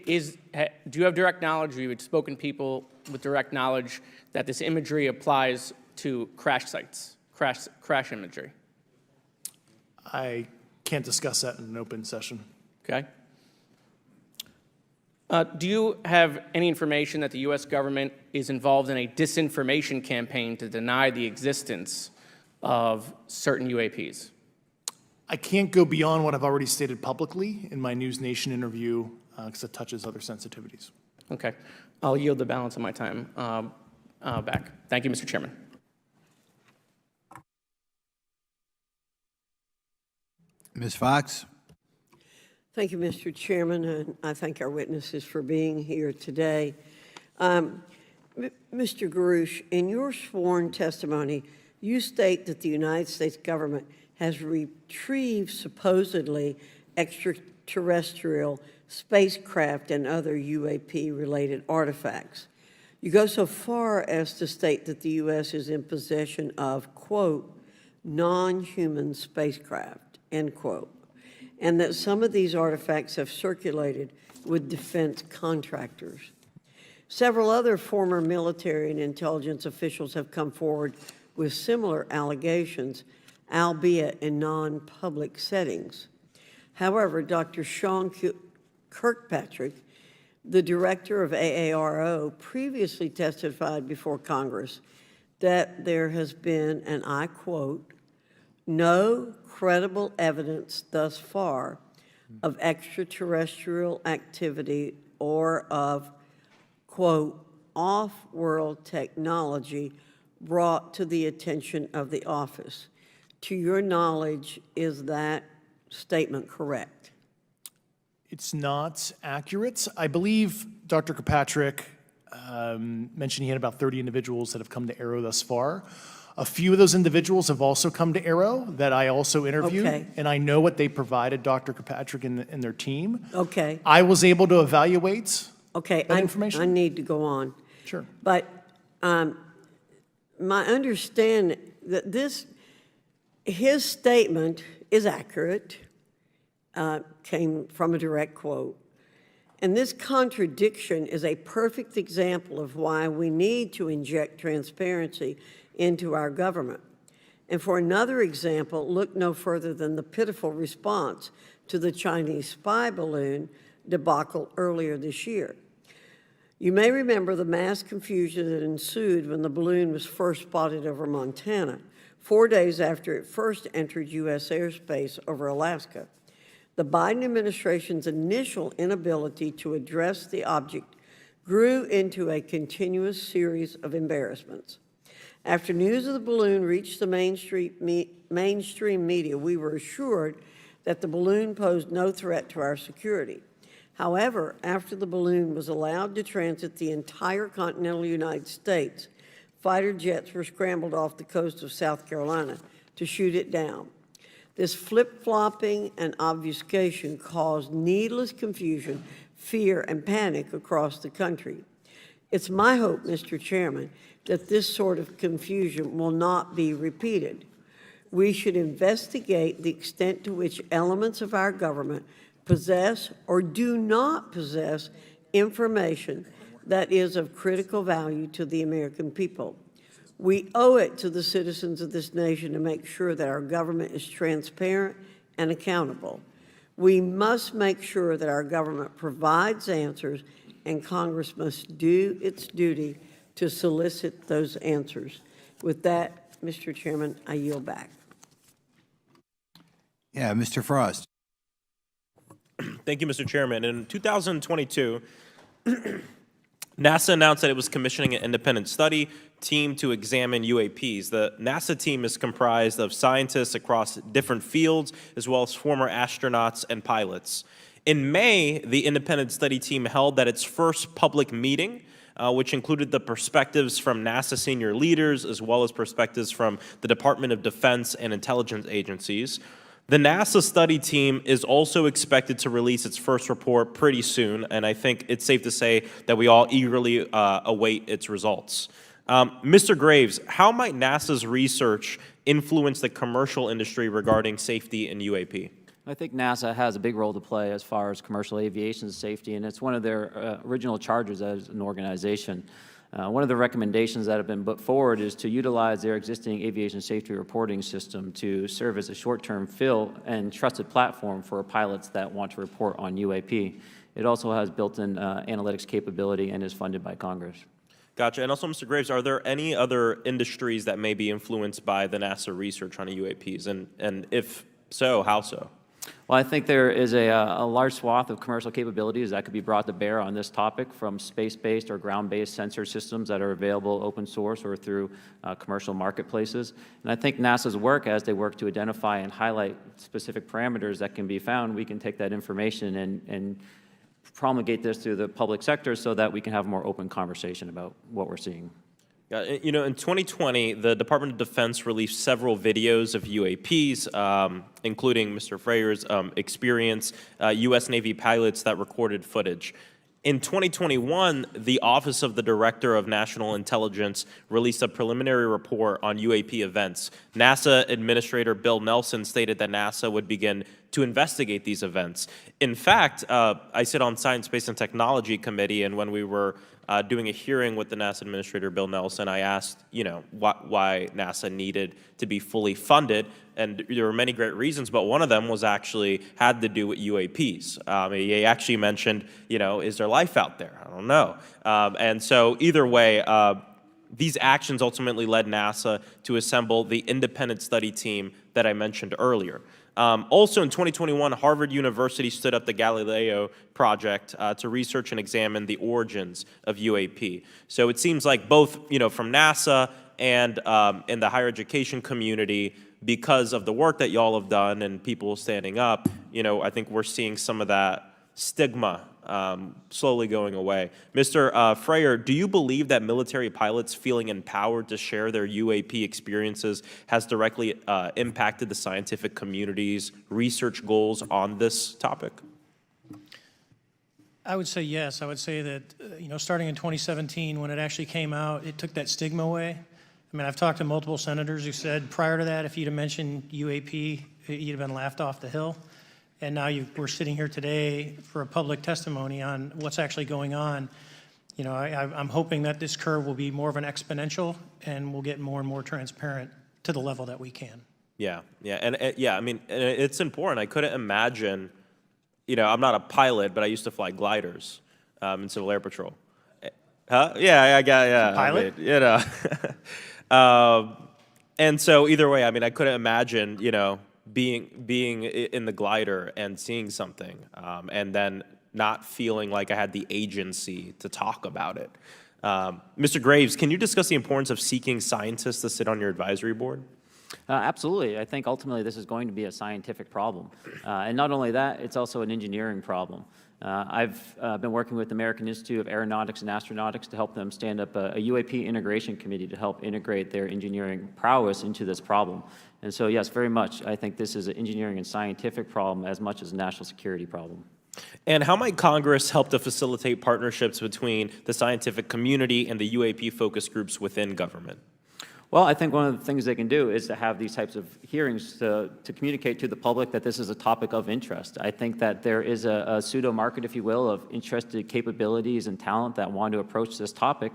you have direct knowledge, or you've spoken to people with direct knowledge that this imagery applies to crash sites, crash imagery? I can't discuss that in an open session. Okay. Do you have any information that the U.S. government is involved in a disinformation campaign to deny the existence of certain UAPs? I can't go beyond what I've already stated publicly in my News Nation interview because it touches other sensitivities. Okay. I'll yield the balance of my time back. Thank you, Mr. Chairman. Ms. Fox? Thank you, Mr. Chairman, and I thank our witnesses for being here today. Mr. Garouche, in your sworn testimony, you state that the United States government has retrieved supposedly extraterrestrial spacecraft and other UAP-related artifacts. You go so far as to state that the U.S. is in possession of, quote, non-human spacecraft, end quote, and that some of these artifacts have circulated with defense contractors. Several other former military and intelligence officials have come forward with similar allegations, albeit in non-public settings. However, Dr. Sean Kirkpatrick, the director of AARO, previously testified before Congress that there has been, and I quote, no credible evidence thus far of extraterrestrial activity or of, quote, off-world technology brought to the attention of the office. To your knowledge, is that statement correct? It's not accurate. I believe Dr. Kirkpatrick mentioned he had about 30 individuals that have come to AARO thus far. A few of those individuals have also come to AARO that I also interviewed, Okay. and I know what they provided Dr. Kirkpatrick and their team. Okay. I was able to evaluate Okay, that information. I need to go on. Sure. But my understanding that his statement is accurate, came from a direct quote. And this contradiction is a perfect example of why we need to inject transparency into our government. And for another example, look no further than the pitiful response to the Chinese spy balloon debacle earlier this year. You may remember the mass confusion that ensued when the balloon was first spotted over Montana, 4 days after it first entered U.S. airspace over Alaska. The Biden administration's initial inability to address the object grew into a continuous series of embarrassments. After news of the balloon reached the mainstream media, we were assured that the balloon posed no threat to our security. However, after the balloon was allowed to transit the entire continental United States, fighter jets were scrambled off the coast of South Carolina to shoot it down. This flip-flopping and obfuscation caused needless confusion, fear, and panic across the country. It's my hope, Mr. Chairman, that this sort of confusion will not be repeated. We should investigate the extent to which elements of our government possess or do not possess information that is of critical value to the American people. We owe it to the citizens of this nation to make sure that our government is transparent and accountable. We must make sure that our government provides answers, and Congress must do its duty to solicit those answers. With that, Mr. Chairman, I yield back. Yeah, Mr. Frost. Thank you, Mr. Chairman. In 2022, NASA announced that it was commissioning an independent study team to examine UAPs. The NASA team is comprised of scientists across different fields, as well as former astronauts and pilots. In May, the independent study team held its first public meeting, which included the perspectives from NASA senior leaders, as well as perspectives from the Department of Defense and intelligence agencies. The NASA study team is also expected to release its first report pretty soon, and I think it's safe to say that we all eagerly await its results. Mr. Graves, how might NASA's research influence the commercial industry regarding safety in UAP? I think NASA has a big role to play as far as commercial aviation safety, and it's one of their original charges as an organization. One of the recommendations that have been put forward is to utilize their existing aviation safety reporting system to serve as a short-term fill and trusted platform for pilots that want to report on UAP. It also has built-in analytics capability and is funded by Congress. Gotcha. And also, Mr. Graves, are there any other industries that may be influenced by the NASA research on UAPs? And if so, how so? Well, I think there is a large swath of commercial capabilities that could be brought to bear on this topic, from space-based or ground-based sensor systems that are available open source or through commercial marketplaces. And I think NASA's work, as they work to identify and highlight specific parameters that can be found, we can take that information and promulgate this through the public sector so that we can have a more open conversation about what we're seeing. You know, in 2020, the Department of Defense released several videos of UAPs, including Mr. Freyer's experience, U.S. Navy pilots that recorded footage. In 2021, the Office of the Director of National Intelligence released a preliminary report on UAP events. NASA Administrator Bill Nelson stated that NASA would begin to investigate these events. In fact, I sit on Science, Space, and Technology Committee, and when we were doing a hearing with the NASA Administrator Bill Nelson, I asked, you know, why NASA needed to be fully funded, and there were many great reasons, but one of them was actually had to do with UAPs. He actually mentioned, you know, is there life out there? I don't know. And so either way, these actions ultimately led NASA to assemble the independent study team that I mentioned earlier. Also in 2021, Harvard University stood up the Galileo project to research and examine the origins of UAP. So it seems like both, you know, from NASA and in the higher education community, because of the work that y'all have done and people standing up, you know, I think we're seeing some of that stigma slowly going away. Mr. Freyer, do you believe that military pilots feeling empowered to share their UAP experiences has directly impacted the scientific community's research goals on this topic? I would say yes. I would say that, you know, starting in 2017, when it actually came out, it took that stigma away. I mean, I've talked to multiple senators who said prior to that, if you'd have mentioned UAP, you'd have been laughed off the hill. And now we're sitting here today for a public testimony on what's actually going on. You know, I'm hoping that this curve will be more of an exponential and we'll get more and more transparent to the level that we can. Yeah, I mean, it's important. I couldn't imagine, you know, I'm not a pilot, but I used to fly gliders in Civil Air Patrol. Huh? Yeah, Pilot? I mean, you know. And so either way, I mean, I couldn't imagine, you know, being in the glider and seeing something, and then not feeling like I had the agency to talk about it. Mr. Graves, can you discuss the importance of seeking scientists to sit on your advisory board? Absolutely. I think ultimately this is going to be a scientific problem. And not only that, it's also an engineering problem. I've been working with the American Institute of Aeronautics and Astronautics to help them stand up a UAP integration committee to help integrate their engineering prowess into this problem. And so, yes, very much, I think this is an engineering and scientific problem as much as a national security problem. And how might Congress help to facilitate partnerships between the scientific community and the UAP focus groups within government? Well, I think one of the things they can do is to have these types of hearings to communicate to the public that this is a topic of interest. I think that there is a pseudo-market, if you will, of interested capabilities and talent that want to approach this topic,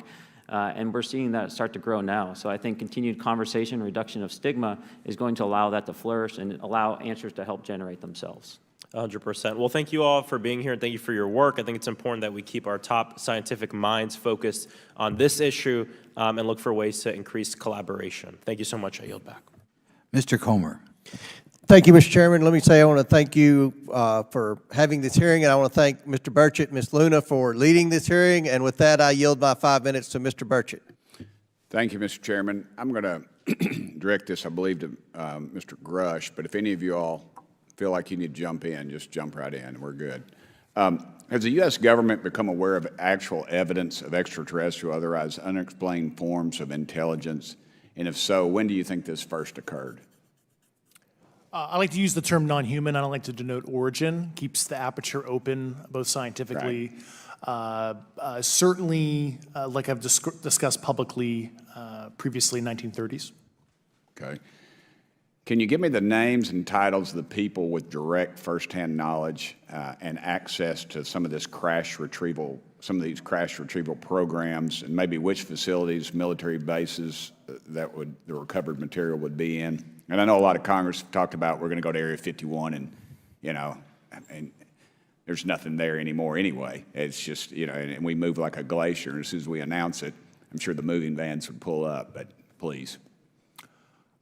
and we're seeing that start to grow now. So I think continued conversation, reduction of stigma is going to allow that to flourish and allow answers to help generate themselves. 100%. Well, thank you all for being here, and thank you for your work. I think it's important that we keep our top scientific minds focused on this issue and look for ways to increase collaboration. Thank you so much. I yield back. Mr. Comer. Thank you, Mr. Chairman. Let me say I want to thank you for having this hearing, and I want to thank Mr. Burchett and Ms. Luna for leading this hearing. And with that, I yield my 5 minutes to Mr. Burchett. Thank you, Mr. Chairman. I'm going to direct this, I believe, to Mr. Grush, but if any of you all feel like you need to jump in, just jump right in. We're good. Has the U.S. government become aware of actual evidence of extraterrestrial, otherwise unexplained forms of intelligence? And if so, when do you think this first occurred? I like to use the term non-human. I don't like to denote origin. Keeps the aperture open, both scientifically. Certainly, like I've discussed publicly previously, 1930s. Okay. Can you give me the names and titles of the people with direct firsthand knowledge and access to some of these crash retrieval programs, and maybe which facilities, military bases the recovered material would be in? And I know a lot of Congress talked about we're going to go to Area 51, and and there's nothing there anymore anyway. It's just and we move like a glacier. And as soon as we announce it, I'm sure the moving vans would pull up. But please.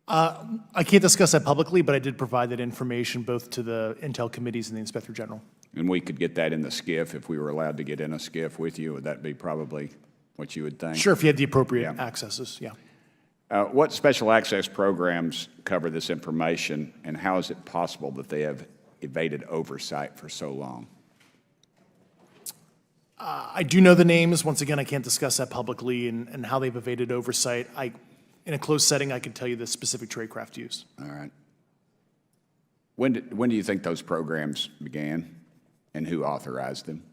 I can't discuss that publicly, but I did provide that information both to the Intel committees and the Inspector General. And we could get that in the SCIF if we were allowed to get in a SCIF with you. Would that be probably what you would think? Sure, if you had the appropriate accesses, yeah. What special access programs cover this information, and how is it possible that they have evaded oversight for so long? I do know the names. Once again, I can't discuss that publicly and how they've evaded oversight. In a closed setting, I can tell you the specific tradecraft used. All right. When do you think those programs began, and who authorized them?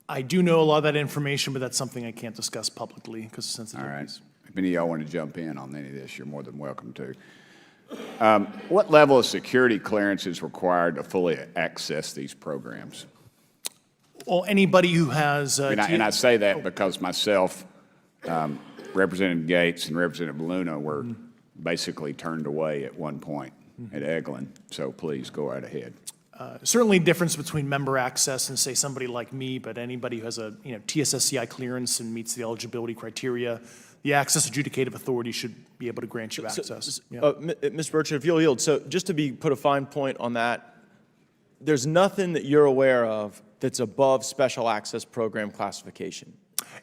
I do know a lot of that information, but that's something I can't discuss publicly because of sensitivities. All right. If any of y'all want to jump in on any of this, you're more than welcome to. What level of security clearance is required to fully access these programs? Well, anybody who has... and I say that because myself, Representative Gates and Representative Luna were basically turned away at one point at Eglin. So please go right ahead. Certainly difference between member access and, say, somebody like me, but anybody who has a TSSCI clearance and meets the eligibility criteria, the access adjudicative authority should be able to grant you access. Mr. Burchett, if you'll yield, so just to put a fine point on that, there's nothing that you're aware of that's above special access program classification.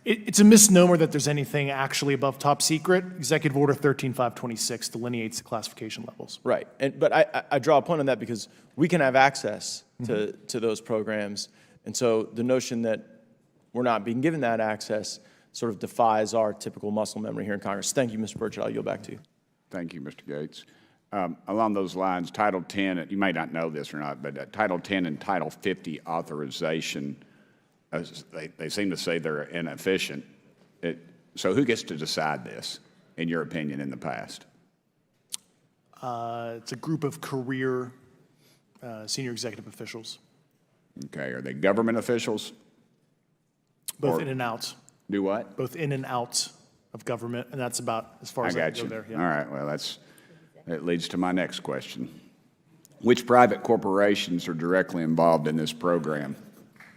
It's a misnomer that there's anything actually above top secret. Executive Order 13526 delineates the classification levels. Right, but I draw a point on that because we can have access to those programs, and so the notion that we're not being given that access sort of defies our typical muscle memory here in Congress. Thank you, Mr. Burchett. I'll yield back to you. Thank you, Mr. Gates. Along those lines, Title 10, you may not know this or not, but Title 10 and Title 50 authorization, they seem to say they're inefficient. So who gets to decide this, in your opinion, in the past? It's a group of career senior executive officials. Okay, are they government officials? Both in and out. Do what? Both in and out of government, and that's about as far as I can go there. Yeah. All right, well, that leads to my next question. Which private corporations are directly involved in this program?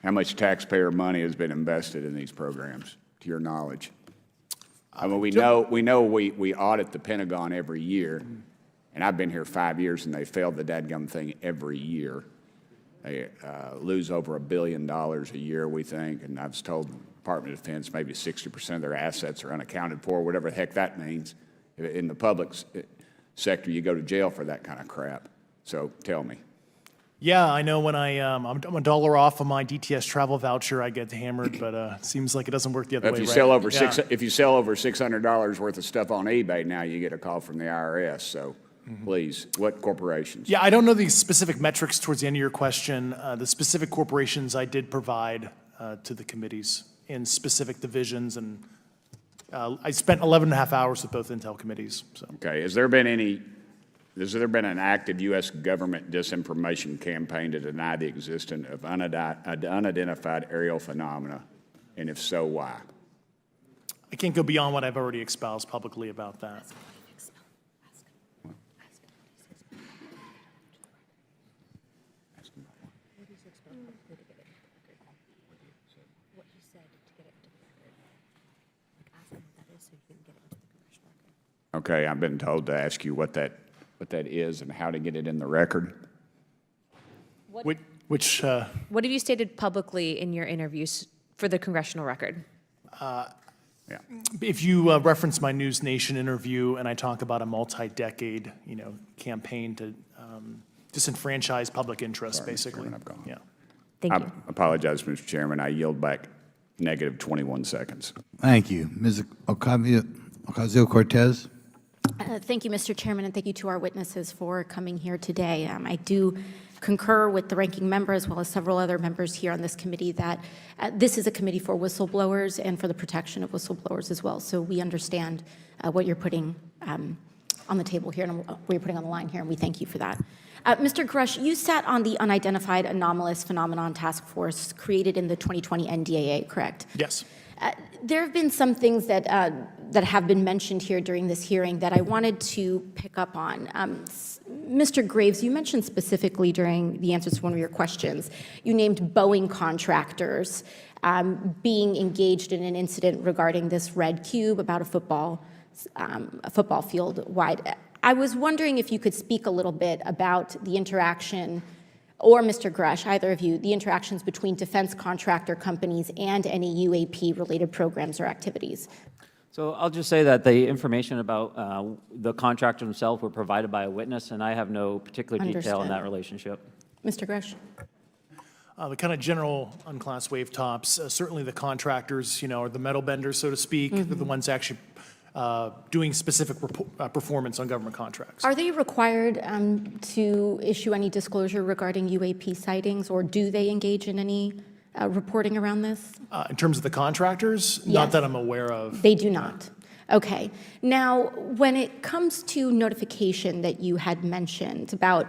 How much taxpayer money has been invested in these programs, to your knowledge? I mean, we know we audit the Pentagon every year, and I've been here 5 years, and they failed the dadgum thing every year. They lose over $1 billion a year, we think, and I was told the Department of Defense maybe 60% of their assets are unaccounted for, whatever the heck that means. In the public sector, you go to jail for that kind of crap. So tell me. Yeah, I know when I'm $1 off of my DTS travel voucher, I get hammered, but it seems like it doesn't work the other way, If you right? sell over if you sell over $600 worth of stuff on eBay now, you get a call from the IRS. So please, what corporations? Yeah, I don't know the specific metrics towards the end of your question. The specific corporations I did provide to the committees in specific divisions, and I spent 11 and a half hours with both Intel committees. So. Okay, has there been an active U.S. government disinformation campaign to deny the existence of unidentified aerial phenomena? And if so, why? I can't go beyond what I've already espoused publicly about that. Okay, I've been told to ask you what that what that is and how to get it in the record? What have you stated publicly in your interviews for the congressional record? If you reference my News Nation interview and I talk about a multi-decade, campaign to disenfranchise public interest, basically. Chairman, I've gone. Yeah. Thank I you. apologize, Mr. Chairman. I yield back negative 21 seconds. Thank you. Ms. Ocasio-Cortez? Thank you, Mr. Chairman, and thank you to our witnesses for coming here today. I do concur with the ranking member as well as several other members here on this committee that this is a committee for whistleblowers and for the protection of whistleblowers as well. So we understand what you're putting on the table here and what you're putting on the line here, and we thank you for that. Mr. Grush, you sat on the Unidentified Anomalous Phenomenon Task Force created in the 2020 NDAA, correct? Yes. There have been some things that have been mentioned here during this hearing that I wanted to pick up on. Mr. Graves, you mentioned specifically during the answers to one of your questions, you named Boeing contractors being engaged in an incident regarding this red cube about a football field wide. I was wondering if you could speak a little bit about the interaction, or Mr. Grush, either of you, the interactions between defense contractor companies and any UAP-related programs or activities. So I'll just say that the information about the contractor himself were provided by a witness, and I have no particular detail in that relationship. Mr. Grush. The kind of general unclassed wave tops, certainly the contractors, are the metal benders, so to speak, they're the ones actually doing specific performance on government contracts. Are they required to issue any disclosure regarding UAP sightings, or do they engage in any reporting around this? In terms of the contractors, Yes. not that I'm aware of. They do not. Okay. Now, when it comes to notification that you had mentioned about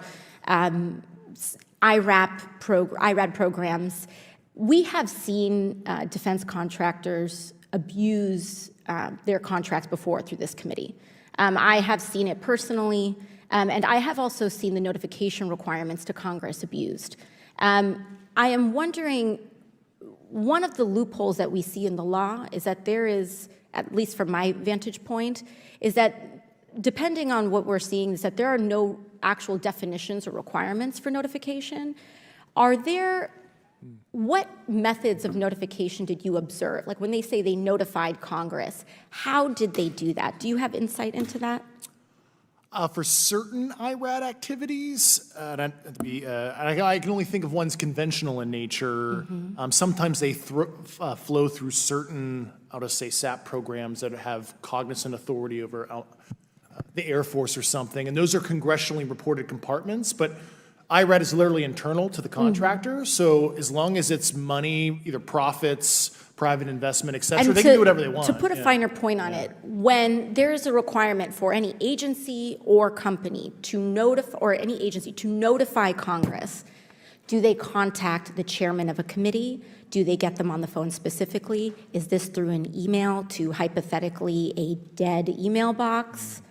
IRAD programs, we have seen defense contractors abuse their contracts before through this committee. I have seen it personally, and I have also seen the notification requirements to Congress abused. I am wondering, one of the loopholes that we see in the law is that there is, at least from my vantage point, is that depending on what we're seeing, is that there are no actual definitions or requirements for notification. What methods of notification did you observe? Like when they say they notified Congress, how did they do that? Do you have insight into that? For certain IRAD activities, I can only think of ones conventional in nature. Sometimes they flow through certain, I'll just say, SAP programs that have cognizant authority over the Air Force or something, and those are congressionally reported compartments, but IRAD is literally internal to the contractor, so as long as it's money, either profits, private investment, et cetera, they can do whatever they want. To put a finer point on it, when there is a requirement for any agency or company to notify, or any agency to notify Congress, do they contact the chairman of a committee? Do they get them on the phone specifically? Is this through an email to hypothetically a dead email box?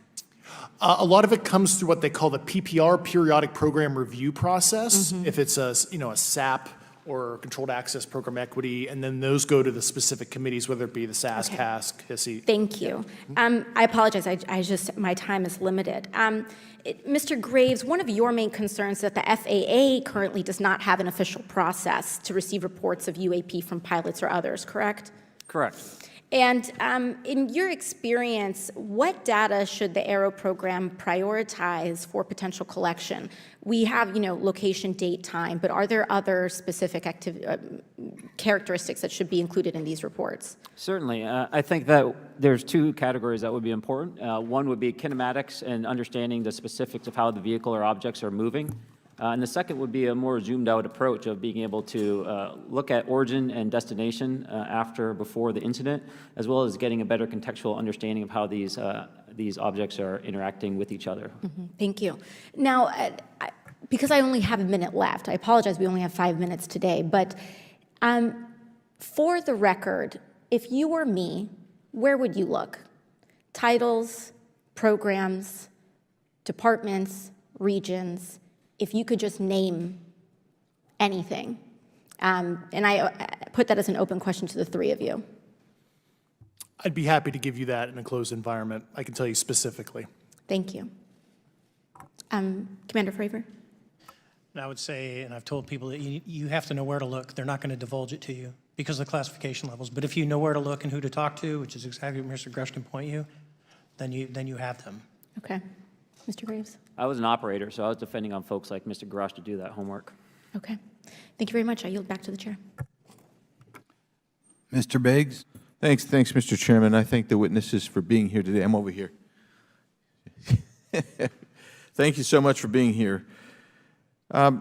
A lot of it comes through what they call the PPR, Periodic Program Review process, if it's a SAP or Controlled Access Program Equity, and then those go to the specific committees, whether it be the SAS, CASC, HISI. Thank you. I apologize, my time is limited. Mr. Graves, one of your main concerns is that the FAA currently does not have an official process to receive reports of UAP from pilots or others, correct? Correct. And in your experience, what data should the AERO program prioritize for potential collection? We have, location, date, time, but are there other specific characteristics that should be included in these reports? Certainly. I think that there's two categories that would be important. One would be kinematics and understanding the specifics of how the vehicle or objects are moving. And the second would be a more zoomed out approach of being able to look at origin and destination before the incident, as well as getting a better contextual understanding of how these objects are interacting with each other. Thank you. Now, because I only have a minute left, I apologize, we only have 5 minutes today, but for the record, if you were me, where would you look? Titles, programs, departments, regions, if you could just name anything. And I put that as an open question to the three of you. I'd be happy to give you that in a closed environment. I can tell you specifically. Thank you. Commander Fravor? And I would say, and I've told people that you have to know where to look. They're not going to divulge it to you because of the classification levels. But if you know where to look and who to talk to, which is exactly what Mr. Grush can point you, then you have them. Okay. Mr. Graves? I was an operator, so I was depending on folks like Mr. Grosh to do that homework. Okay. Thank you very much. I yield back to the chair. Mr. Biggs? Thanks, Mr. Chairman. I thank the witnesses for being here today. I'm over here. Thank you so much for being here. I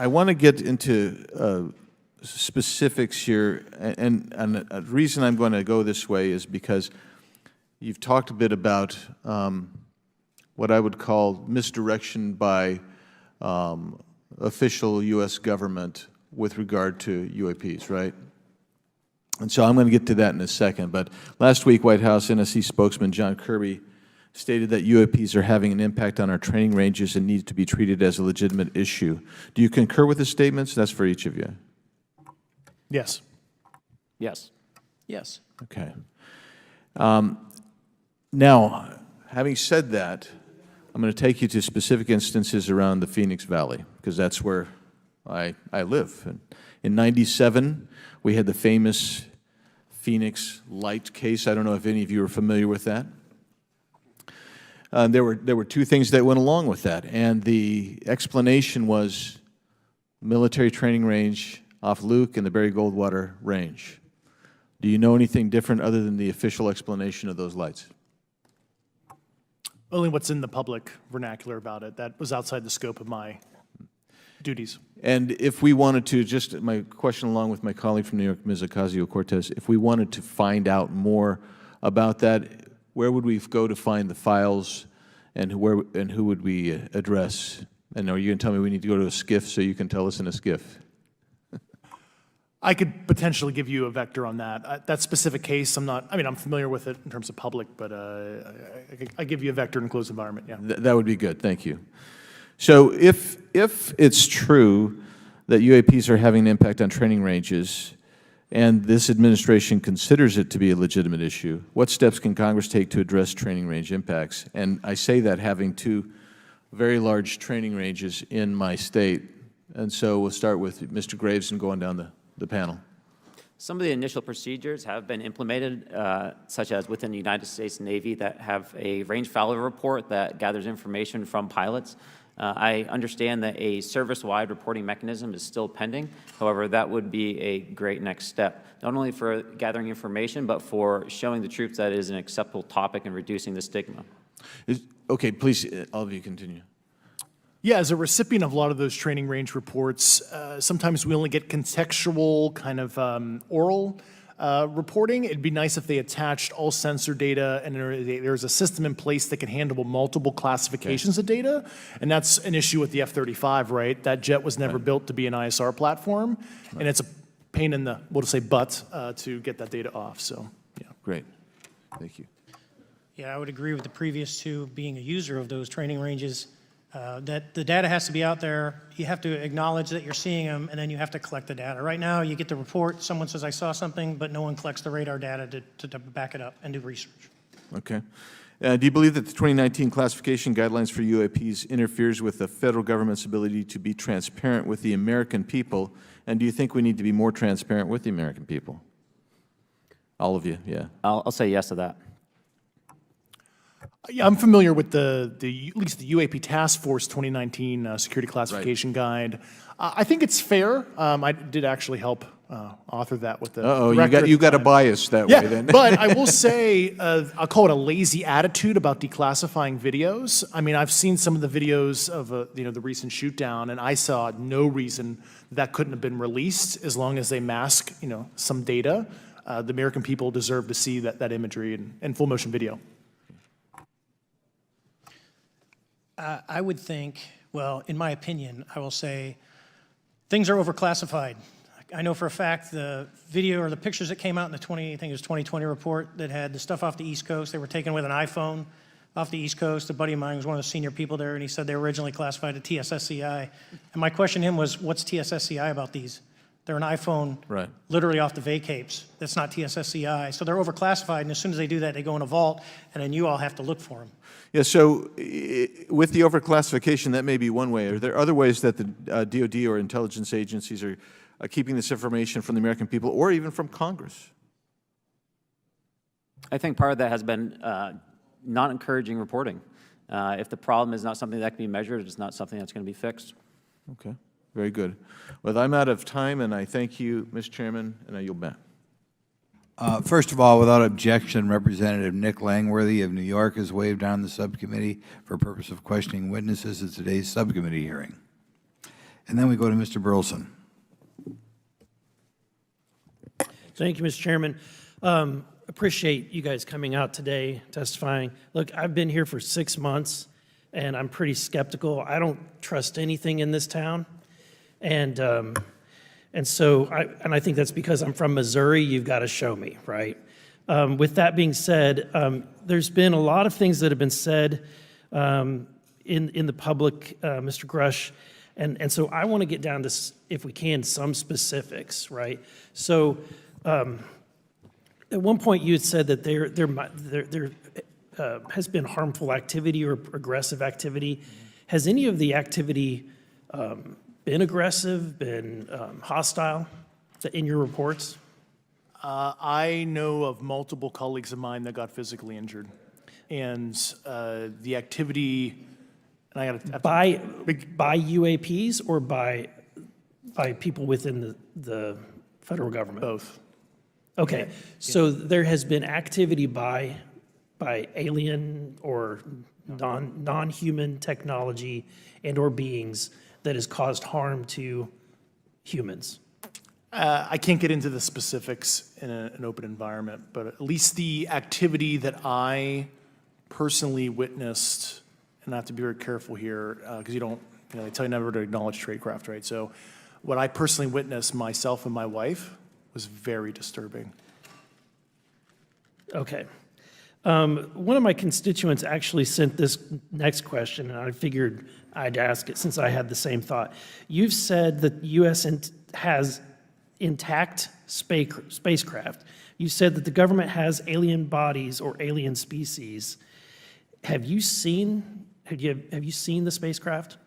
want to get into specifics here, and the reason I'm going to go this way is because you've talked a bit about what I would call misdirection by official U.S. government with regard to UAPs, right? And so I'm going to get to that in a second. But last week, White House NSC spokesman John Kirby stated that UAPs are having an impact on our training ranges and need to be treated as a legitimate issue. Do you concur with his statements? That's for each of you. Yes. Yes. Yes. Okay. Now, having said that, I'm going to take you to specific instances around the Phoenix Valley, because that's where I live. And in '97, we had the famous Phoenix Light case. I don't know if any of you are familiar with that. There were two things that went along with that, and the explanation was military training range off Luke and the Barry Goldwater Range. Do you know anything different other than the official explanation of those lights? Only what's in the public vernacular about it. That was outside the scope of my duties. And if we wanted to, just my question along with my colleague from New York, Ms. Ocasio-Cortez, if we wanted to find out more about that, where would we go to find the files, and who would we address? And are you going to tell me we need to go to a SCIF so you can tell us in a SCIF? I could potentially give you a vector on that. That specific case, I'm familiar with it in terms of public, but I give you a vector in a closed environment, yeah. That would be good, thank you. So if it's true that UAPs are having an impact on training ranges, and this administration considers it to be a legitimate issue, what steps can Congress take to address training range impacts? And I say that having two very large training ranges in my state. And so we'll start with Mr. Graves and going down the panel. Some of the initial procedures have been implemented, such as within the United States Navy, that have a range failure report that gathers information from pilots. I understand that a service-wide reporting mechanism is still pending. However, that would be a great next step, not only for gathering information, but for showing the troops that it is an acceptable topic and reducing the stigma. Okay, please, all of you continue. Yeah, as a recipient of a lot of those training range reports, sometimes we only get contextual kind of oral reporting. It'd be nice if they attached all sensor data and there's a system in place that can handle multiple classifications of data. And that's an issue with the F-35, right? That jet was never built to be an ISR platform. And it's a pain in the, we'll just say, butt to get that data off. So, yeah. Great. Thank you. Yeah, I would agree with the previous two, being a user of those training ranges, that the data has to be out there. You have to acknowledge that you're seeing them, and then you have to collect the data. Right now, you get the report, someone says, I saw something, but no one collects the radar data to back it up and do research. Okay. Do you believe that the 2019 classification guidelines for UAPs interferes with the federal government's ability to be transparent with the American people? And do you think we need to be more transparent with the American people? All of you, yeah. I'll say yes to that. Yeah, I'm familiar with at least the UAP Task Force 2019 Security Classification Guide. I think it's fair. I did actually help author that with the director. You got a bias that way then. But I will say, I'll call it a lazy attitude about declassifying videos. I mean, I've seen some of the videos of the recent shoot down, and I saw no reason that couldn't have been released as long as they mask some data. The American people deserve to see that imagery and full motion video. I would think, well, in my opinion, I will say things are overclassified. I know for a fact the video or the pictures that came out in the 2020 report that had the stuff off the East Coast, they were taken with an iPhone off the East Coast. A buddy of mine was one of the senior people there, and he said they were originally classified at TSSCI. And my question to him was, what's TSSCI about these? They're an iPhone Right. literally off the vacapes. That's not TSSCI. So they're overclassified, and as soon as they do that, they go in a vault, and then you all have to look for them. Yeah, so with the overclassification, that may be one way. Are there other ways that the DOD or intelligence agencies are keeping this information from the American people or even from Congress? I think part of that has been not encouraging reporting. If the problem is not something that can be measured, it's not something that's going to be fixed. Okay, very good. Well, I'm out of time, and I thank you, Mr. Chairman, and I yield back. First of all, without objection, Representative Nick Langworthy of New York has waived on the subcommittee for purpose of questioning witnesses at today's subcommittee hearing. And then we go to Mr. Burleson. Thank you, Mr. Chairman. Appreciate you guys coming out today, testifying. Look, I've been here for 6 months, and I'm pretty skeptical. I don't trust anything in this town. And so I think that's because I'm from Missouri. You've got to show me, right? With that being said, there's been a lot of things that have been said in the public, Mr. Grush, and so I want to get down to, if we can, some specifics, right? So at one point you had said that there has been harmful activity or aggressive activity. Has any of the activity been aggressive, been hostile in your reports? I know of multiple colleagues of mine that got physically injured. And the activity, and I got to by UAPs or by people within the federal government? Both. Okay, so there has been activity by alien or non-human technology and or beings that has caused harm to humans. I can't get into the specifics in an open environment, but at least the activity that I personally witnessed, and I have to be very careful here because they tell you never to acknowledge tradecraft, right? So what I personally witnessed, myself and my wife, was very disturbing. Okay. One of my constituents actually sent this next question, and I figured I'd ask it since I had the same thought. You've said that the U.S. has intact spacecraft. You said that the government has alien bodies or alien species. Have you seen the spacecraft?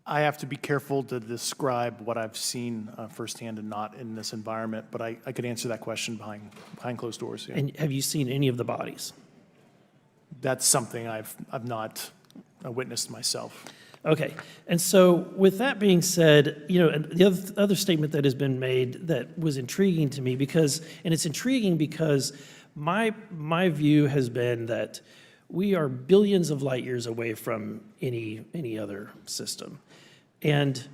I have to be careful to describe what I've seen firsthand and not in this environment, but I could answer that question behind closed doors. Yeah. And have you seen any of the bodies? That's something I've not witnessed myself. Okay, and so with that being said, the other statement that has been made that was intriguing to me it's intriguing because my view has been that we are billions of light years away from any other system. And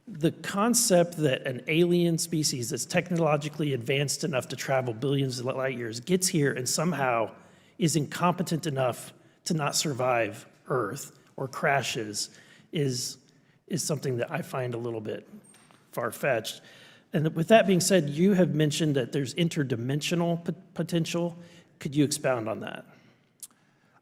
the concept that an alien species that's technologically advanced enough to travel billions of light years gets here and somehow is incompetent enough to not survive Earth or crashes is something that I find a little bit far-fetched. And with that being said, you have mentioned that there's interdimensional potential. Could you expound on that?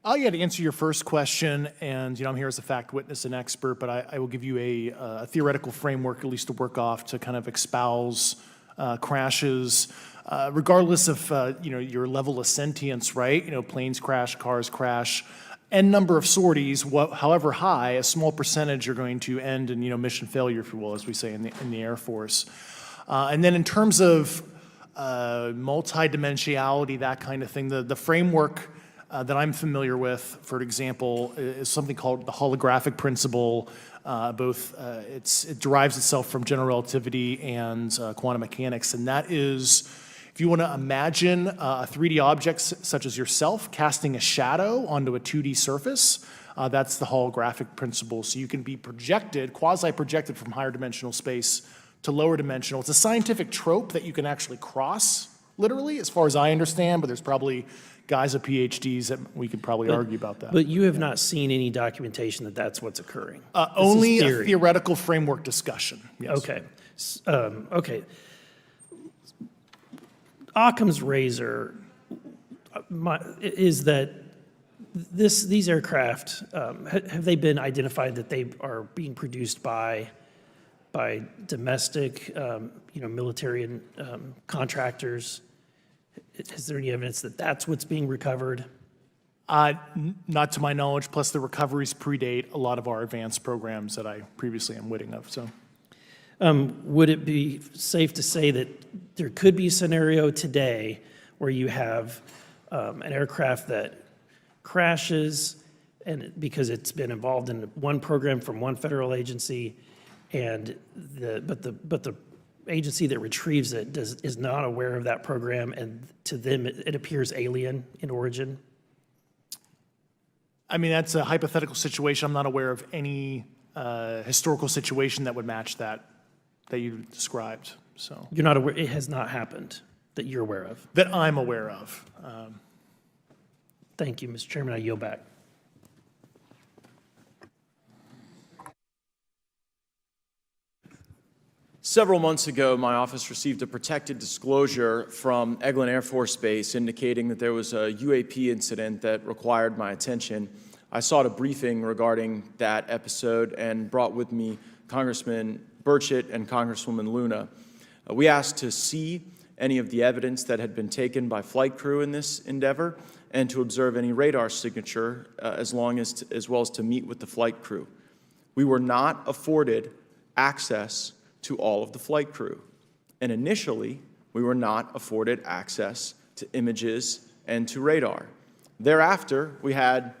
Yeah, to answer your first question, and I'm here as a fact witness and expert, but I will give you a theoretical framework, at least to work off, to kind of espouse crashes, regardless of your level of sentience, right? Planes crash, cars crash, n number of sorties, however high, a small percentage are going to end in mission failure, if you will, as we say in the Air Force. And then in terms of multidimensionality, that kind of thing, the framework that I'm familiar with, for example, is something called the holographic principle. It derives itself from general relativity and quantum mechanics, and that is, if you want to imagine a 3D object such as yourself casting a shadow onto a 2D surface, that's the holographic principle. So you can be projected, quasi-projected from higher dimensional space to lower dimensional. It's a scientific trope that you can actually cross, literally, as far as I understand, but there's probably guys with PhDs that we could probably argue about that. But you have not seen any documentation that that's what's occurring? Only a theoretical framework discussion, yes. Okay. Okay. Occam's razor is that these aircraft, have they been identified that they are being produced by by domestic, military and contractors? Is there any evidence that that's what's being recovered? Not to my knowledge, plus the recoveries predate a lot of our advanced programs that I previously am witting of, so. Would it be safe to say that there could be a scenario today where you have an aircraft that crashes and because it's been involved in one program from one federal agency, and but the agency that retrieves it is not aware of that program, and to them it appears alien in origin? I mean, that's a hypothetical situation. I'm not aware of any historical situation that would match that you described, so. You're not aware, it has not happened that you're aware of? That I'm aware of. Thank you, Mr. Chairman. I yield back. Several months ago, my office received a protected disclosure from Eglin Air Force Base indicating that there was a UAP incident that required my attention. I sought a briefing regarding that episode and brought with me Congressman Burchett and Congresswoman Luna. We asked to see any of the evidence that had been taken by flight crew in this endeavor and to observe any radar signature as well as to meet with the flight crew. We were not afforded access to all of the flight crew. And initially, we were not afforded access to images and to radar. Thereafter, we had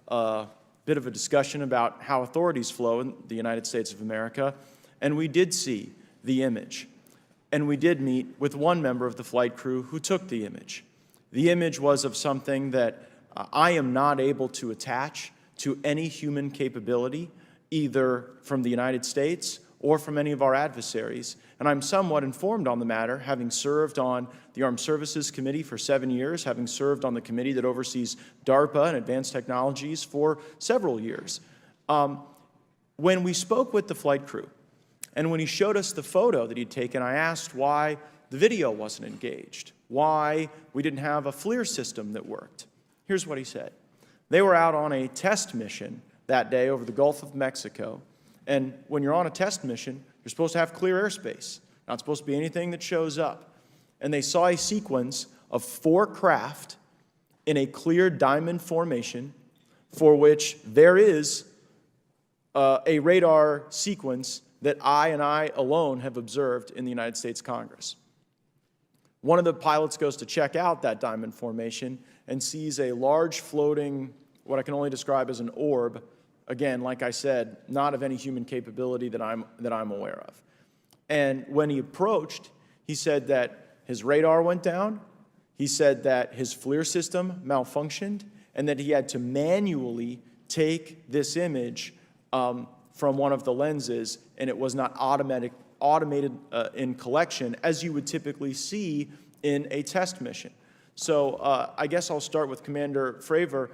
a bit of a discussion about how authorities flow in the United States of America, and we did see the image. And we did meet with one member of the flight crew who took the image. The image was of something that I am not able to attach to any human capability, either from the United States or from any of our adversaries. And I'm somewhat informed on the matter, having served on the Armed Services Committee for 7 years, having served on the committee that oversees DARPA and advanced technologies for several years. When we spoke with the flight crew, and when he showed us the photo that he'd taken, I asked why the video wasn't engaged, why we didn't have a FLIR system that worked. Here's what he said. They were out on a test mission that day over the Gulf of Mexico. And when you're on a test mission, you're supposed to have clear airspace. Not supposed to be anything that shows up. And they saw a sequence of 4 craft in a clear diamond formation for which there is a radar sequence that I alone have observed in the United States Congress. One of the pilots goes to check out that diamond formation and sees a large floating, what I can only describe as an orb. Again, like I said, not of any human capability that I'm aware of. And when he approached, he said that his radar went down, he said that his FLIR system malfunctioned, and that he had to manually take this image from one of the lenses, and it was not automated in collection, as you would typically see in a test mission. So I guess I'll start with Commander Fravor.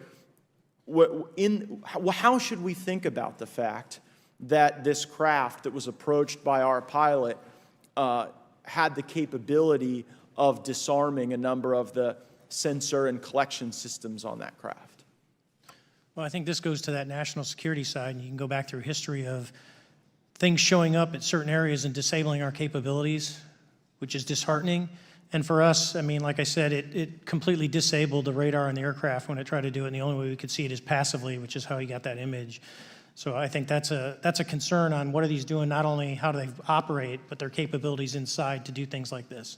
How should we think about the fact that this craft that was approached by our pilot had the capability of disarming a number of the sensor and collection systems on that craft? Well, I think this goes to that national security side, and you can go back through history of things showing up at certain areas and disabling our capabilities, which is disheartening. And for us, I mean, like I said, it completely disabled the radar on the aircraft when it tried to do it, and the only way we could see it is passively, which is how he got that image. So I think that's a concern on what are these doing, not only how do they operate, but their capabilities inside to do things like this.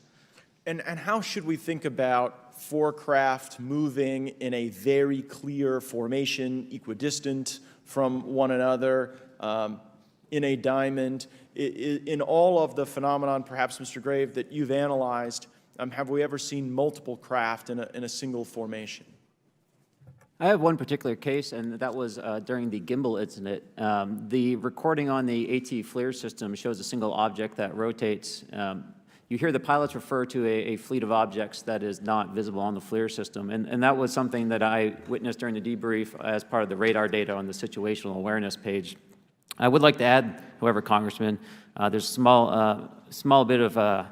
And how should we think about 4 craft moving in a very clear formation, equidistant from one another, in a diamond? In all of the phenomenon, perhaps, Mr. Grave, that you've analyzed, have we ever seen multiple craft in a single formation? I have one particular case, and that was during the gimbal incident. The recording on the AT FLIR system shows a single object that rotates. You hear the pilots refer to a fleet of objects that is not visible on the FLIR system, and that was something that I witnessed during the debrief as part of the radar data on the situational awareness page. I would like to add, however, Congressman, there's a small bit of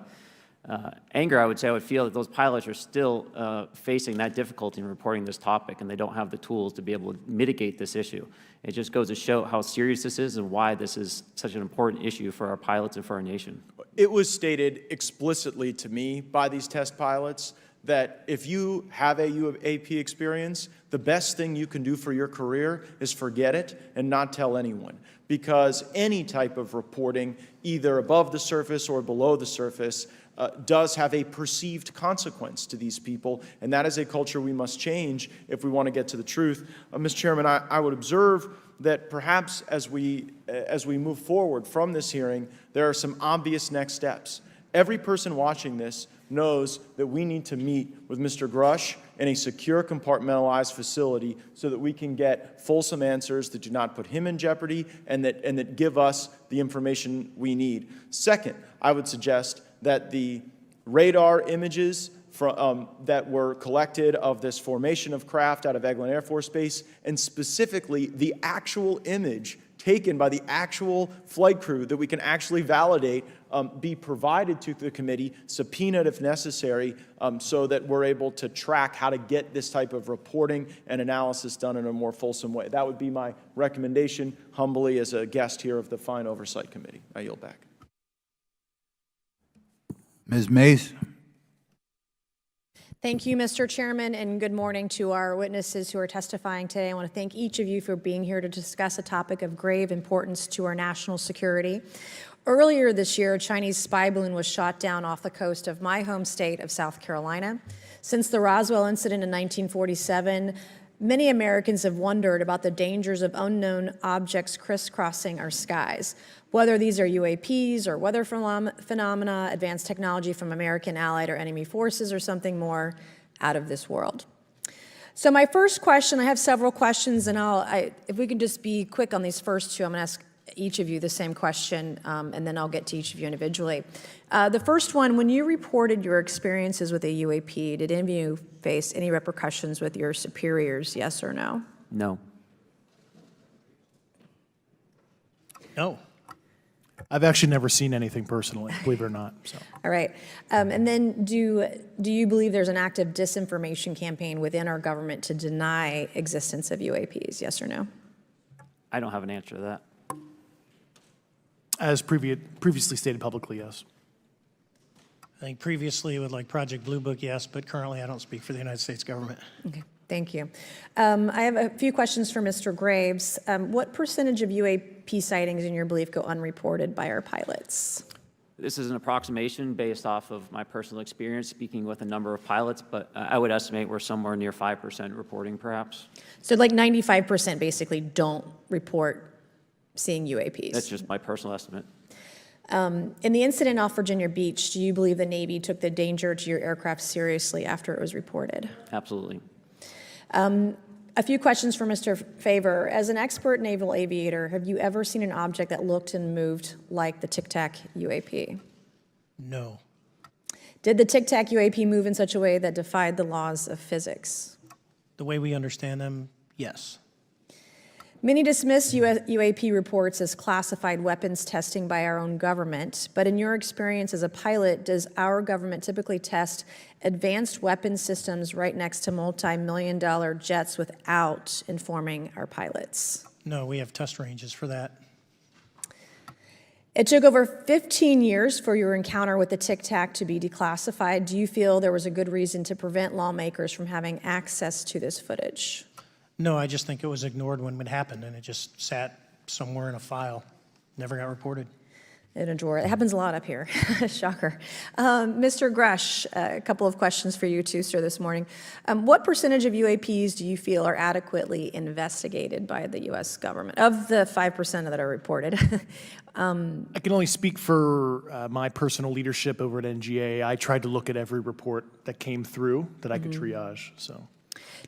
anger, I would say I would feel that those pilots are still facing that difficulty in reporting this topic, and they don't have the tools to be able to mitigate this issue. It just goes to show how serious this is and why this is such an important issue for our pilots and for our nation. It was stated explicitly to me by these test pilots that if you have a UAP experience, the best thing you can do for your career is forget it and not tell anyone. Because any type of reporting, either above the surface or below the surface, does have a perceived consequence to these people, and that is a culture we must change if we want to get to the truth. Mr. Chairman, I would observe that perhaps as we move forward from this hearing, there are some obvious next steps. Every person watching this knows that we need to meet with Mr. Grush in a secure, compartmentalized facility so that we can get fulsome answers that do not put him in jeopardy and that give us the information we need. Second, I would suggest that the radar images that were collected of this formation of craft out of Eglin Air Force Base, and specifically the actual image taken by the actual flight crew that we can actually validate, be provided to the committee, subpoenaed if necessary, so that we're able to track how to get this type of reporting and analysis done in a more fulsome way. That would be my recommendation, humbly, as a guest here of the Fine Oversight Committee. I yield back. Ms. Mays? Thank you, Mr. Chairman, and good morning to our witnesses who are testifying today. I want to thank each of you for being here to discuss a topic of grave importance to our national security. Earlier this year, a Chinese spy balloon was shot down off the coast of my home state of South Carolina. Since the Roswell incident in 1947, many Americans have wondered about the dangers of unknown objects crisscrossing our skies. Whether these are UAPs or weather phenomena, advanced technology from American allied or enemy forces, or something more out of this world. So my first question, I have several questions, and if we can just be quick on these first two, I'm going to ask each of you the same question, and then I'll get to each of you individually. The first one, when you reported your experiences with a UAP, did any of you face any repercussions with your superiors, yes or no? No. No. I've actually never seen anything personally, believe it or not. So. All right. And then do you believe there's an active disinformation campaign within our government to deny existence of UAPs, yes or no? I don't have an answer to that. As previously stated publicly, yes. I think previously with like Project Blue Book, yes, but currently I don't speak for the United States government. Okay, thank you. I have a few questions for Mr. Graves. What percentage of UAP sightings, in your belief, go unreported by our pilots? This is an approximation based off of my personal experience speaking with a number of pilots, but I would estimate we're somewhere near 5% reporting, perhaps. So like 95% basically don't report seeing UAPs? That's just my personal estimate. In the incident off Virginia Beach, do you believe the Navy took the danger to your aircraft seriously after it was reported? Absolutely. A few questions for Mr. Favor. As an expert naval aviator, have you ever seen an object that looked and moved like the Tic Tac UAP? No. Did the Tic Tac UAP move in such a way that defied the laws of physics? The way we understand them, yes. Many dismiss UAP reports as classified weapons testing by our own government, but in your experience as a pilot, does our government typically test advanced weapon systems right next to multi-million-dollar jets without informing our pilots? No, we have test ranges for that. It took over 15 years for your encounter with the Tic Tac to be declassified. Do you feel there was a good reason to prevent lawmakers from having access to this footage? No, I just think it was ignored when it happened, and it just sat somewhere in a file. Never got reported. In a drawer. It happens a lot up here. Shocker. Mr. Grush, a couple of questions for you too, sir, this morning. What percentage of UAPs do you feel are adequately investigated by the U.S. government, of the 5% that are reported? I can only speak for my personal leadership over at NGA. I tried to look at every report that came through that I could triage. So.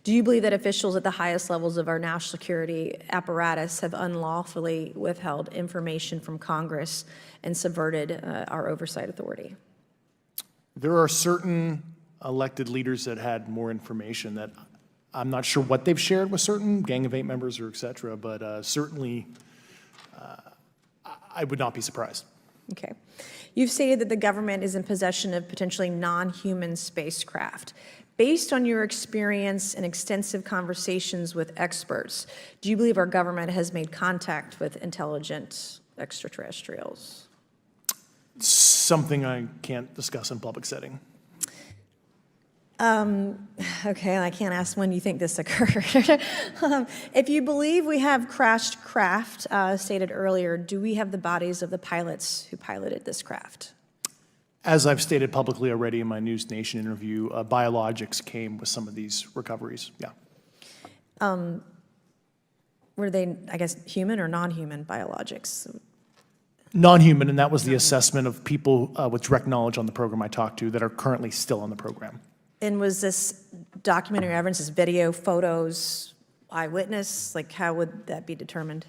Do you believe that officials at the highest levels of our national security apparatus have unlawfully withheld information from Congress and subverted our oversight authority? There are certain elected leaders that had more information that I'm not sure what they've shared with certain Gang of Eight members or et cetera, but certainly I would not be surprised. Okay. You've stated that the government is in possession of potentially non-human spacecraft. Based on your experience and extensive conversations with experts, do you believe our government has made contact with intelligent extraterrestrials? Something I can't discuss in public setting. Okay, I can't ask when you think this occurred. If you believe we have crashed craft, stated earlier, do we have the bodies of the pilots who piloted this craft? As I've stated publicly already in my News Nation interview, biologics came with some of these recoveries, yeah. Were they, I guess, human or non-human biologics? Non-human, and that was the assessment of people with direct knowledge on the program I talked to that are currently still on the program. And was this documentary evidence, this video, photos, eyewitness? Like, how would that be determined?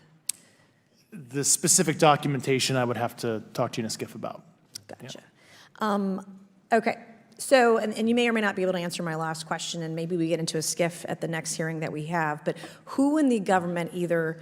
The specific documentation I would have to talk to you in a skiff about. Gotcha. Okay, so, and you may or may not be able to answer my last question, and maybe we get into a skiff at the next hearing that we have, but who in the government, either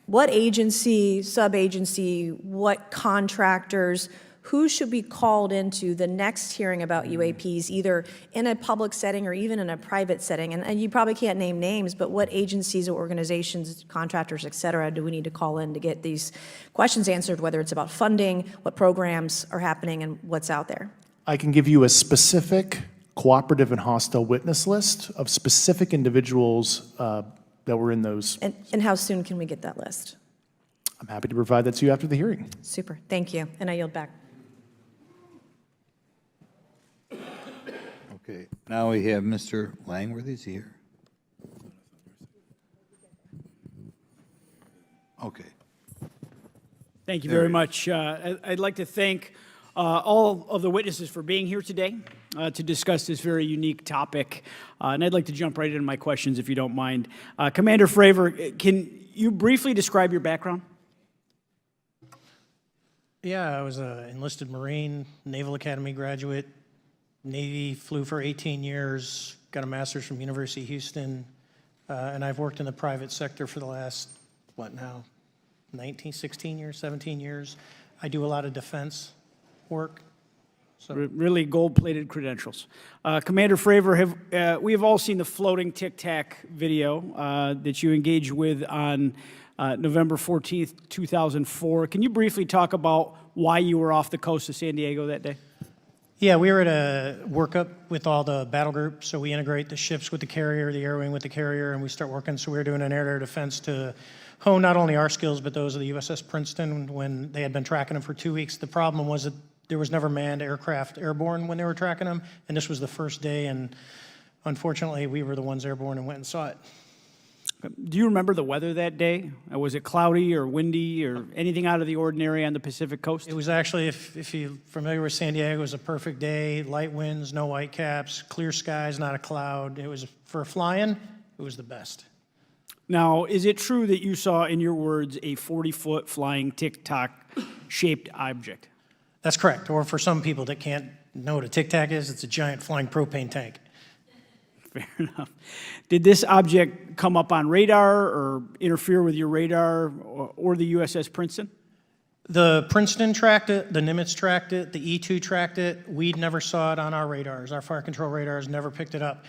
what agency, sub-agency, what contractors, who should be called into the next hearing about UAPs, either in a public setting or even in a private setting? And you probably can't name names, but what agencies or organizations, contractors, et cetera, do we need to call in to get these questions answered, whether it's about funding, what programs are happening, and what's out there? I can give you a specific cooperative and hostile witness list of specific individuals that were in those. And how soon can we get that list? I'm happy to provide that to you after the hearing. Super, thank you, and I yield back. Okay, now we have Mr. Langworthy. Is he here? Okay. Thank you very much. I'd like to thank all of the witnesses for being here today to discuss this very unique topic. And I'd like to jump right into my questions, if you don't mind. Commander Fravor, can you briefly describe your background? Yeah, I was an enlisted Marine, Naval Academy graduate, Navy, flew for 18 years, got a master's from University of Houston, and I've worked in the private sector for the last, 16 years, 17 years. I do a lot of defense work. So. Really gold-plated credentials. Commander Fravor, we have all seen the floating Tic Tac video that you engaged with on November 14th, 2004. Can you briefly talk about why you were off the coast of San Diego that day? Yeah, we were at a workup with all the battle groups, so we integrate the ships with the carrier, the air wing with the carrier, and we start working. So we were doing an air-to-air defense to hone not only our skills, but those of the USS Princeton when they had been tracking them for 2 weeks. The problem was that there was never manned aircraft airborne when they were tracking them, and this was the first day, and unfortunately, we were the ones airborne and went and saw it. Do you remember the weather that day? Was it cloudy or windy or anything out of the ordinary on the Pacific coast? It was actually, if you're familiar with San Diego, it was a perfect day, light winds, no white caps, clear skies, not a cloud. It was, for flying, it was the best. Now, is it true that you saw, in your words, a 40-foot flying Tic Tac-shaped object? That's correct. Or for some people that can't know what a Tic Tac is, it's a giant flying propane tank. Fair enough. Did this object come up on radar or interfere with your radar or the USS Princeton? The Princeton tracked it, the Nimitz tracked it, the E-2 tracked it. We never saw it on our radars. Our fire control radars never picked it up.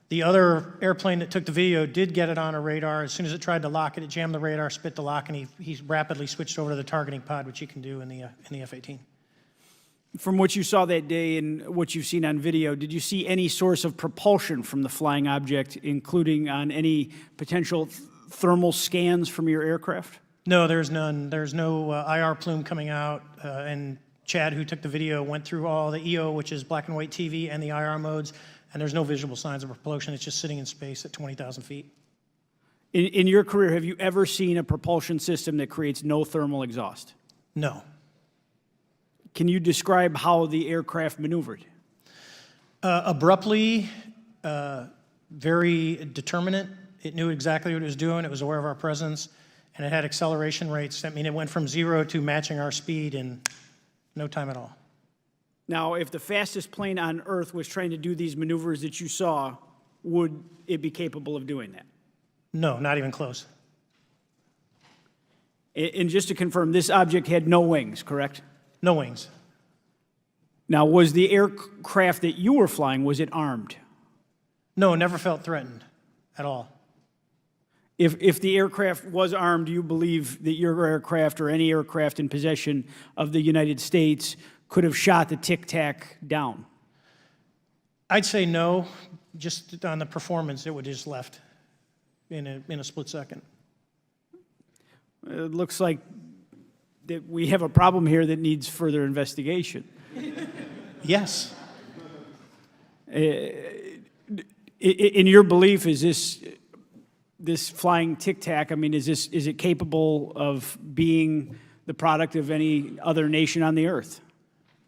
The other airplane that took the video did get it on a radar. As soon as it tried to lock it, it jammed the radar, spit the lock, and he rapidly switched over to the targeting pod, which you can do in the F-18. From what you saw that day and what you've seen on video, did you see any source of propulsion from the flying object, including on any potential thermal scans from your aircraft? No, there's none. There's no IR plume coming out. And Chad, who took the video, went through all the EO, which is black and white TV, and the IR modes, and there's no visible signs of propulsion. It's just sitting in space at 20,000 feet. In your career, have you ever seen a propulsion system that creates no thermal exhaust? No. Can you describe how the aircraft maneuvered? Abruptly, very determinate. It knew exactly what it was doing. It was aware of our presence, and it had acceleration rates. I mean, it went from 0 to matching our speed in no time at all. Now, if the fastest plane on Earth was trying to do these maneuvers that you saw, would it be capable of doing that? No, not even close. And just to confirm, this object had no wings, correct? No wings. Now, was the aircraft that you were flying, was it armed? No, never felt threatened at all. If the aircraft was armed, do you believe that your aircraft or any aircraft in possession of the United States could have shot the Tic Tac down? I'd say no, just on the performance, it would just left in a split second. It looks like that we have a problem here that needs further investigation. Yes. In your belief, is this flying Tic Tac, I mean, is it capable of being the product of any other nation on the earth?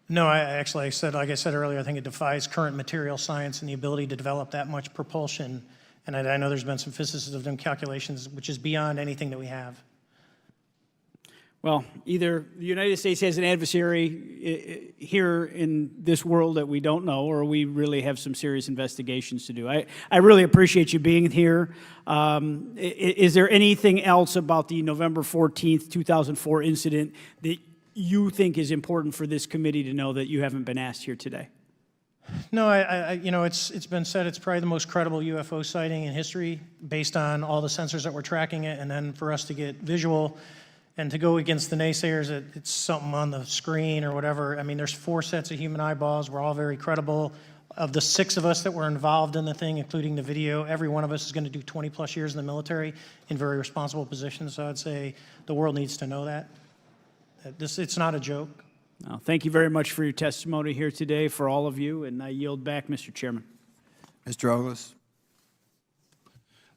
No, like I said earlier, I think it defies current material science and the ability to develop that much propulsion. And I know there's been some physicists that have done calculations, which is beyond anything that we have. Well, either the United States has an adversary here in this world that we don't know, or we really have some serious investigations to do. I really appreciate you being here. Is there anything else about the November 14th, 2004 incident that you think is important for this committee to know that you haven't been asked here today? No, it's been said it's probably the most credible UFO sighting in history based on all the sensors that were tracking it, and then for us to get visual and to go against the naysayers that it's something on the screen or whatever. I mean, there's 4 sets of human eyeballs. We're all very credible. Of the 6 of us that were involved in the thing, including the video, every one of us is going to do 20 plus years in the military in very responsible positions. So I'd say the world needs to know that. It's not a joke. Well, thank you very much for your testimony here today for all of you, and I yield back, Mr. Chairman. Mr. Douglas?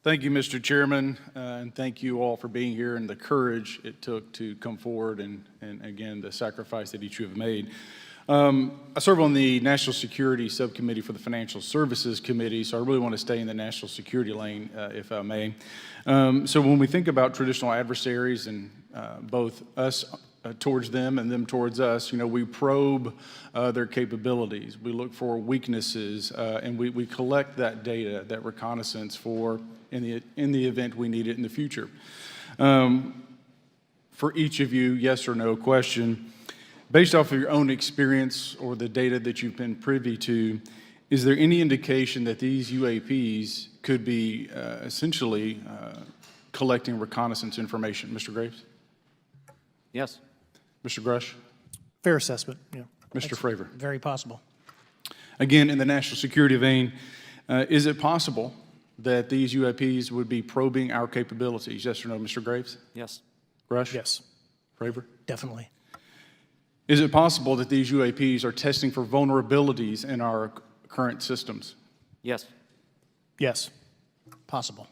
Thank you, Mr. Chairman, and thank you all for being here and the courage it took to come forward and again, the sacrifice that each of you have made. I serve on the National Security Subcommittee for the Financial Services Committee, so I really want to stay in the national security lane, if I may. So when we think about traditional adversaries and both us towards them and them towards us, we probe their capabilities. We look for weaknesses, and we collect that data, that reconnaissance in the event we need it in the future. For each of you, yes or no question, based off of your own experience or the data that you've been privy to, is there any indication that these UAPs could be essentially collecting reconnaissance information? Mr. Graves? Yes. Mr. Grush? Fair assessment, yeah. Mr. Fravor? Very possible. Again, in the national security vein, is it possible that these UAPs would be probing our capabilities? Yes or no, Mr. Graves? Yes. Grush? Yes. Fravor? Definitely. Is it possible that these UAPs are testing for vulnerabilities in our current systems? Yes. Yes. Possible.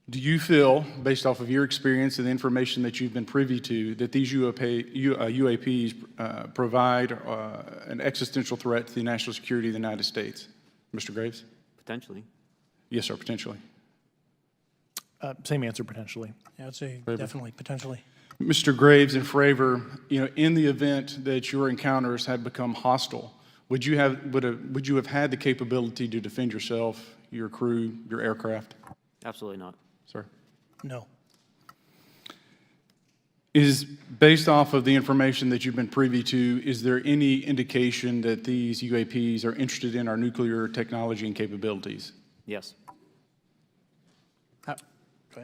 Do you feel, based off of your experience and the information that you've been privy to, that these UAPs provide an existential threat to the national security of the United States? Mr. Graves? Potentially. Yes, sir, potentially. Same answer, potentially. Yeah, I'd say Fravor? definitely, potentially. Mr. Graves and Fravor, in the event that your encounters had become hostile, would you have had the capability to defend yourself, your crew, your aircraft? Absolutely not. Sir? No. Is based off of the information that you've been privy to, is there any indication that these UAPs are interested in our nuclear technology and capabilities? Yes.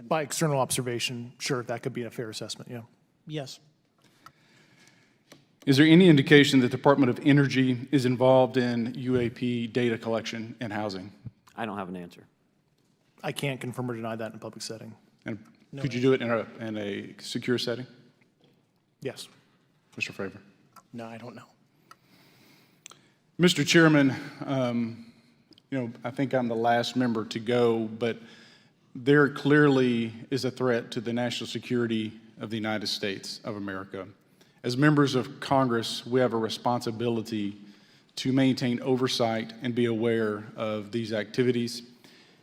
By external observation, sure, that could be a fair assessment, yeah. Yes. Is there any indication that the Department of Energy is involved in UAP data collection and housing? I don't have an answer. I can't confirm or deny that in a public setting. And could you do it in a secure setting? Yes. Mr. Fravor? No, I don't know. Mr. Chairman, I think I'm the last member to go, but there clearly is a threat to the national security of the United States of America. As members of Congress, we have a responsibility to maintain oversight and be aware of these activities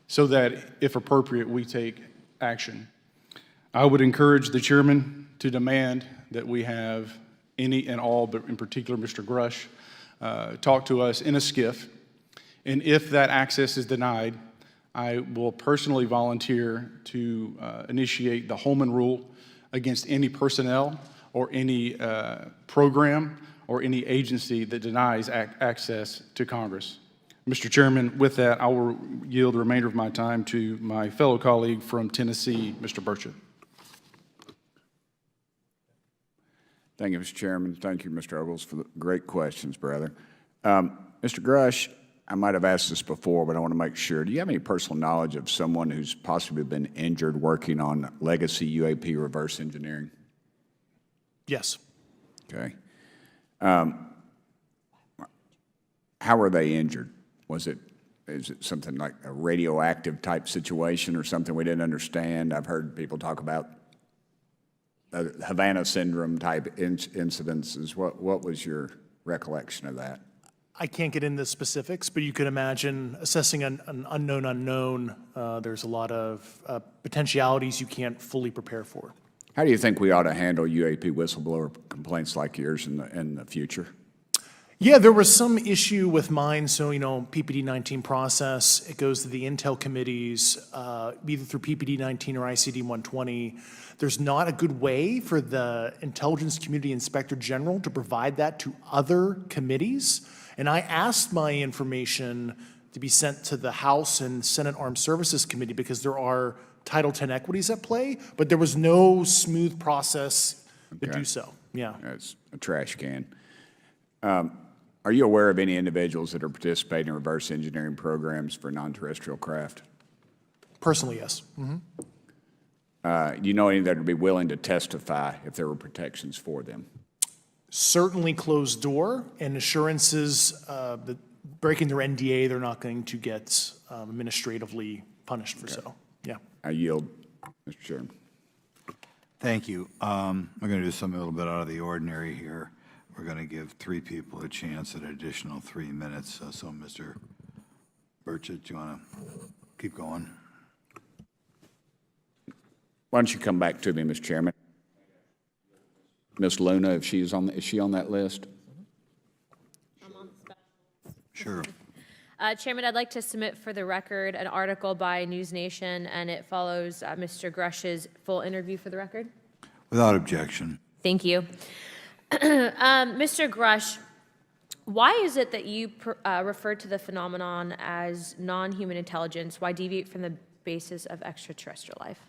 so that, if appropriate, we take action. I would encourage the chairman to demand that we have any and all, but in particular Mr. Grush, talk to us in a skiff. And if that access is denied, I will personally volunteer to initiate the Holman Rule against any personnel or any program or any agency that denies access to Congress. Mr. Chairman, with that, I will yield the remainder of my time to my fellow colleague from Tennessee, Mr. Burchett. Thank you, Mr. Chairman. Thank you, Mr. Ogles, for the great questions, brother. Mr. Grush, I might have asked this before, but I want to make sure. Do you have any personal knowledge of someone who's possibly been injured working on legacy UAP reverse engineering? Yes. Okay. How were they injured? Is it something like a radioactive type situation or something we didn't understand? I've heard people talk about Havana syndrome type incidences. What was your recollection of that? I can't get into specifics, but you could imagine assessing an unknown unknown. There's a lot of potentialities you can't fully prepare for. How do you think we ought to handle UAP whistleblower complaints like yours in the future? Yeah, there was some issue with mine. So, PPD 19 process, it goes to the Intel committees, either through PPD 19 or ICD 120. There's not a good way for the Intelligence Community Inspector General to provide that to other committees. And I asked my information to be sent to the House and Senate Armed Services Committee because there are Title X equities at play, but there was no smooth process to do so. Yeah. That's a trash can. Are you aware of any individuals that are participating in reverse engineering programs for non-terrestrial craft? Personally, yes. Do you know any that would be willing to testify if there were protections for them? Certainly closed door and assurances that breaking their NDA, they're not going to get administratively punished for so. Yeah. I yield, Mr. Chairman. Thank you. We're going to do something a little bit out of the ordinary here. We're going to give 3 people a chance at an additional 3 minutes. So, Mr. Burchett, do you want to keep going? Why don't you come back to me, Mr. Chairman? Ms. Luna, if she's on, is she on that list? Sure. Chairman, I'd like to submit for the record an article by News Nation, and it follows Mr. Grush's full interview for the record. Without objection. Thank you. Mr. Grush, why is it that you refer to the phenomenon as non-human intelligence? Why deviate from the basis of extraterrestrial life?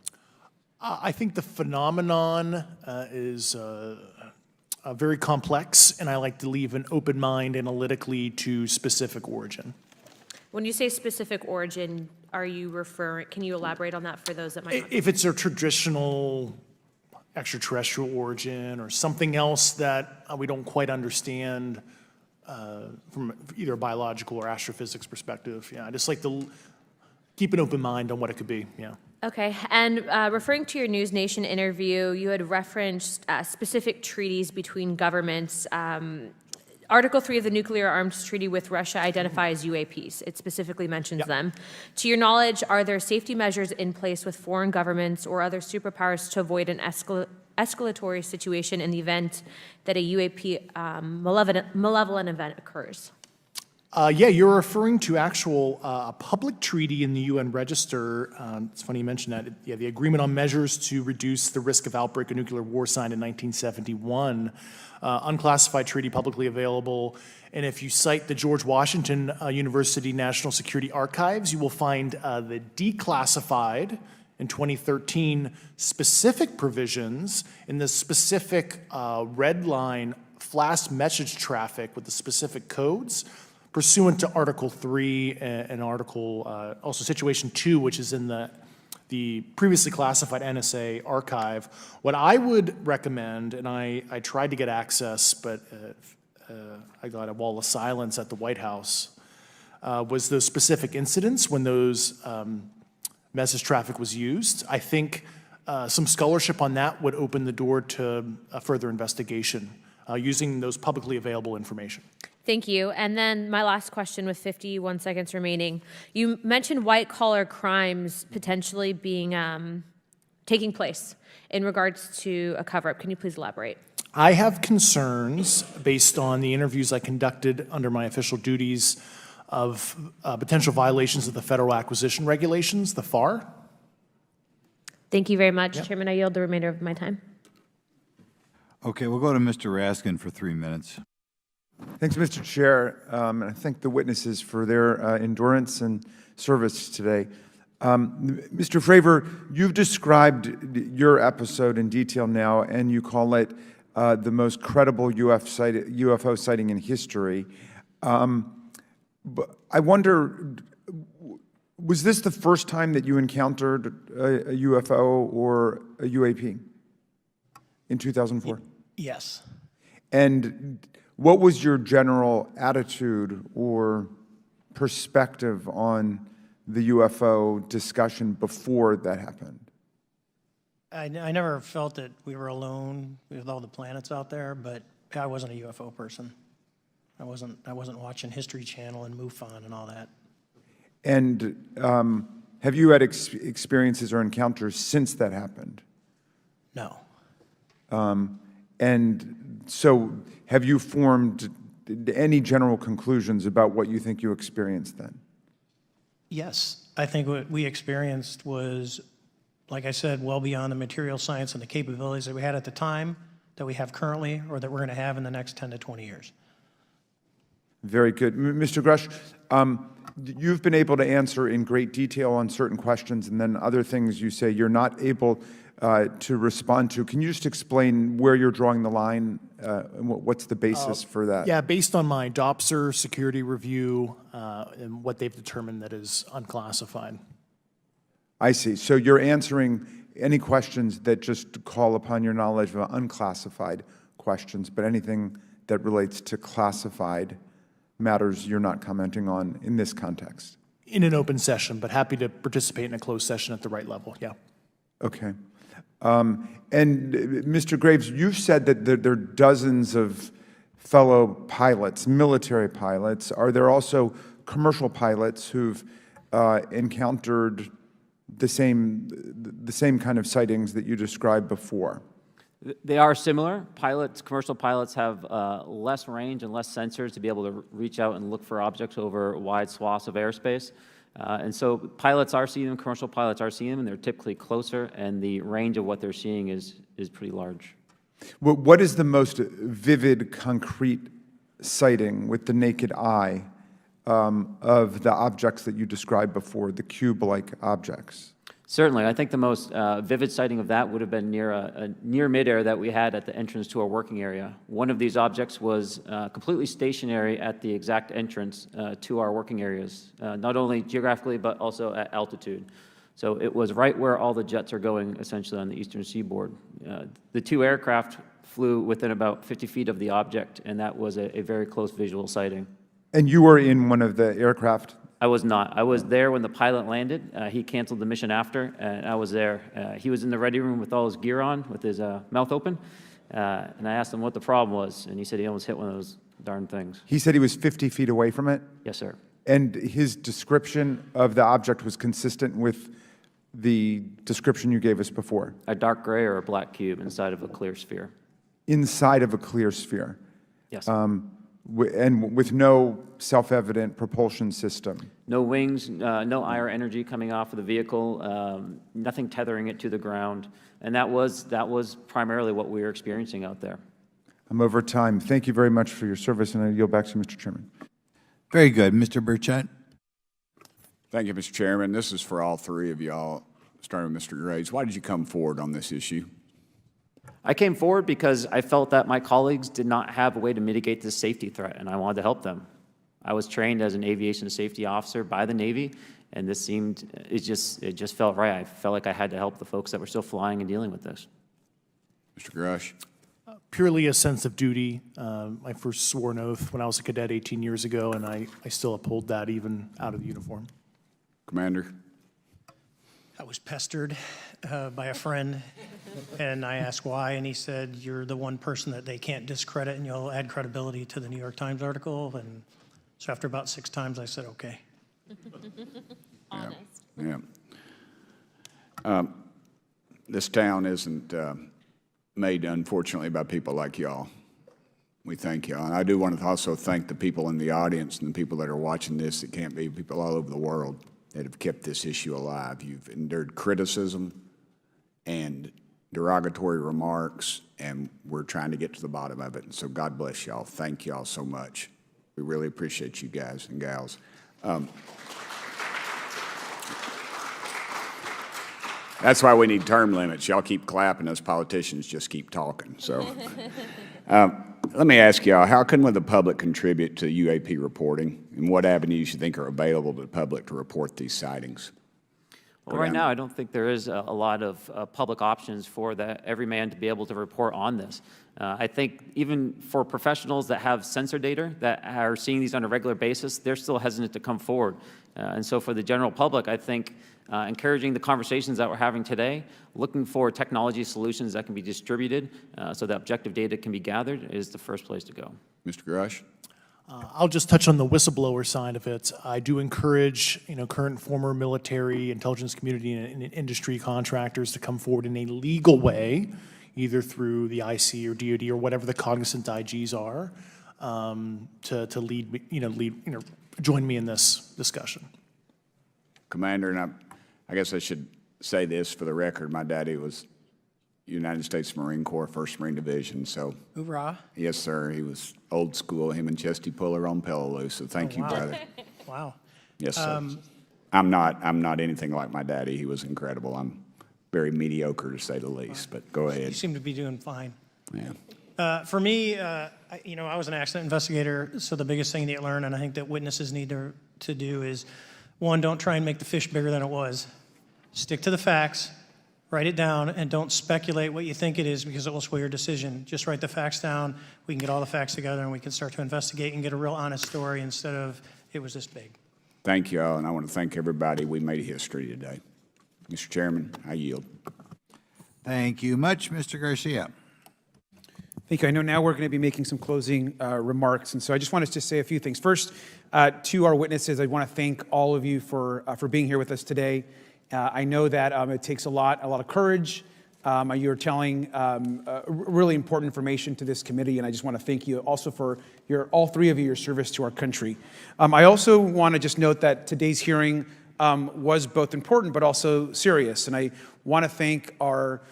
I think the phenomenon is very complex, and I like to leave an open mind analytically to specific origin. When you say specific origin, are you referring, can you elaborate on that for those that might not? If it's a traditional extraterrestrial origin or something else that we don't quite understand from either a biological or astrophysics perspective, yeah, I just like to keep an open mind on what it could be, yeah. Okay, and referring to your News Nation interview, you had referenced specific treaties between governments. Article 3 of the Nuclear Arms Treaty with Russia identifies UAPs. It specifically mentions them. To your knowledge, are there safety measures in place with foreign governments or other superpowers to avoid an escalatory situation in the event that a UAP malevolent event occurs? Yeah, you're referring to actual a public treaty in the UN Register. It's funny you mentioned that. Yeah, the Agreement on Measures to Reduce the Risk of Outbreak of Nuclear War signed in 1971. Unclassified treaty, publicly available. And if you cite the George Washington University National Security Archives, you will find the declassified in 2013 specific provisions in the specific red line flash message traffic with the specific codes pursuant to Article 3 and Article, also Situation 2, which is in the previously classified NSA archive. What I would recommend, and I tried to get access, but I got a wall of silence at the White House, was those specific incidents when those message traffic was used. I think some scholarship on that would open the door to a further investigation using those publicly available information. Thank you. And then my last question with 51 seconds remaining. You mentioned white-collar crimes potentially being taking place in regards to a cover-up. Can you please elaborate? I have concerns based on the interviews I conducted under my official duties of potential violations of the Federal Acquisition Regulations, the FAR. Thank you very much, Chairman. I yield the remainder of my time. Okay, we'll go to Mr. Raskin for 3 minutes. Thanks, Mr. Chair, and I thank the witnesses for their endurance and service today. Mr. Fravor, you've described your episode in detail now, and you call it the most credible UFO sighting in history. But I wonder, was this the first time that you encountered a UFO or a UAP in 2004? Yes. And what was your general attitude or perspective on the UFO discussion before that happened? I never felt that we were alone with all the planets out there, but I wasn't a UFO person. I wasn't watching History Channel and MUFON and all that. And have you had experiences or encounters since that happened? No. And so have you formed any general conclusions about what you think you experienced then? Yes, I think what we experienced was, like I said, well beyond the material science and the capabilities that we had at the time, that we have currently, or that we're going to have in the next 10 to 20 years. Very good. Mr. Grush, you've been able to answer in great detail on certain questions, and then other things you say you're not able to respond to. Can you just explain where you're drawing the line, and what's the basis for that? Yeah, based on my DOPSR security review and what they've determined that is unclassified. I see. So you're answering any questions that just call upon your knowledge of unclassified questions, but anything that relates to classified matters you're not commenting on in this context? In an open session, but happy to participate in a closed session at the right level, yeah. Okay. And Mr. Graves, you've said that there are dozens of fellow pilots, military pilots. Are there also commercial pilots who've encountered the same kind of sightings that you described before? They are similar. Commercial pilots have less range and less sensors to be able to reach out and look for objects over wide swaths of airspace. And so pilots are seeing them, commercial pilots are seeing them, and they're typically closer, and the range of what they're seeing is pretty large. What is the most vivid, concrete sighting with the naked eye of the objects that you described before, the cube-like objects? Certainly. I think the most vivid sighting of that would have been near midair that we had at the entrance to our working area. One of these objects was completely stationary at the exact entrance to our working areas, not only geographically but also at altitude. So it was right where all the jets are going, essentially on the eastern seaboard. The two aircraft flew within about 50 feet of the object, and that was a very close visual sighting. And you were in one of the aircraft? I was not. I was there when the pilot landed. He canceled the mission after, and I was there. He was in the ready room with all his gear on, with his mouth open, and I asked him what the problem was, and he said he almost hit one of those darn things. He said he was 50 feet away from it? Yes, sir. And his description of the object was consistent with the description you gave us before? A dark gray or a black cube inside of a clear sphere. Inside of a clear sphere? Yes. And with no self-evident propulsion system? No wings, no IR energy coming off of the vehicle, nothing tethering it to the ground, and that was primarily what we were experiencing out there. I'm over time. Thank you very much for your service, and I yield back to Mr. Chairman. Very good. Mr. Burchett? Thank you, Mr. Chairman. This is for all three of y'all, starting with Mr. Graves. Why did you come forward on this issue? I came forward because I felt that my colleagues did not have a way to mitigate this safety threat, and I wanted to help them. I was trained as an aviation safety officer by the Navy, and this it just felt right. I felt like I had to help the folks that were still flying and dealing with this. Mr. Grush? Purely a sense of duty. My first sworn oath when I was a cadet 18 years ago, and I still uphold that even out of the uniform. Commander? I was pestered by a friend, and I asked why, and he said, "You're the one person that they can't discredit, and you'll add credibility to the New York Times article." And so after about 6 times, I said, "Okay." Honest. Yeah. This town isn't made, unfortunately, by people like y'all. We thank y'all. And I do want to also thank the people in the audience and the people that are watching this that can't be, people all over the world that have kept this issue alive. You've endured criticism and derogatory remarks, and we're trying to get to the bottom of it. And so God bless y'all. Thank y'all so much. We really appreciate you guys and gals. That's why we need term limits. Y'all keep clapping, us politicians just keep talking. So let me ask y'all, how can the public contribute to UAP reporting, and what avenues you think are available to the public to report these sightings? Well, right now, I don't think there is a lot of public options for every man to be able to report on this. I think even for professionals that have sensor data that are seeing these on a regular basis, they're still hesitant to come forward. And so for the general public, I think encouraging the conversations that we're having today, looking for technology solutions that can be distributed so that objective data can be gathered is the first place to go. Mr. Grush? I'll just touch on the whistleblower side of it. I do encourage, current and former military, intelligence community, and industry contractors to come forward in a legal way, either through the IC or DoD or whatever the cognizant IGs are, to lead, join me in this discussion. Commander, and I guess I should say this for the record. My daddy was United States Marine Corps, 1st Marine Division, so. Hoorah. Yes, sir. He was old school, him and Chesty Puller on Peleliu, so thank you, wow. brother. Wow. Yes, sir. I'm not anything like my daddy. He was incredible. I'm very mediocre, to say the least, but go ahead. You seem to be doing fine. Yeah. For me, I was an accident investigator, so the biggest thing that you learn, and I think that witnesses need to do is, one, don't try and make the fish bigger than it was. Stick to the facts, write it down, and don't speculate what you think it is because it will sway your decision. Just write the facts down. We can get all the facts together and we can start to investigate and get a real honest story instead of it was this big. Thank you all, and I want to thank everybody. We made history today. Mr. Chairman, I yield. Thank you much, Mr. Garcia. Thank you. I know now we're going to be making some closing remarks, and so I just wanted to say a few things. First, to our witnesses, I want to thank all of you for being here with us today. I know that it takes a lot of courage. You're telling really important information to this committee, and I just want to thank you also for all three of you, your service to our country. I also want to just note that today's hearing was both important but also serious, and I want to thank our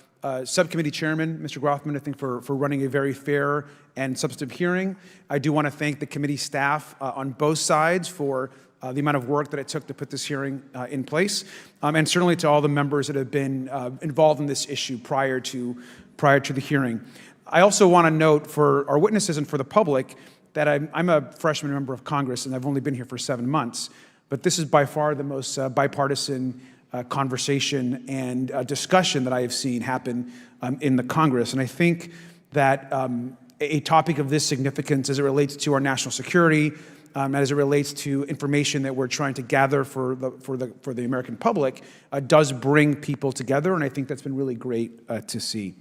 subcommittee chairman, Mr. Grothman, I think for running a very fair and substantive hearing. I do want to thank the committee staff on both sides for the amount of work that it took to put this hearing in place, and certainly to all the members that have been involved in this issue prior to the hearing. I also want to note for our witnesses and for the public that I'm a freshman member of Congress, and I've only been here for 7 months, but this is by far the most bipartisan conversation and discussion that I have seen happen in the Congress. And I think that a topic of this significance as it relates to our national security, as it relates to information that we're trying to gather for the American public, does bring people together, and I think that's been really great to see.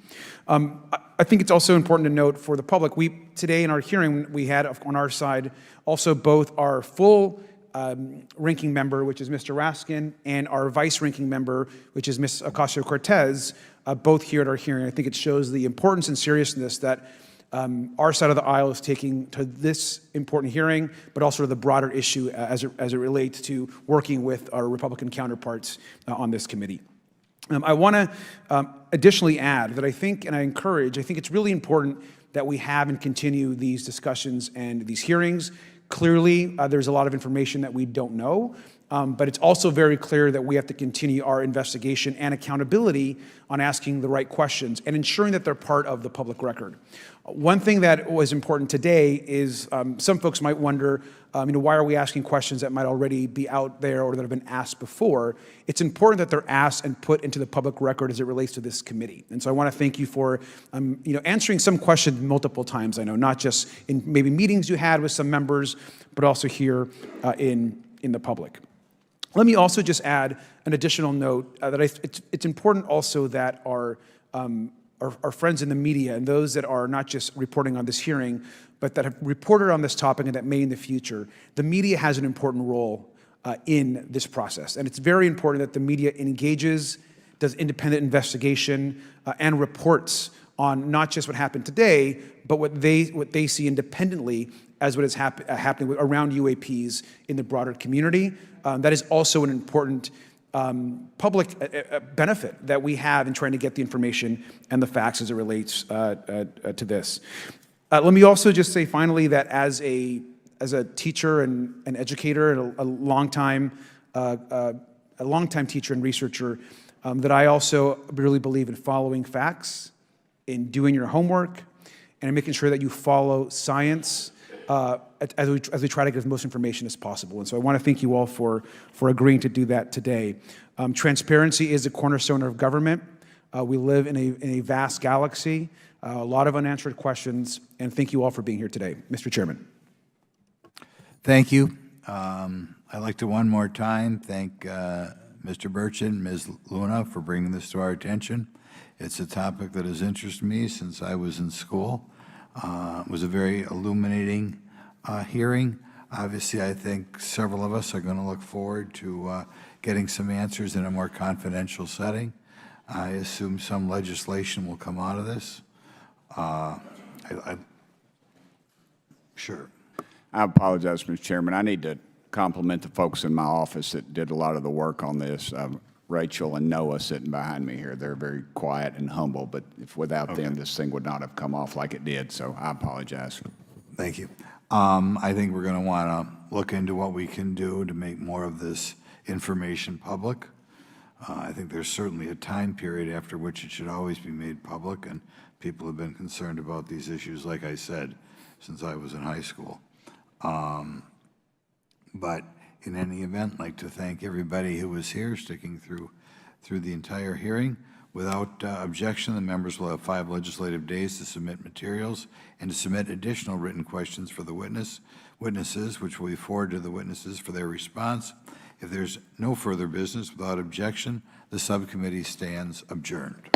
I think it's also important to note for the public, today in our hearing, we had on our side also both our full ranking member, which is Mr. Raskin, and our vice ranking member, which is Ms. Ocasio-Cortez, both here at our hearing. I think it shows the importance and seriousness that our side of the aisle is taking to this important hearing, but also to the broader issue as it relates to working with our Republican counterparts on this committee. I want to additionally add that I think, and I think it's really important that we have and continue these discussions and these hearings. Clearly, there's a lot of information that we don't know, but it's also very clear that we have to continue our investigation and accountability on asking the right questions and ensuring that they're part of the public record. One thing that was important today is some folks might wonder, why are we asking questions that might already be out there or that have been asked before? It's important that they're asked and put into the public record as it relates to this committee. And so I want to thank you for, answering some questions multiple times. I know, not just in maybe meetings you had with some members, but also here in the public. Let me also just add an additional note that it's important also that our friends in the media and those that are not just reporting on this hearing, but that have reported on this topic and that may in the future, the media has an important role in this process. And it's very important that the media engages, does independent investigation, and reports on not just what happened today, but what they see independently as what is happening around UAPs in the broader community. That is also an important public benefit that we have in trying to get the information and the facts as it relates to this. Let me also just say finally that as a teacher and an educator and a longtime teacher and researcher, that I also really believe in following facts, in doing your homework, and in making sure that you follow science as we try to get as most information as possible. And so I want to thank you all for agreeing to do that today. Transparency is a cornerstone of government. We live in a vast galaxy, a lot of unanswered questions, and thank you all for being here today. Mr. Chairman. Thank you. I'd like to one more time thank Mr. Burchett and Ms. Luna for bringing this to our attention. It's a topic that has interested me since I was in school. It was a very illuminating hearing. Obviously, I think several of us are going to look forward to getting some answers in a more confidential setting. I assume some legislation will come out of this. Sure. I apologize, Mr. Chairman. I need to compliment the folks in my office that did a lot of the work on this. Rachel and Noah sitting behind me here. They're very quiet and humble, but if without them, this thing would not have come off like it did, so I apologize. Thank you. I think we're going to want to look into what we can do to make more of this information public. I think there's certainly a time period after which it should always be made public, and people have been concerned about these issues, like I said, since I was in high school. But in any event, I'd like to thank everybody who was here, sticking through the entire hearing. Without objection, the members will have 5 legislative days to submit materials and to submit additional written questions for the witnesses, which will be forwarded to the witnesses for their response. If there's no further business, without objection, the subcommittee stands adjourned.